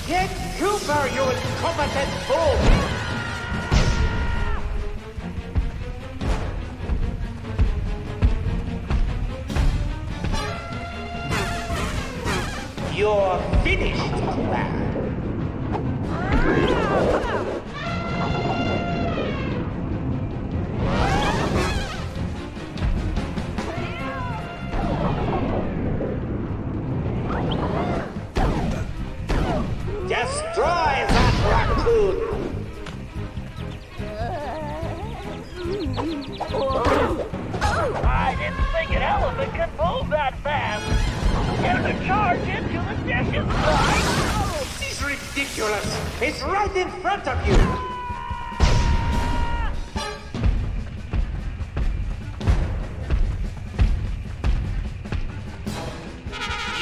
Get Cooper, you incompetent fool! You're finished, Cooper. Destroy that raccoon! I didn't think an elephant could move that fast. Get her to charge into the dishes, Sly. Oh, this is ridiculous! It's right in front of you!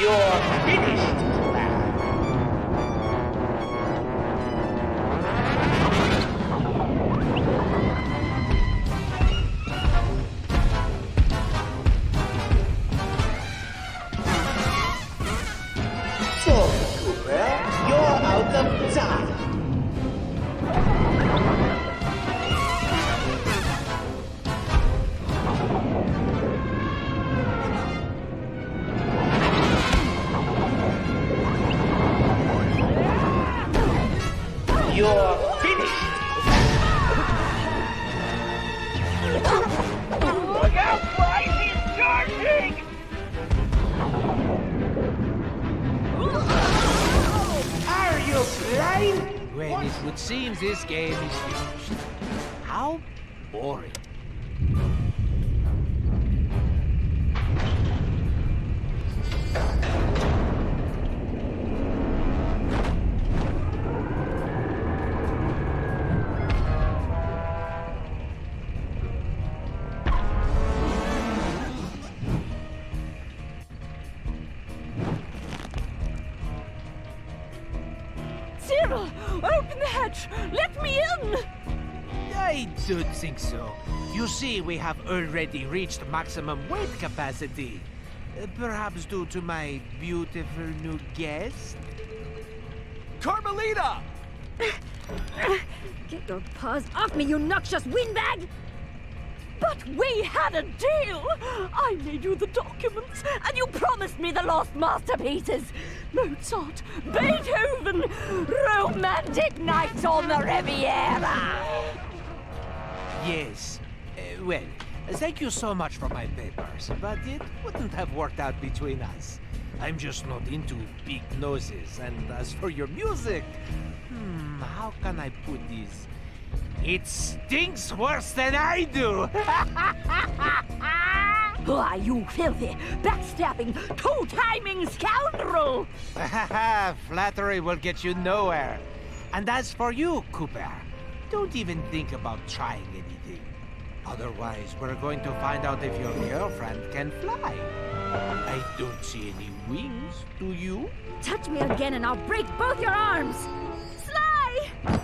You're finished, Cooper. Sorry, Cooper. You're out of time. You're finished. Look out, Sly! He's charging! Are you blind? Well, it would seem this game is finished. How boring. Cyril, open the hatch! Let me in! I don't think so. You see, we have already reached maximum weight capacity. Perhaps due to my beautiful new guest? Carmelita! Get your paws off me, you noxious windbag! But we had a deal! I made you the documents, and you promised me the lost masterpieces! Mozart, Beethoven, romantic nights on the Riviera! Yes. Well, thank you so much for my papers, but it wouldn't have worked out between us. I'm just not into big noses, and as for your music, how can I put this? It stinks worse than I do! Why, you filthy, backstabbing, two-timing scoundrel! Flattery will get you nowhere. And as for you, Cooper, don't even think about trying anything. Otherwise, we're going to find out if your girlfriend can fly. I don't see any wings, do you? Touch me again and I'll break both your arms! Sly!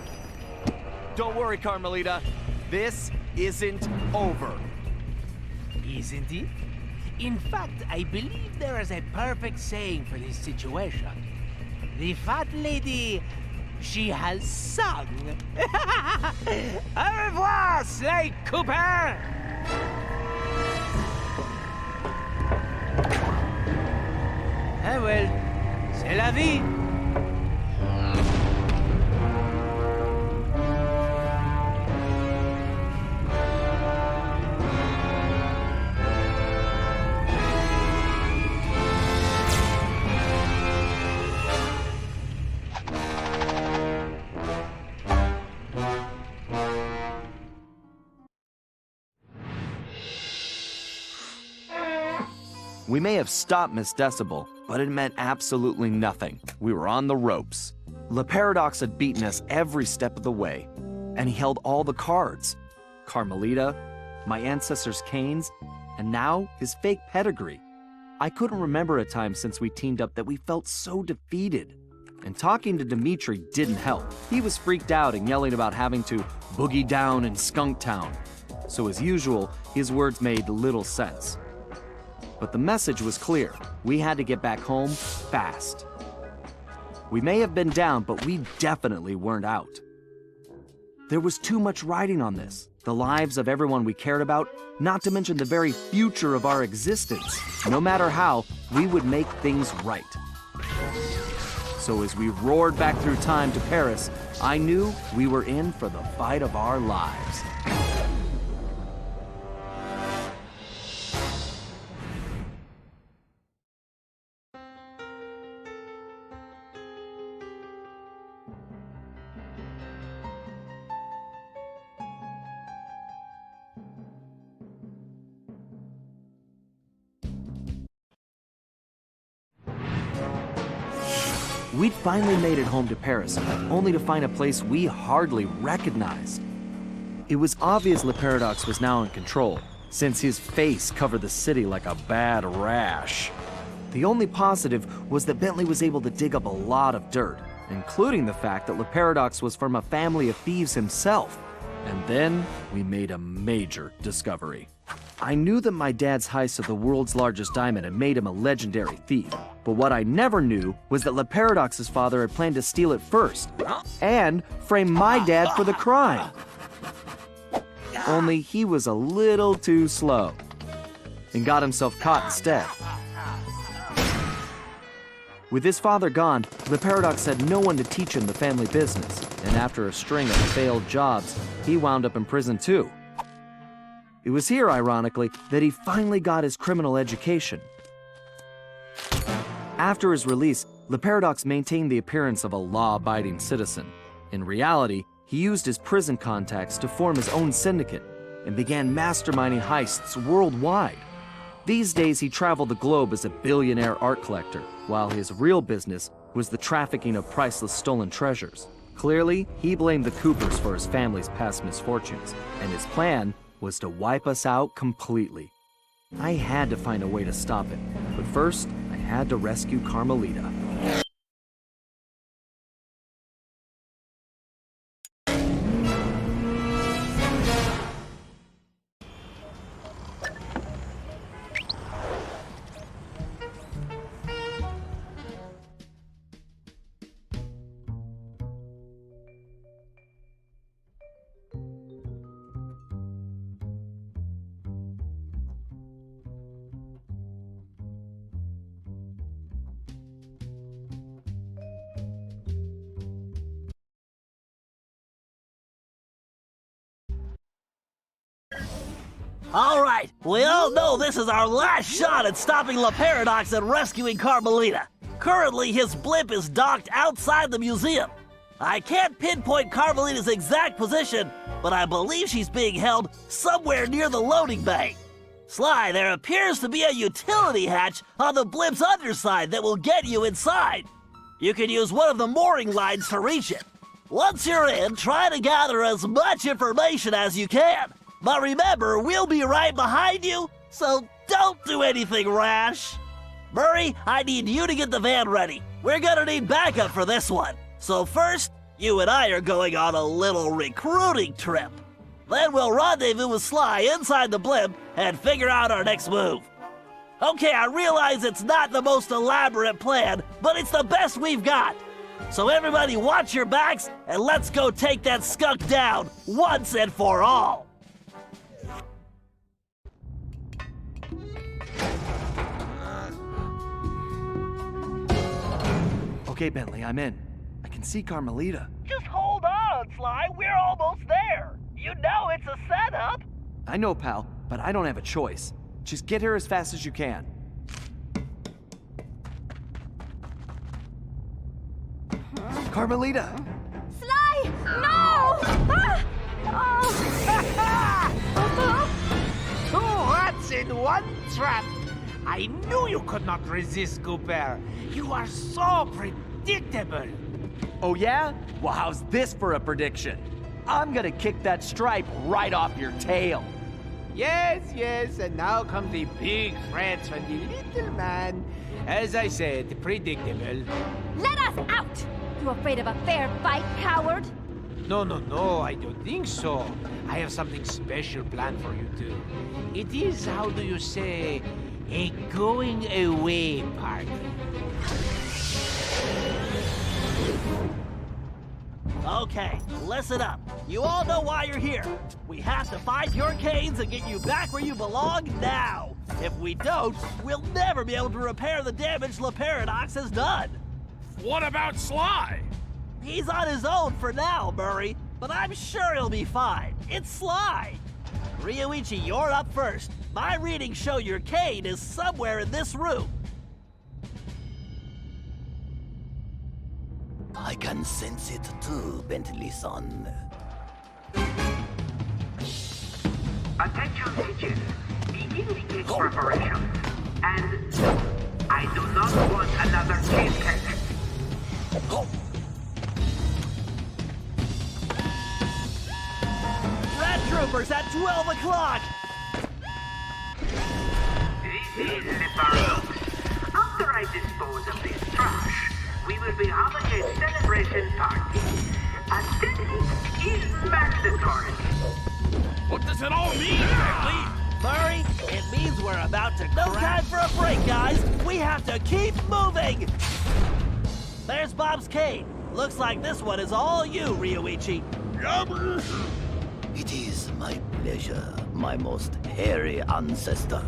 Don't worry, Carmelita. This isn't over. Isn't it? In fact, I believe there is a perfect saying for this situation. The fat lady, she has sung. Au revoir, Sly Cooper! Ah well, c'est la vie. We may have stopped Miss Decibel, but it meant absolutely nothing. We were on the ropes. Le Paradox had beaten us every step of the way, and he held all the cards. Carmelita, my ancestors' canes, and now his fake pedigree. I couldn't remember a time since we teamed up that we felt so defeated. and talking to Dimitri didn't help. He was freaked out and yelling about having to boogie down in Skunk Town. So as usual, his words made little sense. But the message was clear. We had to get back home fast. We may have been down, but we definitely weren't out. There was too much riding on this. The lives of everyone we cared about, not to mention the very future of our existence. No matter how, we would make things right. So as we roared back through time to Paris, I knew we were in for the fight of our lives. We'd finally made it home to Paris, only to find a place we hardly recognized. It was obvious Le Paradox was now in control, since his face covered the city like a bad rash. The only positive was that Bentley was able to dig up a lot of dirt, including the fact that Le Paradox was from a family of thieves himself. And then we made a major discovery. I knew that my dad's heist of the world's largest diamond had made him a legendary thief. But what I never knew was that Le Paradox's father had planned to steal it first, and frame my dad for the crime. Only he was a little too slow, and got himself caught instead. With his father gone, Le Paradox had no one to teach him the family business, and after a string of failed jobs, he wound up in prison too. It was here, ironically, that he finally got his criminal education. After his release, Le Paradox maintained the appearance of a law-abiding citizen. In reality, he used his prison contacts to form his own syndicate and began masterminding heists worldwide. These days, he traveled the globe as a billionaire art collector, while his real business was the trafficking of priceless stolen treasures. Clearly, he blamed the Coopers for his family's past misfortunes, and his plan was to wipe us out completely. I had to find a way to stop it, but first, I had to rescue Carmelita. All right, we all know this is our last shot at stopping Le Paradox and rescuing Carmelita. Currently, his blimp is docked outside the museum. I can't pinpoint Carmelita's exact position, but I believe she's being held somewhere near the loading bay. Sly, there appears to be a utility hatch on the blimp's underside that will get you inside. You can use one of the mooring lines to reach it. Once you're in, try to gather as much information as you can. But remember, we'll be right behind you, so don't do anything rash. Murray, I need you to get the van ready. We're gonna need backup for this one. So first, you and I are going on a little recruiting trip. Then we'll rendezvous with Sly inside the blimp and figure out our next move. Okay, I realize it's not the most elaborate plan, but it's the best we've got. So everybody watch your backs, and let's go take that skunk down once and for all. Okay, Bentley, I'm in. I can see Carmelita. Just hold on, Sly. We're almost there. You know it's a setup. I know, pal, but I don't have a choice. Just get here as fast as you can. Carmelita! Sly! No! Two rats in one trap! I knew you could not resist, Cooper. You are so predictable. Oh yeah? Well, how's this for a prediction? I'm gonna kick that stripe right off your tail. Yes, yes, and now come the big threats from the little man. As I said, predictable. Let us out! You afraid of a fair fight, coward? No, I don't think so. I have something special planned for you two. It is, how do you say, a going away party. Okay, listen up. You all know why you're here. We have to find your canes and get you back where you belong now. If we don't, we'll never be able to repair the damage Le Paradox has done. What about Sly? He's on his own for now, Murray, but I'm sure he'll be fine. It's Sly. Ryuichi, you're up first. My readings show your cane is somewhere in this room. I can sense it too, Bentley-san. Attention, teachers. Begin the cake preparation. And I do not want another cheesecake. Red Troopers at 12 o'clock. This is the paradox. After I dispose of this trash, we will be having a celebration party. Attendance is mandatory. What does it all mean, Bentley? Murray, it means we're about to crash. No time for a break, guys. We have to keep moving. There's Bob's cane. Looks like this one is all you, Ryuichi. It is my pleasure, my most hairy ancestor.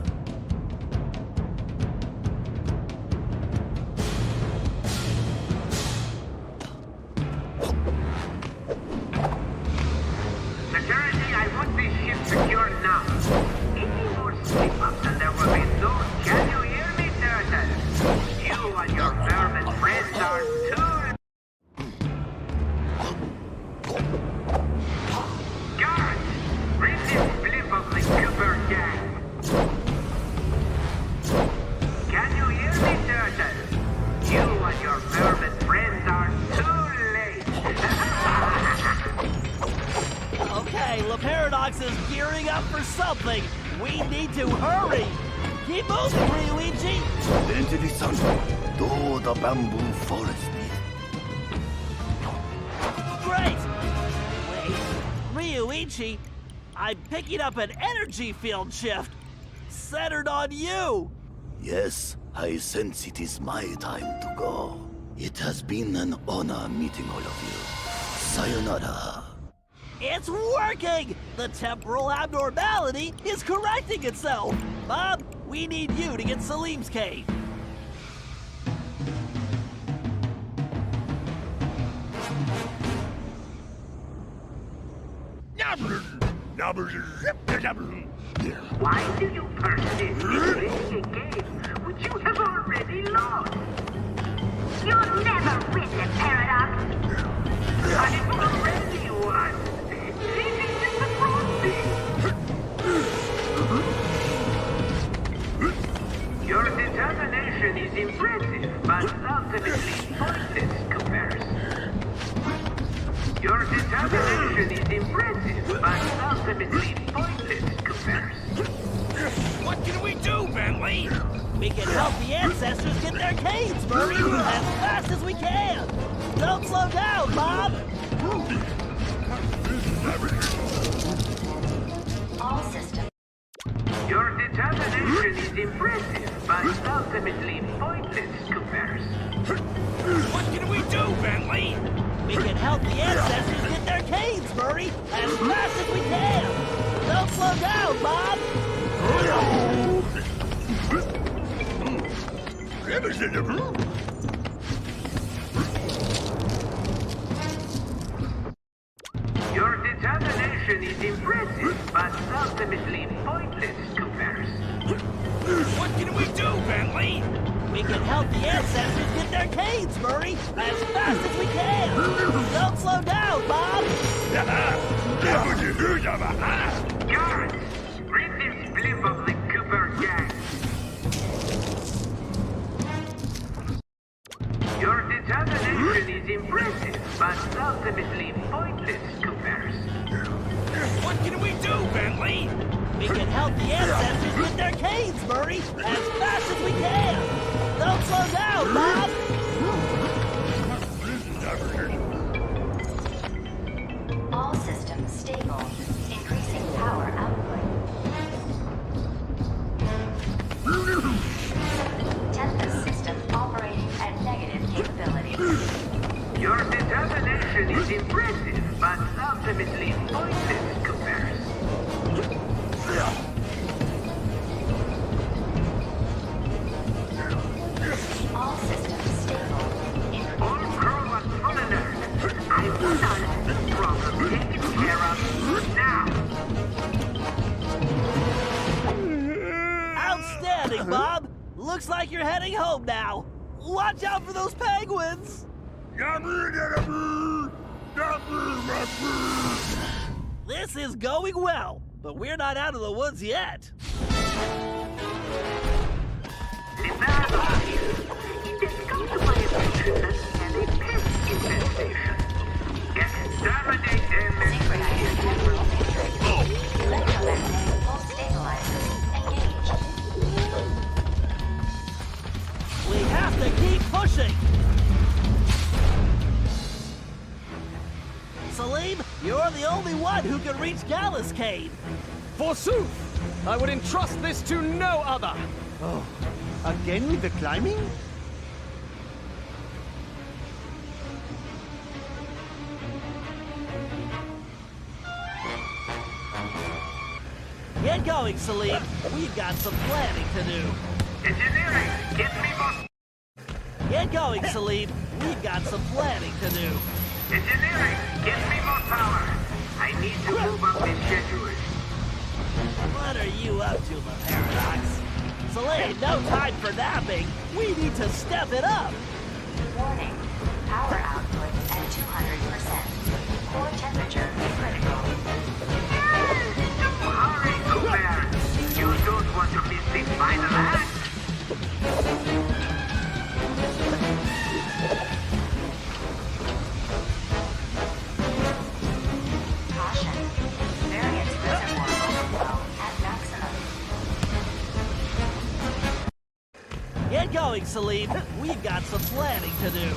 Security, I want this ship secure now. Any more slip-ups and there will be no... Can you hear me, Turtle? You and your vermin friends are too... Guards, bring this blip of the Cooper gang. Can you hear me, Turtle? You and your vermin friends are too late. Okay, Le Paradox is gearing up for something. We need to hurry. Keep moving, Ryuichi. Bentley-san, though the bamboo forest Great. Wait, Ryuichi, I'm picking up an energy field shift centered on you. Yes, I sense it is my time to go. It has been an honor meeting all of you. Sayonara. It's working! The temporal abnormality is correcting itself. Bob, we need you to get Salim's cave. Why do you persist in playing a game which you have already lost? You'll never win the paradox. But it's already won. This is the process. Your determination is impressive, but ultimately pointless, Coopers. Your determination is impressive, but ultimately pointless, Coopers. What can we do, Bentley? We can help the ancestors get their canes, Murray, as fast as we can. Don't slow down, Bob. All systems. Your determination is impressive, but ultimately pointless, Coopers. What can we do, Bentley? We can help the ancestors get their canes, Murray, as fast as we can. Don't slow down, Bob. Your determination is impressive, but ultimately pointless, Coopers. What can we do, Bentley? We can help the ancestors get their canes, Murray, as fast as we can. Don't slow down, Bob. Guards, bring this blip of the Cooper gang. Your determination is impressive, but ultimately pointless, Coopers. What can we do, Bentley? We can help the ancestors get their canes, Murray, as fast as we can. Don't Slow down, Bob! All systems stable. Increasing power output. Tempest system operating at negative capability. Your determination is impressive, but ultimately pointless in comparison. All systems stable. All crew on full alert. I will not have this problem taken care of now. Outstanding, Bob! Looks like you're heading home now. Watch out for those penguins! This is going well, but we're not out of the woods yet. It has come to my attention that we have a pest infestation. Exterminate them and... Synchronizing temporal matrix. Electromagnetic pulse stabilizers engaged. We have to keep pushing! Salim, you're the only one who can reach Gallus Cave. Forsooth! I would entrust this to no other! Oh, again with the climbing? Get going, Salim. We've got some planning to do. Engineering, get me more... Get going, Salim. We've got some planning to do. Engineering, get me more power. I need to move up this schedule. What are you up to, the Paradox? Salim, no time for napping. We need to step it up. Warning. Power output at 200%. Core temperature critical. Hurry, Cooper. You don't want to miss the final act. Caution. Variance reservoir overflow at maximum. Get going, Salim. We've got some planning to do.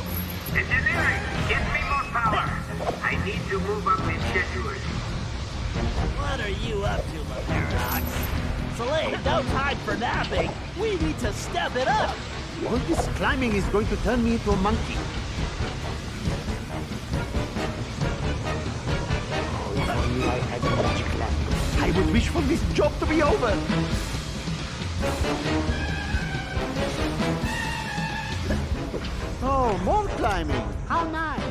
Engineering, get me more power. I need to move up this schedule. What are you up to, the Paradox? Salim, no time for napping. We need to step it up. All this climbing is going to turn me into a monkey. Oh, if only I had a magic lamp. I would wish for this job to be over. Oh, more climbing. How nice.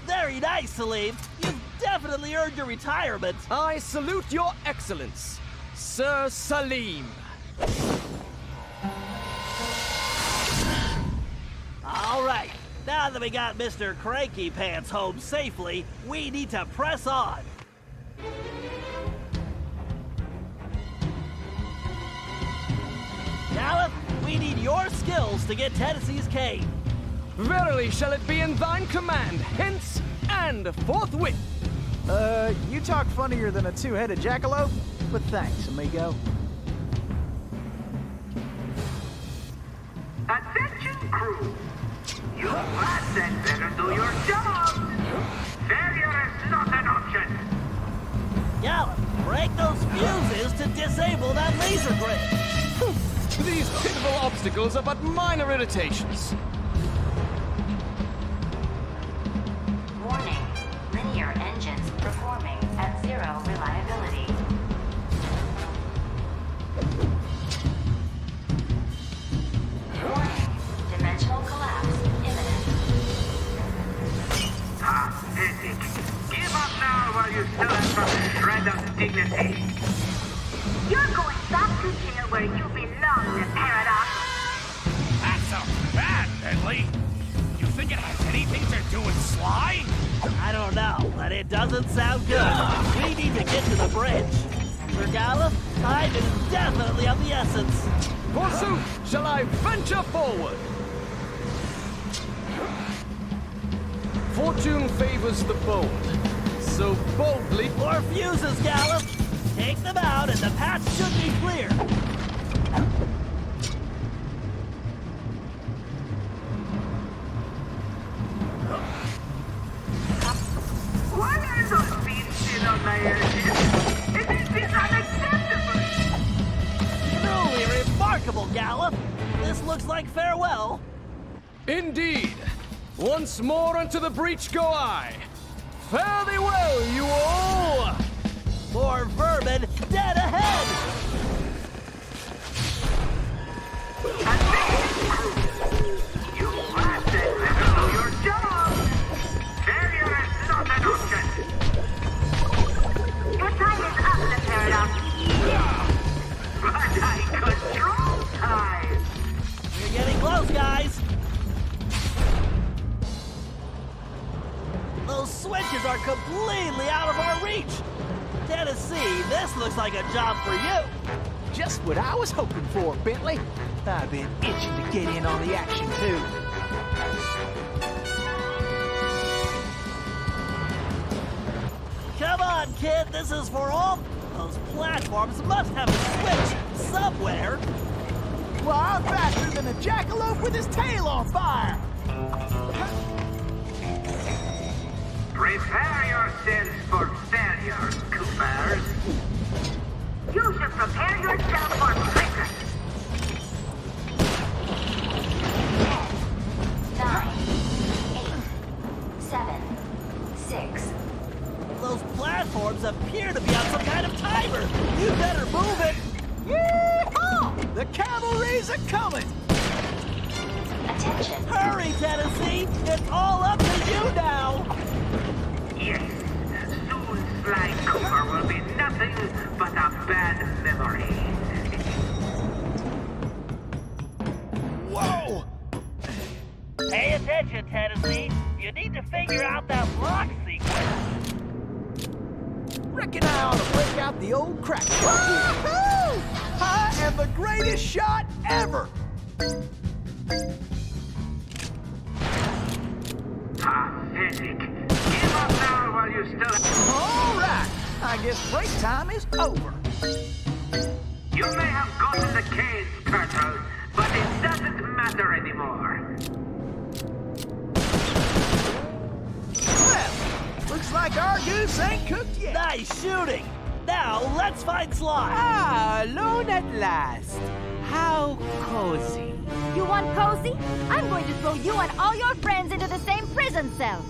Very nice, Salim. You've definitely earned your retirement. I salute your excellence, Sir Salim. All right. Now that we got Mr. Cranky Pants home safely, we need to press on. Gallop, we need your skills to get Tennessee's cave. Verily shall it be in thine command, hence and forthwith. You talk funnier than a two-headed jackalope, but thanks, amigo. Attention, crew. You must and better do your job. Failure is not an option. Gallop, break those fuses to disable that laser grid. These pitiful obstacles are but minor irritations. Warning. Linear engines performing at 0 reliability. Warning. Dimensional collapse imminent. Pathetic. Give up now while you still have some shred of dignity. You're going back to jail where you belong, the Paradox. That sounds bad, Bentley. You think it has anything to do with Sly? I don't know, but it doesn't sound good. We need to get to the bridge. Sir Gallop, time is definitely of the essence. Forsooth, shall I venture forward? Fortune favors the bold, so boldly... More fuses, Gallop! Take them out and the path should be clear. Why are those beans still on my edges? This is unacceptable! Truly remarkable, Gallop. This looks like farewell. Indeed. Once more unto the breach go I. Fare thee well, you all! More vermin dead ahead! You bastards never do your job! Failure is not an option! Your time is up, the Paradox. But I control time! We're getting close, guys! Those switches are completely out of our reach! Tennessee, this looks like a job for you! Just what I was hoping for, Bentley. I've been itching to get in on the action, too. Come on, kid, this is for all. Those platforms must have a switch somewhere. Well, I'm faster than a jackalope with his tail on fire! Prepare yourselves for failure, Coopers. You should prepare yourself for prison. 9, 8, 7, 6. Those platforms appear to be on some kind of timer. You better move it. Yeehaw! The cavalry's a coming! Attention. Hurry, Tennessee! It's all up to you now! Yes, soon Sly Cooper will be nothing but a bad memory. Whoa! Pay attention, Tennessee. You need to figure out that block sequence. Reckon I ought to break out the old crack shot here. I am the greatest shot ever! Pathetic. Give up now while you still... All right, I guess break time is over. You may have gotten the case, Colonel, but it doesn't matter anymore. Well, looks like our goose ain't cooked yet. Nice shooting! Now, let's find Sly! Ah, alone at last. How cozy. You want cozy? I'm going to throw you and all your friends into the same prison cell.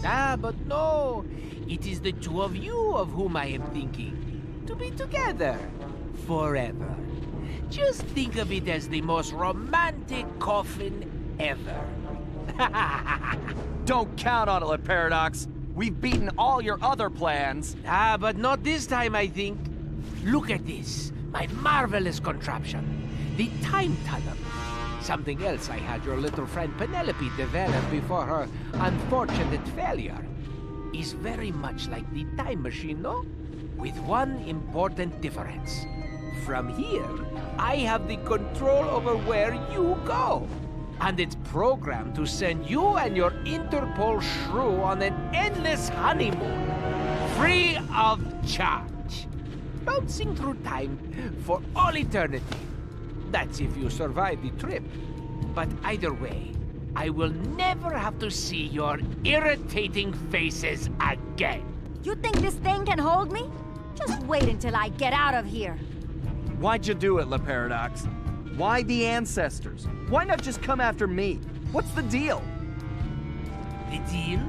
Ah, but no. It is the two of you of whom I am thinking. To be together. Forever. Just think of it as the most romantic coffin ever. Don't count on it, Le Paradox. We've beaten all your other plans. Ah, but not this time, I think. Look at this. My marvelous contraption. The time tunnel. Something else I had your little friend Penelope develop before her unfortunate failure. Is very much like the time machine, no? With one important difference. From here, I have the control over where you go. And it's programmed to send you and your Interpol shrew on an endless honeymoon. Free of charge. Bouncing through time for all eternity. That's if you survive the trip. But either way, I will never have to see your irritating faces again. You think this thing can hold me? Just wait until I get out of here. Why'd you do it, Le Paradox? Why the ancestors? Why not just come after me? What's the deal? The deal?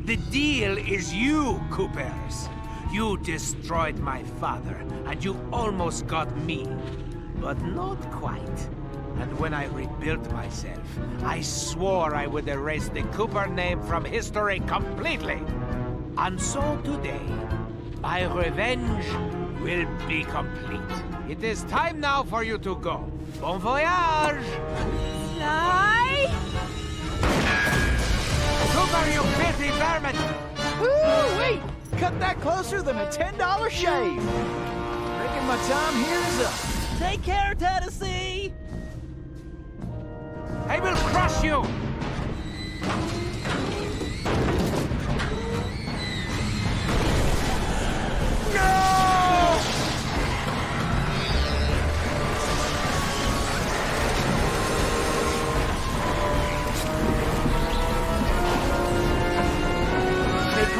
The deal is you, Coopers. You destroyed my father, and you almost got me. But not quite. And when I rebuilt myself, I swore I would erase the Cooper name from history completely. And so today, my revenge will be complete. It is time now for you to go. Bon voyage! Sly! Cooper, you filthy vermin! Woo-wee! Cut that closer than a $10 shave. Reckon my time here is up. Take care, Tennessee! I will crush you! No!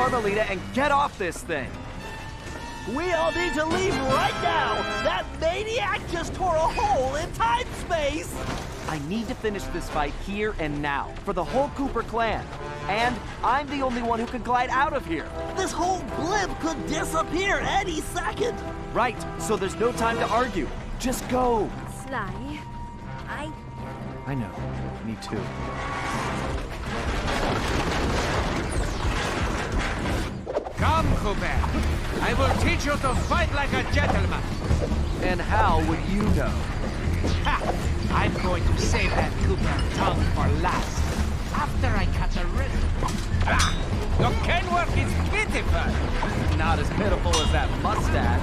Carmelita and get off this thing. We all need to leave right now! That maniac just tore a hole in time-space! I need to finish this fight here and now, for the whole Cooper clan. And I'm the only one who can glide out of here. This whole blimp could disappear any second! Right, so there's no time to argue. Just go! Sly, I know. Me too. Come, Cooper. I will teach you to fight like a gentleman. And how would you know? Ha! I'm going to save that Cooper tongue for last. After I cut the rhythm. Ah! Your can work is pitiful. Not as pitiful as that mustache.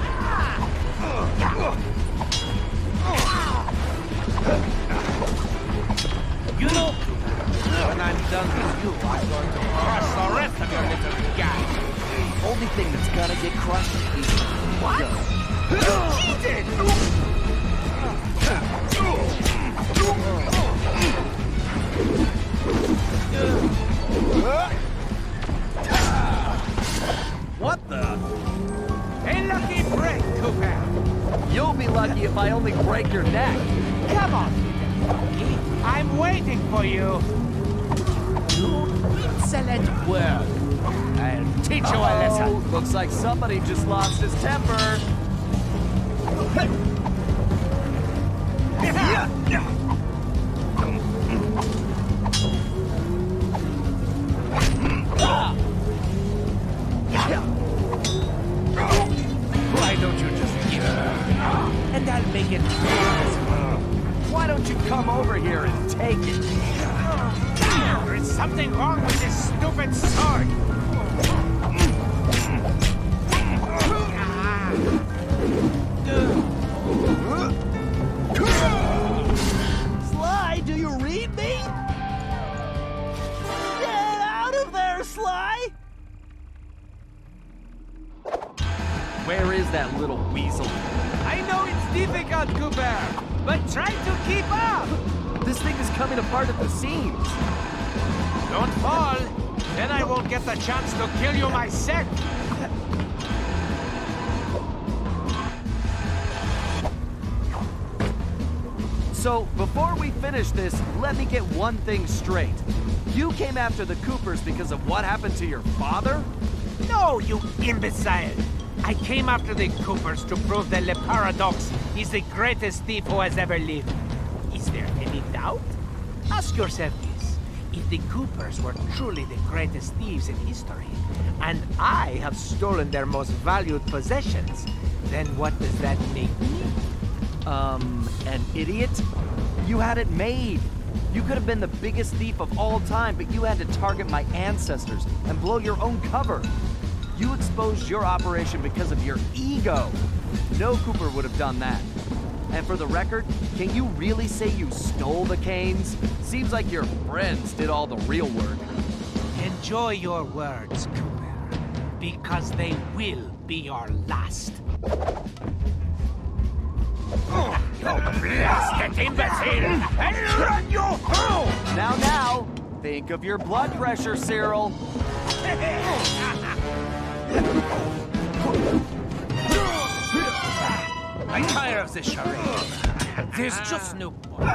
You know, when I'm done with you, I'm going to crush the rest of your little gang. Only thing that's gonna get crushed is what? You cheated! What the? A lucky break, Cooper. You'll be lucky if I only break your neck. Come on, little monkey. I'm waiting for you. You insolent worm. I'll teach you a lesson. Looks like somebody just lost his temper. Why don't you just give it? And I'll make it yours. Why don't you come over here and take it? There is something wrong with this stupid sword. Sly, do you read me? Get out of there, Sly! Where is that little weasel? I know it's difficult, Cooper, but try to keep up! This thing is coming apart at the seams. Don't fall, then I won't get the chance to kill you myself. So, before we finish this, let me get one thing straight. You came after the Coopers because of what happened to your father? No, you imbecile! I came after the Coopers to prove that Le Paradox is the greatest thief who has ever lived. Is there any doubt? Ask yourself this. If the Coopers were truly the greatest thieves in history, and I have stolen their most valued possessions, then what does that make me? An idiot? You had it made. You could have been the biggest thief of all time, but you had to target my ancestors and blow your own cover. You exposed your operation because of your ego. No Cooper would have done that. And for the record, can you really say you stole the canes? Seems like your friends did all the real work. Enjoy your words, Cooper, because they will be your last. Oh, you blasted imbecile! I'll run you through! Now, think of your blood pressure, Cyril. I'm tired of this charade. There's just no point.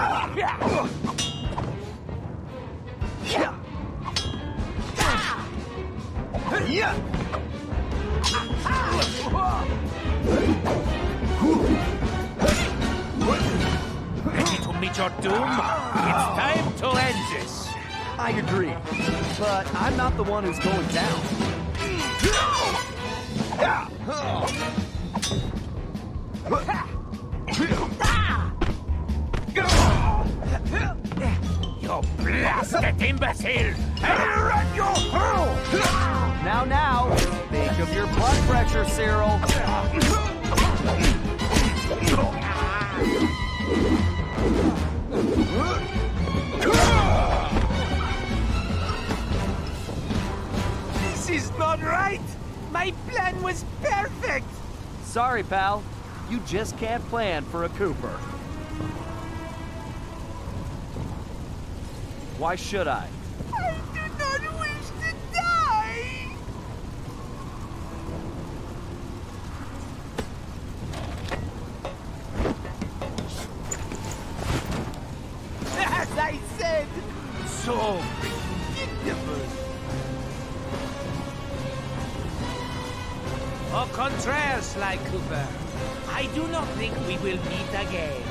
Ready to meet your doom? It's time to end this. I agree, but I'm not the one who's going down. You blasted imbecile! I'll run you through! Now, think of your blood pressure, Cyril. This is not right! My plan was perfect! Sorry, pal. You just can't plan for a Cooper. Why should I? I do not wish to die! Au contraire, Sly Cooper. I do not think we will meet again.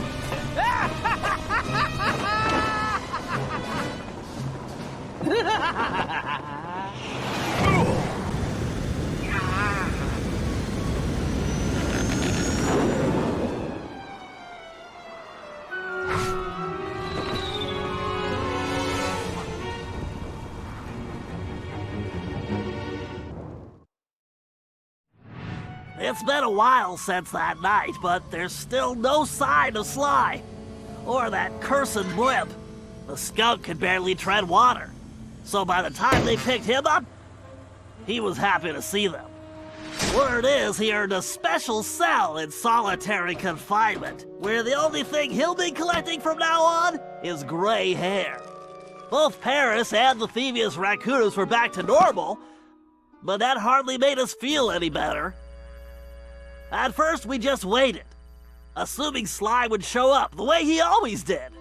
It's been a while since that night, but there's still no sign of Sly. Or that cursed blimp. The skunk could barely tread water. So by the time they picked him up, he was happy to see them. Word is he earned a special cell in solitary confinement, where the only thing he'll be collecting from now on is gray hair. Both Paris and the Thieves raccoons were back to normal, but that hardly made us feel any better. At first, we just waited, assuming Sly would show up the way he always did.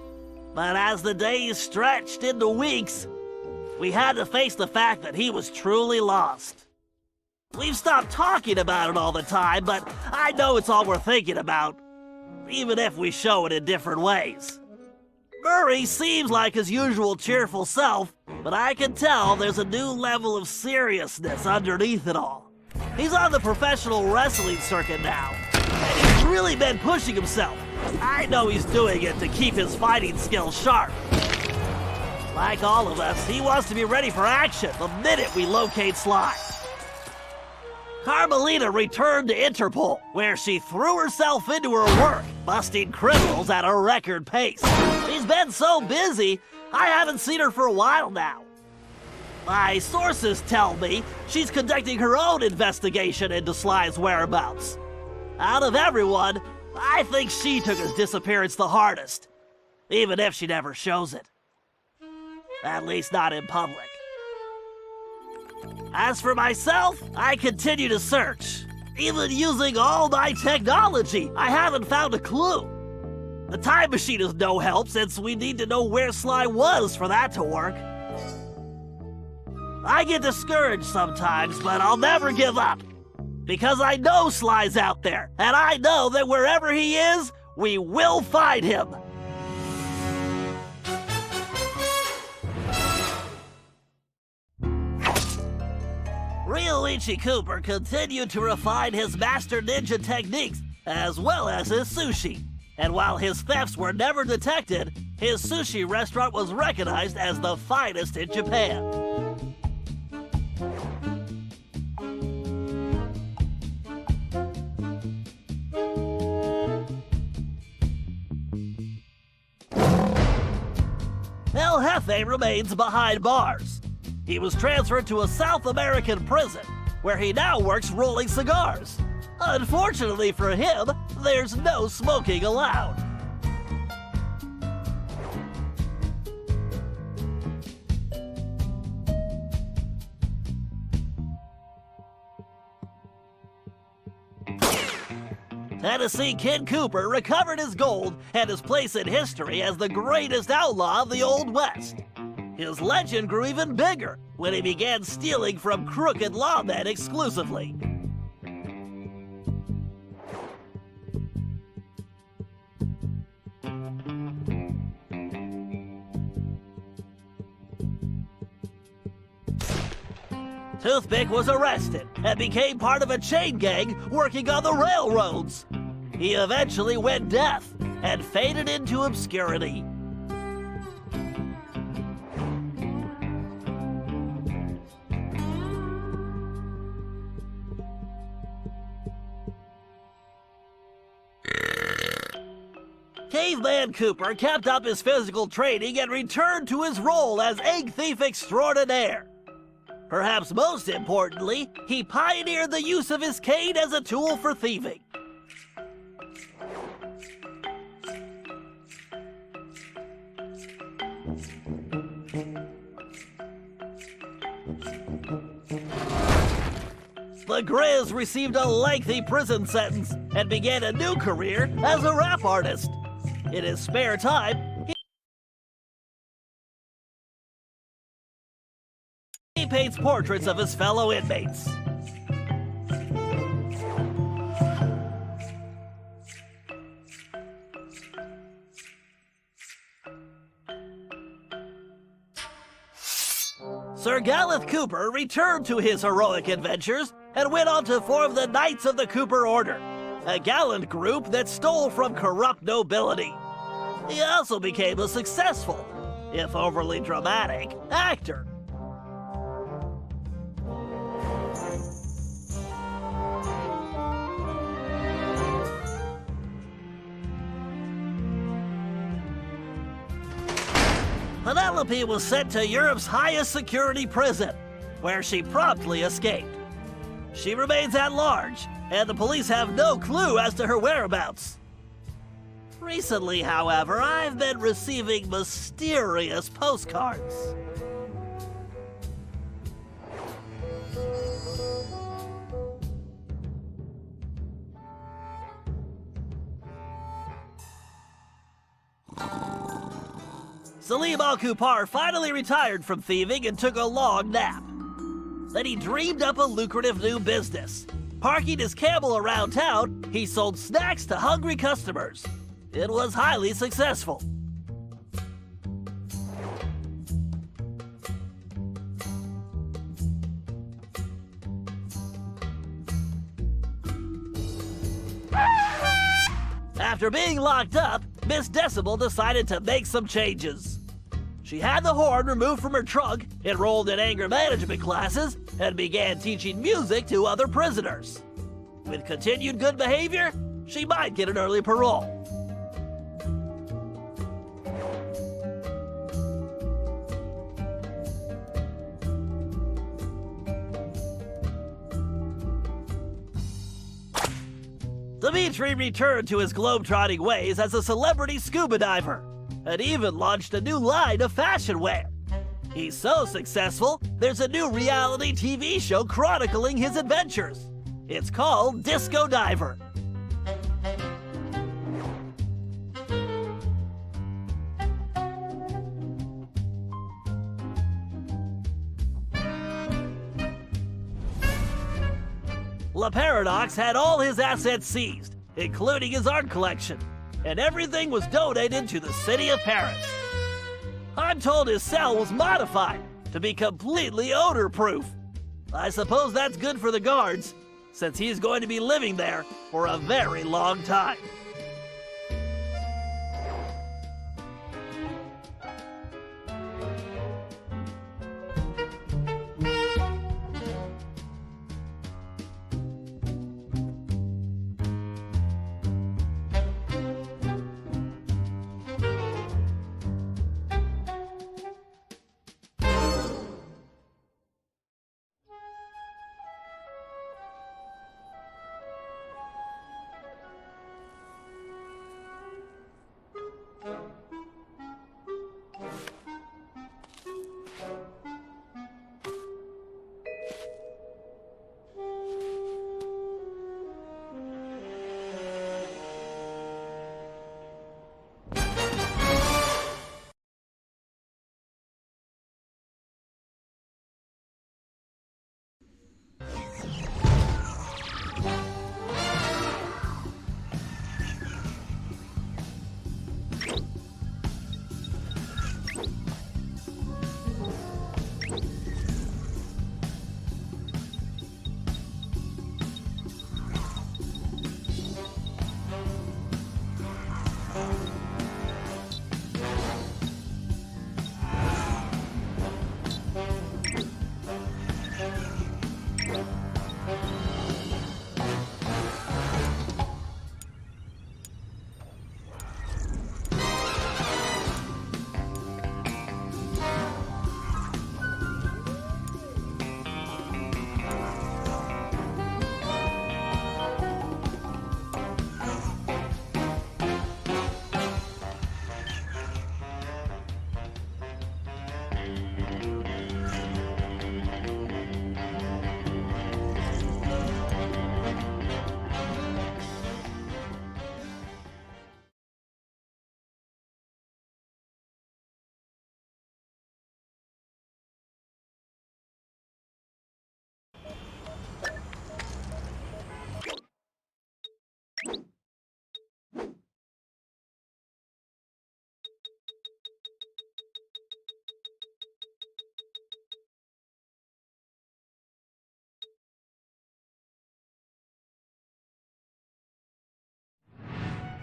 But as the days stretched into weeks, we had to face the fact that he was truly lost. We've stopped talking about it all the time, but I know it's all we're thinking about, even if we show it in different ways. Murray seems like his usual cheerful self, but I can tell there's a new level of seriousness underneath it all. He's on the professional wrestling circuit now, and he's really been pushing himself. I know he's doing it to keep his fighting skills sharp. Like all of us, he wants to be ready for action the minute we locate Sly. Carmelita returned to Interpol, where she threw herself into her work, busting criminals at a record pace. She's been so busy, I haven't seen her for a while now. My sources tell me she's conducting her own investigation into Sly's whereabouts. Out of everyone, I think she took his disappearance the hardest, even if she never shows it. At least not in public. As for myself, I continue to search. Even using all my technology, I haven't found a clue. The time machine is no help since we need to know where Sly was for that to work. I get discouraged sometimes, but I'll never give up. Because I know Sly's out there, and I know that wherever he is, we will find him. Ryoichi Cooper continued to refine his master ninja techniques, as well as his sushi. And while his thefts were never detected, his sushi restaurant was recognized as the finest in Japan. El Jefe remains behind bars. He was transferred to a South American prison, where he now works rolling cigars. Unfortunately for him, there's no smoking allowed. Tennessee Kid Cooper recovered his gold and his place in history as the greatest outlaw of the Old West. His legend grew even bigger when he began stealing from crooked lawmen exclusively. Toothpick was arrested and became part of a chain gang working on the railroads. He eventually went deaf and faded into obscurity. Caveman Cooper kept up his physical training and returned to his role as egg thief extraordinaire. Perhaps most importantly, he pioneered the use of his cane as a tool for thieving. The Grizz received a lengthy prison sentence and began a new career as a rap artist. In his spare time, he paints portraits of his fellow inmates. Sir Gallup Cooper returned to his heroic adventures and went on to form the Knights of the Cooper Order, a gallant group that stole from corrupt nobility. He also became a successful, if overly dramatic, actor. Penelope was sent to Europe's highest security prison, where she promptly escaped. She remains at large, and the police have no clue as to her whereabouts. Recently, however, I've been receiving mysterious postcards. Salim Al-Kupar finally retired from thieving and took a long nap. Then he dreamed up a lucrative new business. Parking his camel around town, he sold snacks to hungry customers. It was highly successful. After being locked up, Miss Decibel decided to make some changes. She had the horn removed from her trunk, enrolled in anger management classes, and began teaching music to other prisoners. With continued good behavior, she might get an early parole. Dimitri returned to his globetrotting ways as a celebrity scuba diver, and even launched a new line of fashion wear. He's so successful, there's a new reality TV show chronicling his adventures. It's called Disco Diver. La Paradox had all his assets seized, including his art collection, and everything was donated to the city of Paris. I'm told his cell was modified to be completely odor-proof. I suppose that's good for the guards, since he's going to be living there for a very long time.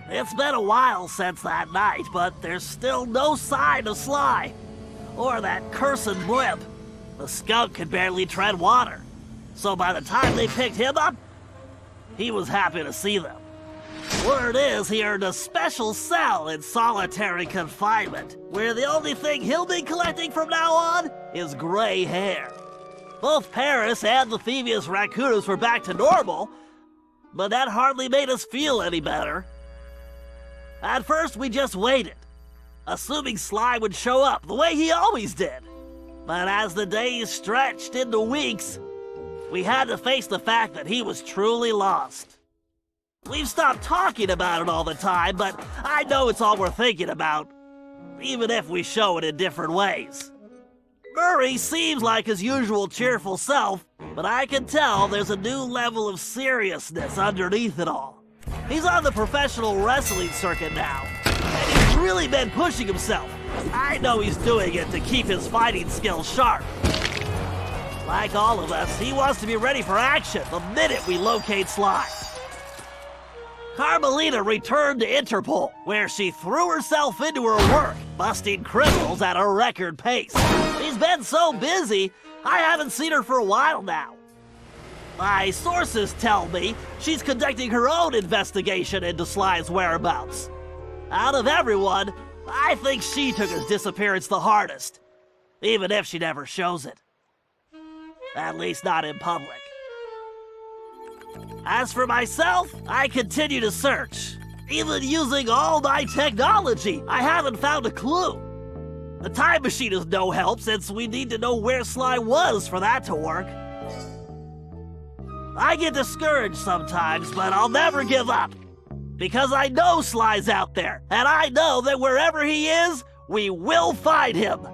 It's been a while since that night, but there's still no sign of Sly. Or that cursed blimp. The skunk could barely tread water. So by the time they picked him up, he was happy to see them. Word is he earned a special cell in solitary confinement, where the only thing he'll be collecting from now on is gray hair. Both Paris and the Thieves raccoonus were back to normal, but that hardly made us feel any better. At first, we just waited, assuming Sly would show up the way he always did. But as the days stretched into weeks, we had to face the fact that he was truly lost. We've stopped talking about it all the time, but I know it's all we're thinking about, even if we show it in different ways. Murray seems like his usual cheerful self, but I can tell there's a new level of seriousness underneath it all. He's on the professional wrestling circuit now, and he's really been pushing himself. I know he's doing it to keep his fighting skills sharp. Like all of us, he wants to be ready for action the minute we locate Sly. Carmelita returned to Interpol, where she threw herself into her work, busting criminals at a record pace. She's been so busy, I haven't seen her for a while now. My sources tell me she's conducting her own investigation into Sly's whereabouts. Out of everyone, I think she took his disappearance the hardest, even if she never shows it. At least not in public. As for myself, I continue to search. Even using all my technology, I haven't found a clue. The time machine is no help since we need to know where Sly was for that to work. I get discouraged sometimes, but I'll never give up. Because I know Sly's out there, and I know that wherever he is, we will find him.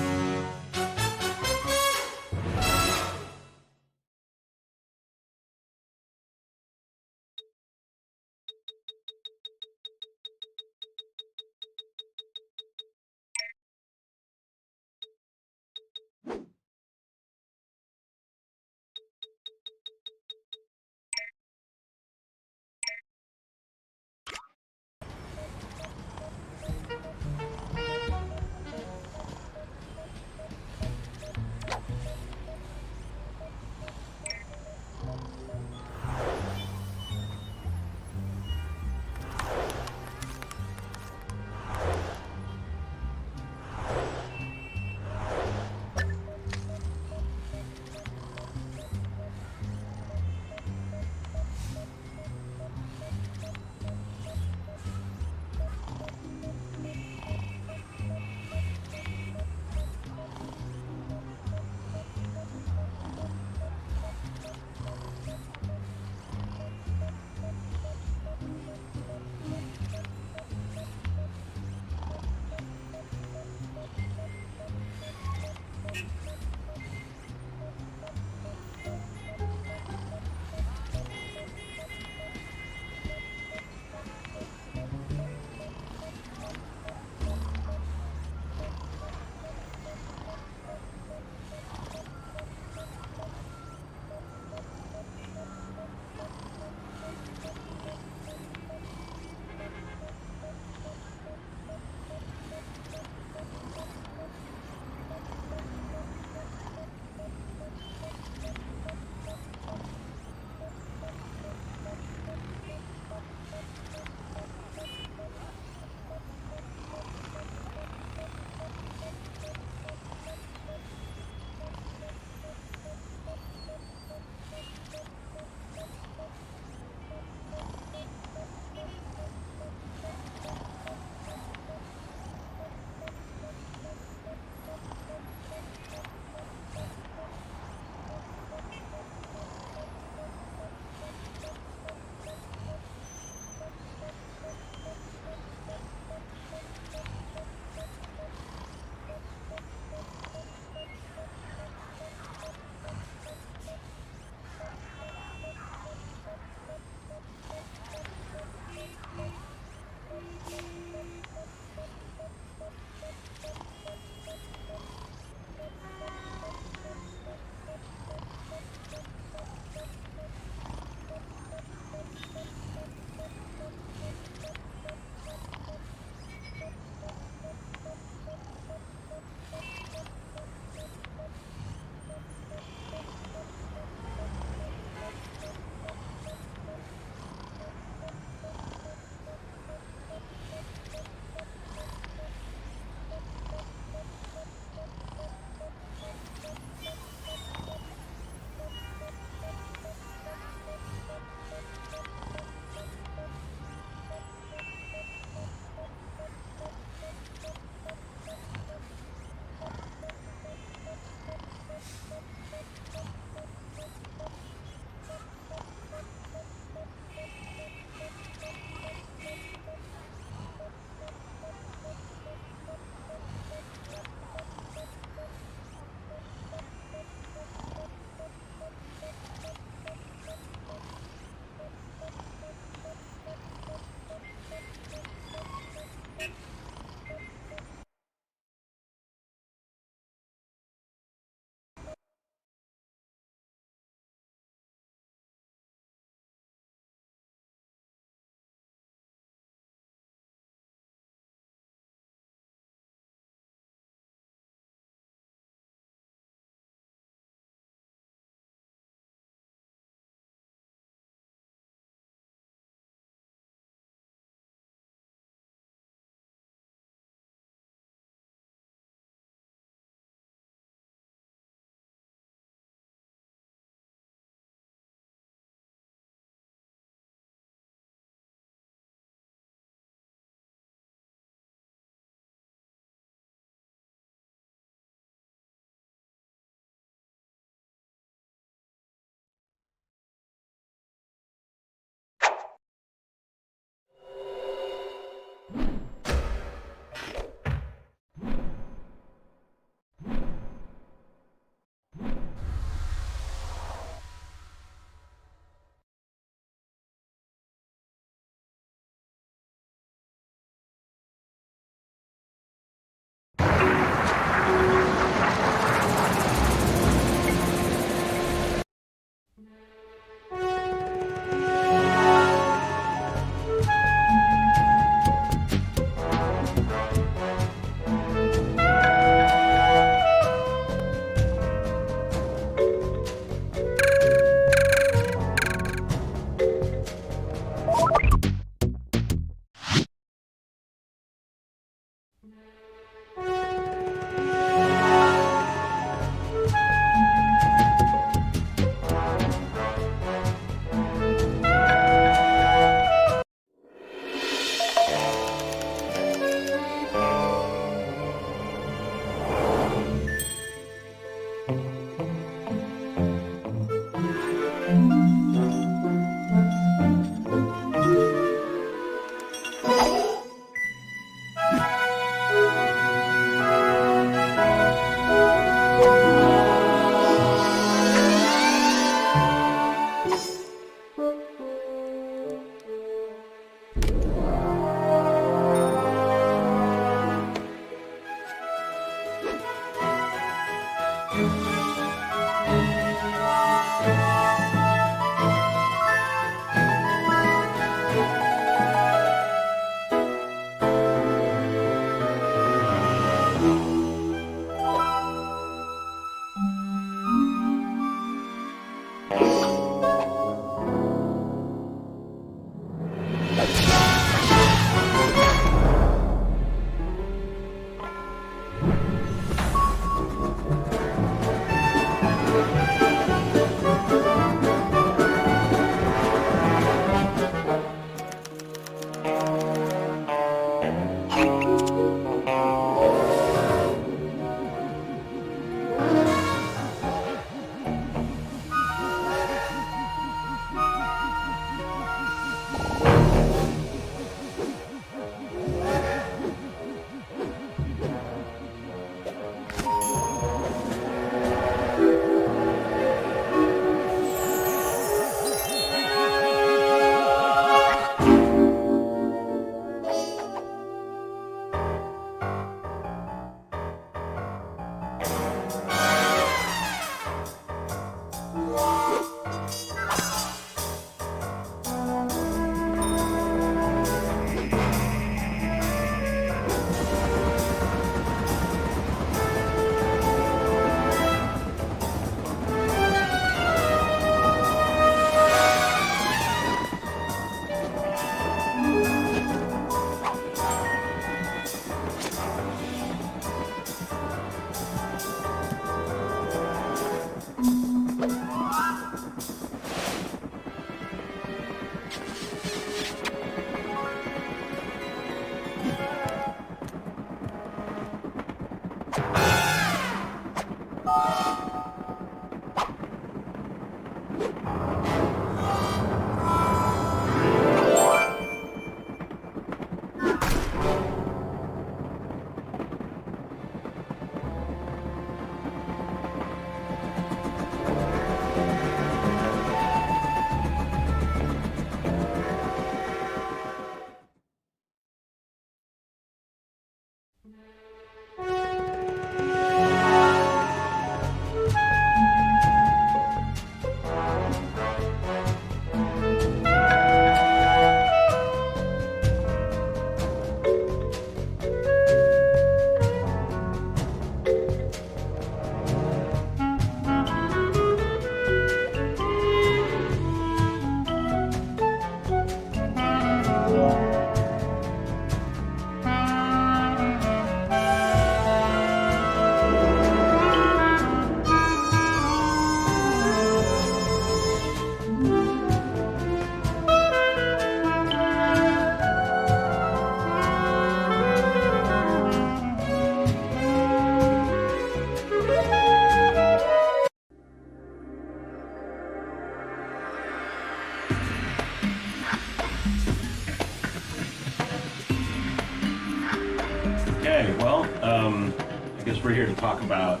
we're here to talk about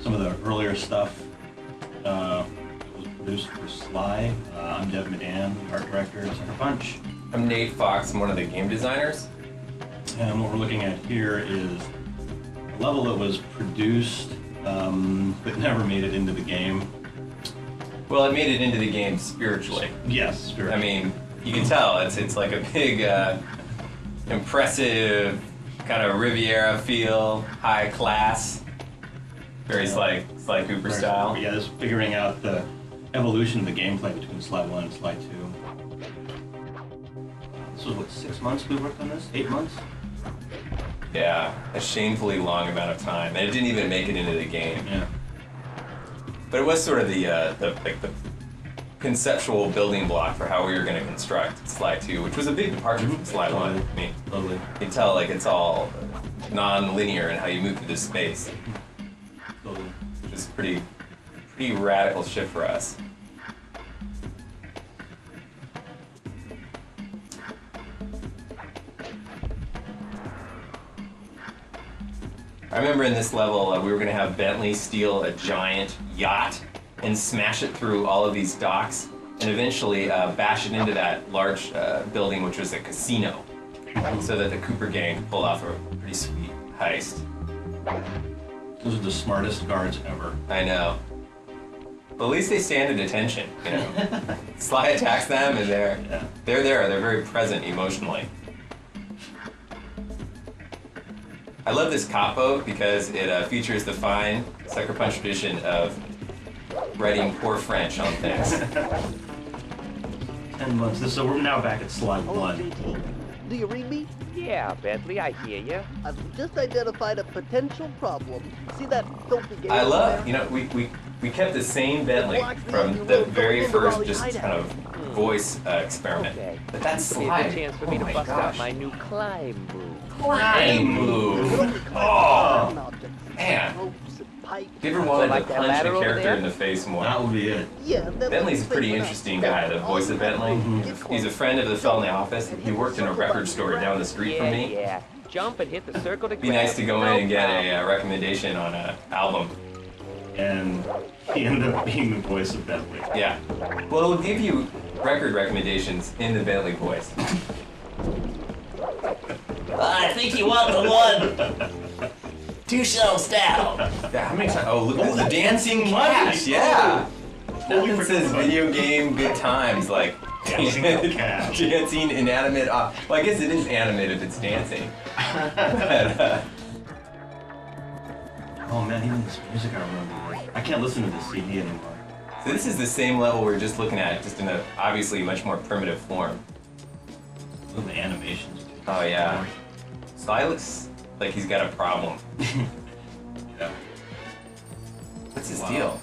some of the earlier stuff that was produced for Sly. I'm Dev Madan, the art director at Sucker Punch. I'm Nate Fox, I'm one of the game designers. And what we're looking at here is a level that was produced but never made it into the game. Well, it made it into the game spiritually. Yes, spiritually. I mean, you can tell it's like a big, impressive kind of Riviera feel, high class, very Sly Cooper style. Yeah, just figuring out the evolution of the gameplay between Sly 1 and Sly 2. This was what, 6 months we worked on this? 8 months? Yeah, a shamefully long amount of time, and it didn't even make it into the game. Yeah. But it was sort of the conceptual building block for how we were going to construct Sly 2, which was a big departure from Sly 1. I mean, totally. You can tell like it's all non-linear in how you move through this space. Totally. Which is pretty radical shift for us. I remember in this level, we were going to have Bentley steal a giant yacht and smash it through all of these docks and eventually bash it into that large building, which was a casino, so that the Cooper gang could pull off a pretty sweet heist. Those are the smartest guards ever. I know. But at least they stand at attention, you know. Sly attacks them and they're there, they're very present emotionally. I love this cop boat because it features the fine Sucker Punch tradition of writing poor French on things. 10 months. So we're now back at Sly 1. Do you read me? Yeah, Bentley, I hear you. I've just identified a potential problem. See that filthy game? I love, you know, we kept the same Bentley from the very first just kind of voice experiment. Okay. But that's It'll be Sly. a good chance for me to my bust out gosh. my new climb move. Climb move. Oh, man. If you ever wanted Like to that punch ladder the over character there? in the face more, That would be it. Yeah, Bentley's a pretty interesting guy, the voice of Bentley. He's a friend of the fellow in the office. He worked in a record store down the street from me. Yeah. Jump and hit the circle to Be nice to go in and get a recommendation on an album. And he ended up being the voice of Bentley. Yeah. Well, it'll give you record recommendations in the Bentley voice. I think you want the one 2 shelves down. Yeah, how many times? Oh, look, the dancing cash, yeah. Nothing says video game good times like Dancing cash. dancing inanimate. Well, I guess it is animate if it's dancing. But, oh man, even this music I remember. I can't listen to this CD anymore. so this is the same level we were just looking at, just in a obviously much more primitive form. Look at the animations. Oh yeah. Sly looks like he's got a problem. Yeah. What's his deal?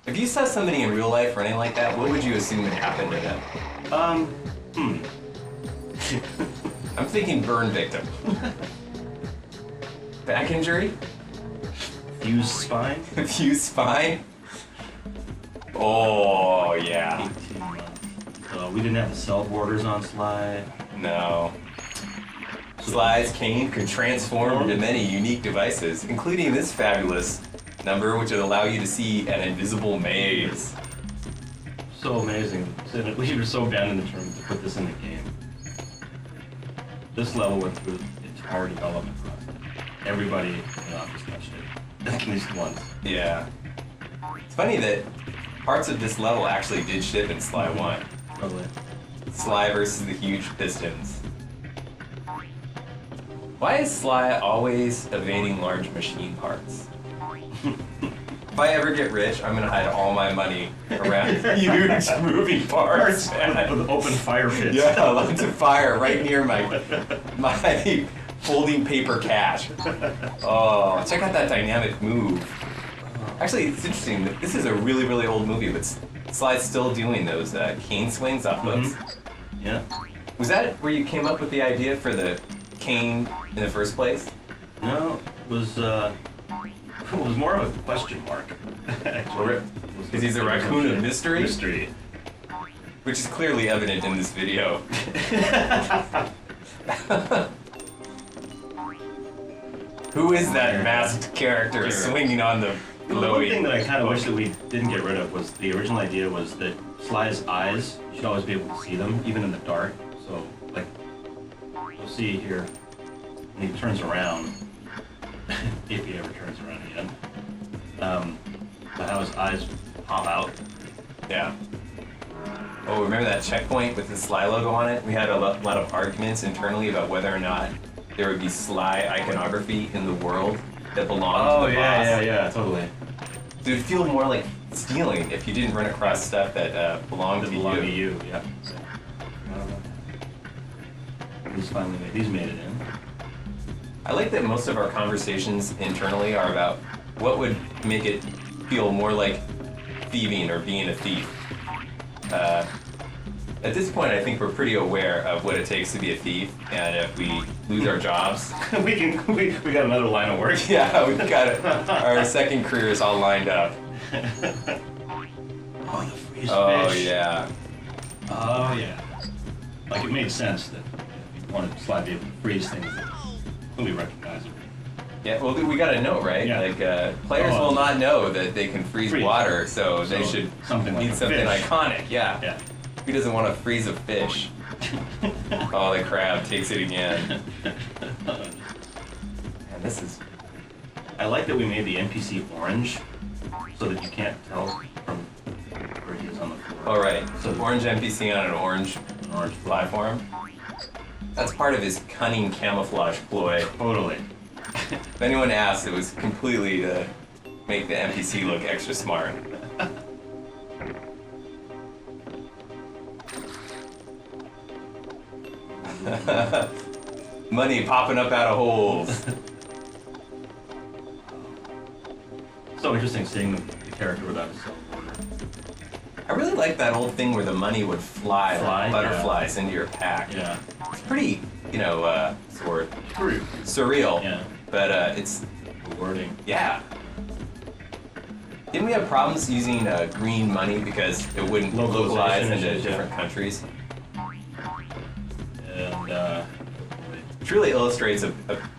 If you saw somebody in real life running like that, what would you assume would happen to them? I'm thinking burn victim. Back injury? Fused spine? Fused spine? Oh, yeah. 18 months. We didn't have the cell borders on Sly. No. Sly's cane could transform into many unique devices, including this fabulous number, which would allow you to see an invisible maze. So amazing. So we were so abandoned in terms to put this in the game. This level went through the entire development process. Everybody in the office touched it. At least once. Yeah. It's funny that parts of this level actually did ship in Sly 1. Totally. Sly versus the huge pistons. Why is Sly always evading large machine parts? If I ever get rich, I'm gonna hide all my money around huge moving parts. With open fire pits. Yeah, lots of fire right near my folding paper cache. Oh, check out that dynamic move. Actually, it's interesting. This is a really, really old movie, but Sly's still doing those cane swings off hooks. Yeah. Was that where you came up with the idea for the cane in the first place? No, it was more of a question mark. Because he's a raccoon of mystery? Mystery. Which is clearly evident in this video. Who is that masked character swinging on the The one thing that I kind of wish that we didn't get rid of was the original idea was that Sly's eyes, you should always be able to see them, even in the dark. So, like, you'll see here, when he turns around, if he ever turns around again, how his eyes pop out. Yeah. Oh, remember that checkpoint with the Sly logo on it? We had a lot of arguments internally about whether or not there would be Sly iconography in the world that belonged to the boss. Yeah, totally. It would feel more like stealing if you didn't run across stuff that belonged to you. Yeah. He's made it in. I like that most of our conversations internally are about what would make it feel more like thieving or being a thief. At this point, I think we're pretty aware of what it takes to be a thief, and if we lose our jobs, we got another line of work. Yeah, we've got it. Our second career is all lined up. Oh, the freeze Oh fish. yeah. Oh yeah. Like it made sense that you wanted Sly to be able to freeze things that will be recognizable. Yeah, well, we got to know, right? Yeah. Like, players will not know that they can freeze water, so they should need something iconic. Yeah. Yeah. Who doesn't want to freeze a fish? Oh, the crab takes it again. And this is... I like that we made the NPC orange, so that you can't tell from where he is on the floor. All right. So orange NPC on an orange platform. That's part of his cunning camouflage ploy. Totally. If anyone asked, it was completely to make the NPC look extra smart. Money popping up out of holes. So interesting seeing the character without his cell phone. I really like that old thing where the money would fly like butterflies into your pack. Yeah. It's pretty, sort of surreal. Yeah. But it's rewarding. Yeah. Didn't we have problems using green money because it wouldn't localize into different countries? And it really illustrates a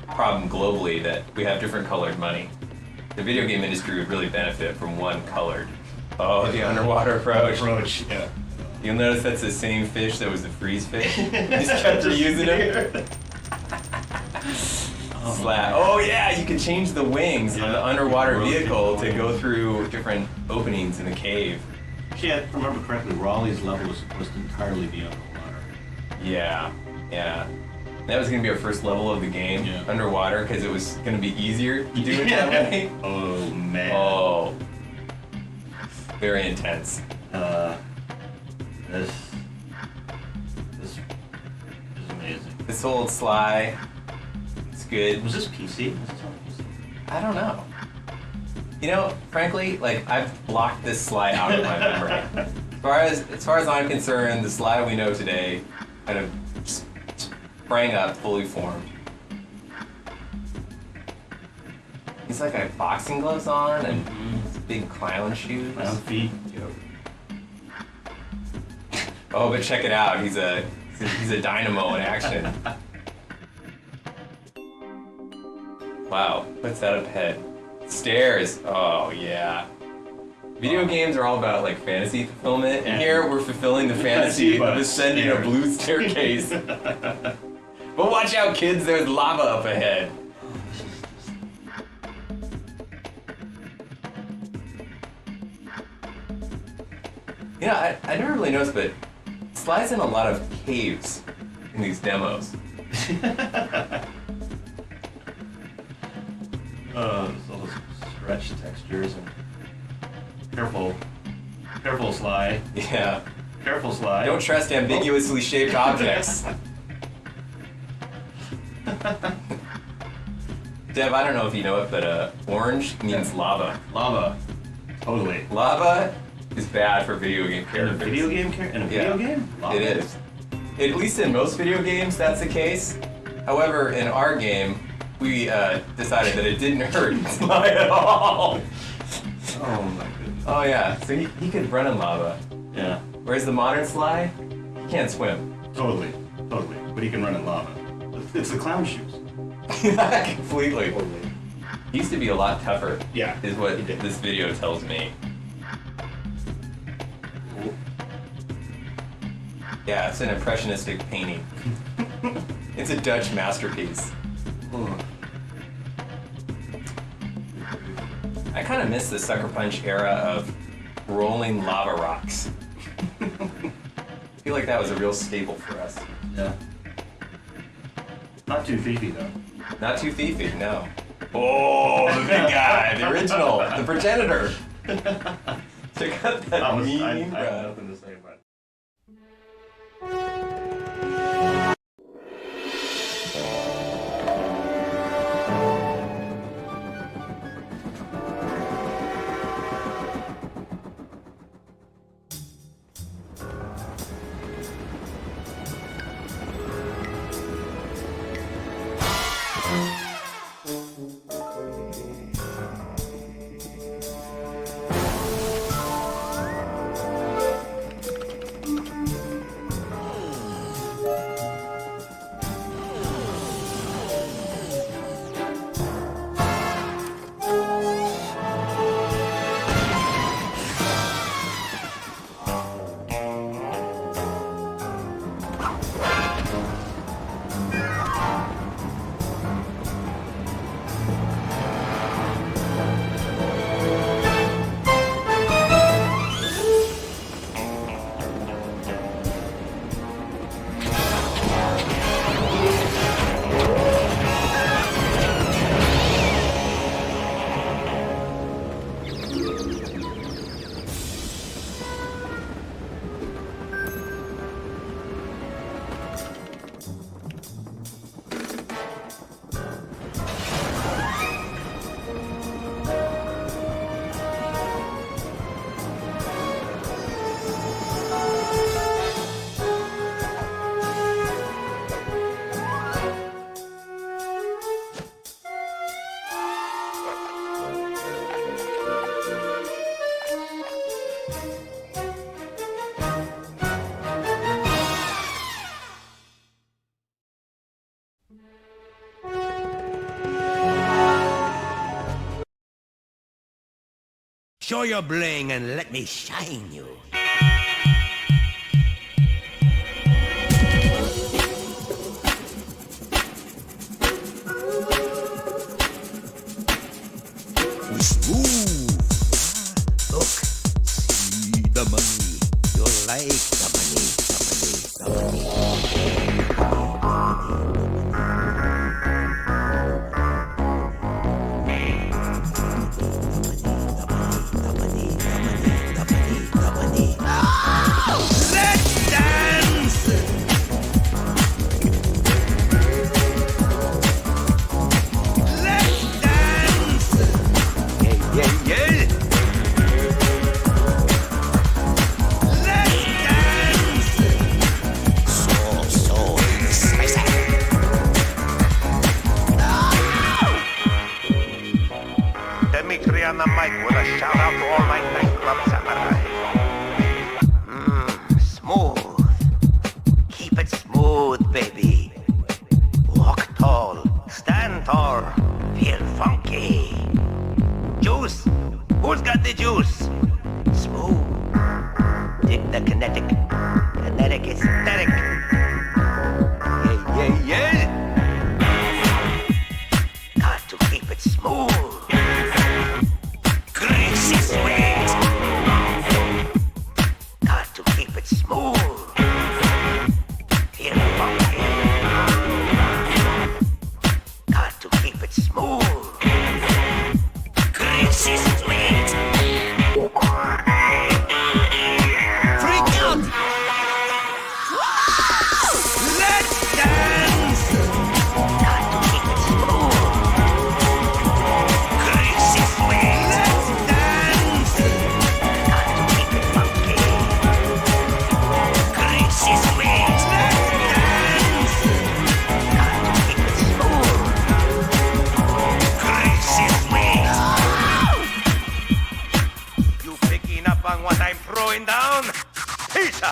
problem globally that we have different colored money. The video game industry would really benefit from one colored. Oh, the underwater approach. Yeah. You'll notice that's the same fish that was the freeze fish. Just kept reusing it. Oh yeah, you can change the wings on the underwater vehicle to go through different openings in the cave. Actually, if I remember correctly, Raleigh's level was supposed to entirely be underwater. Yeah. That was going to be our first level of the game, underwater, because it was going to be easier to do it that way. Oh, man. Oh. Very intense. This is amazing. This old Sly, it's good. Was this PC? Was this on PC? I don't know. Frankly, I've blocked this Sly out of my memory. As far as I'm concerned, the Sly we know today kind of sprang up fully formed. He's like got boxing gloves on and big clown shoes. Clown feet. Oh, but check it out. He's a dynamo in action. Wow, what's that up ahead? Stairs. Oh yeah. Video games are all about fantasy fulfillment, and here we're fulfilling the fantasy of ascending a blue staircase. But watch out, kids! There's lava up ahead. I never really noticed, but Sly's in a lot of caves in these demos. All those stretch textures and careful, Sly. Yeah. Careful, Sly. Don't trust ambiguously shaped objects. Dev, I don't know if you know it, but orange means lava. Lava. Totally. Lava is bad for video game characters. In a video game? Lava. It is. At least in most video games, that's the case. However, in our game, we decided that it didn't hurt Sly at all. Oh my goodness. Oh yeah, so he could run in lava. Yeah. Whereas the modern Sly, he can't swim. Totally. But he can run in lava. It's the clown shoes. Completely. He used to be a lot tougher. Yeah. Is what this video tells me. Yeah, it's an impressionistic painting. It's a Dutch masterpiece. I kind of miss the Sucker Punch era of rolling lava rocks. I feel like that was a real staple for us. Yeah. Not too thiefy though. Not too thiefy, no. Oh, the big guy, the original, the progenitor. Check out that mean. I have nothing to say about it. Show your bling and let me shine you. Smooth. Look, see the money. You'll like the money, the money, the Let's dance! Let's dance! Yeah. Let's dance! So spicy. Dimitri on the mic with a shout out to all my nightclub samurai. Smooth. Keep it smooth, baby. Walk tall. Stand tall. Feel funky. Juice. Who's got the juice? Smooth. Dig the kinetic. Kinetic aesthetic. Yeah. Got to keep it smooth. Greasy sweet. Got to keep it smooth. Feel funky. Got to keep it smooth. Greasy sweet. Freak out. Let's dance. Got to keep it smooth. Greasy sweet. Let's dance. Got to keep it funky. Greasy sweet. Let's dance. Got to keep it smooth. Greasy sweet. You picking up on what I'm throwing down? Pizza.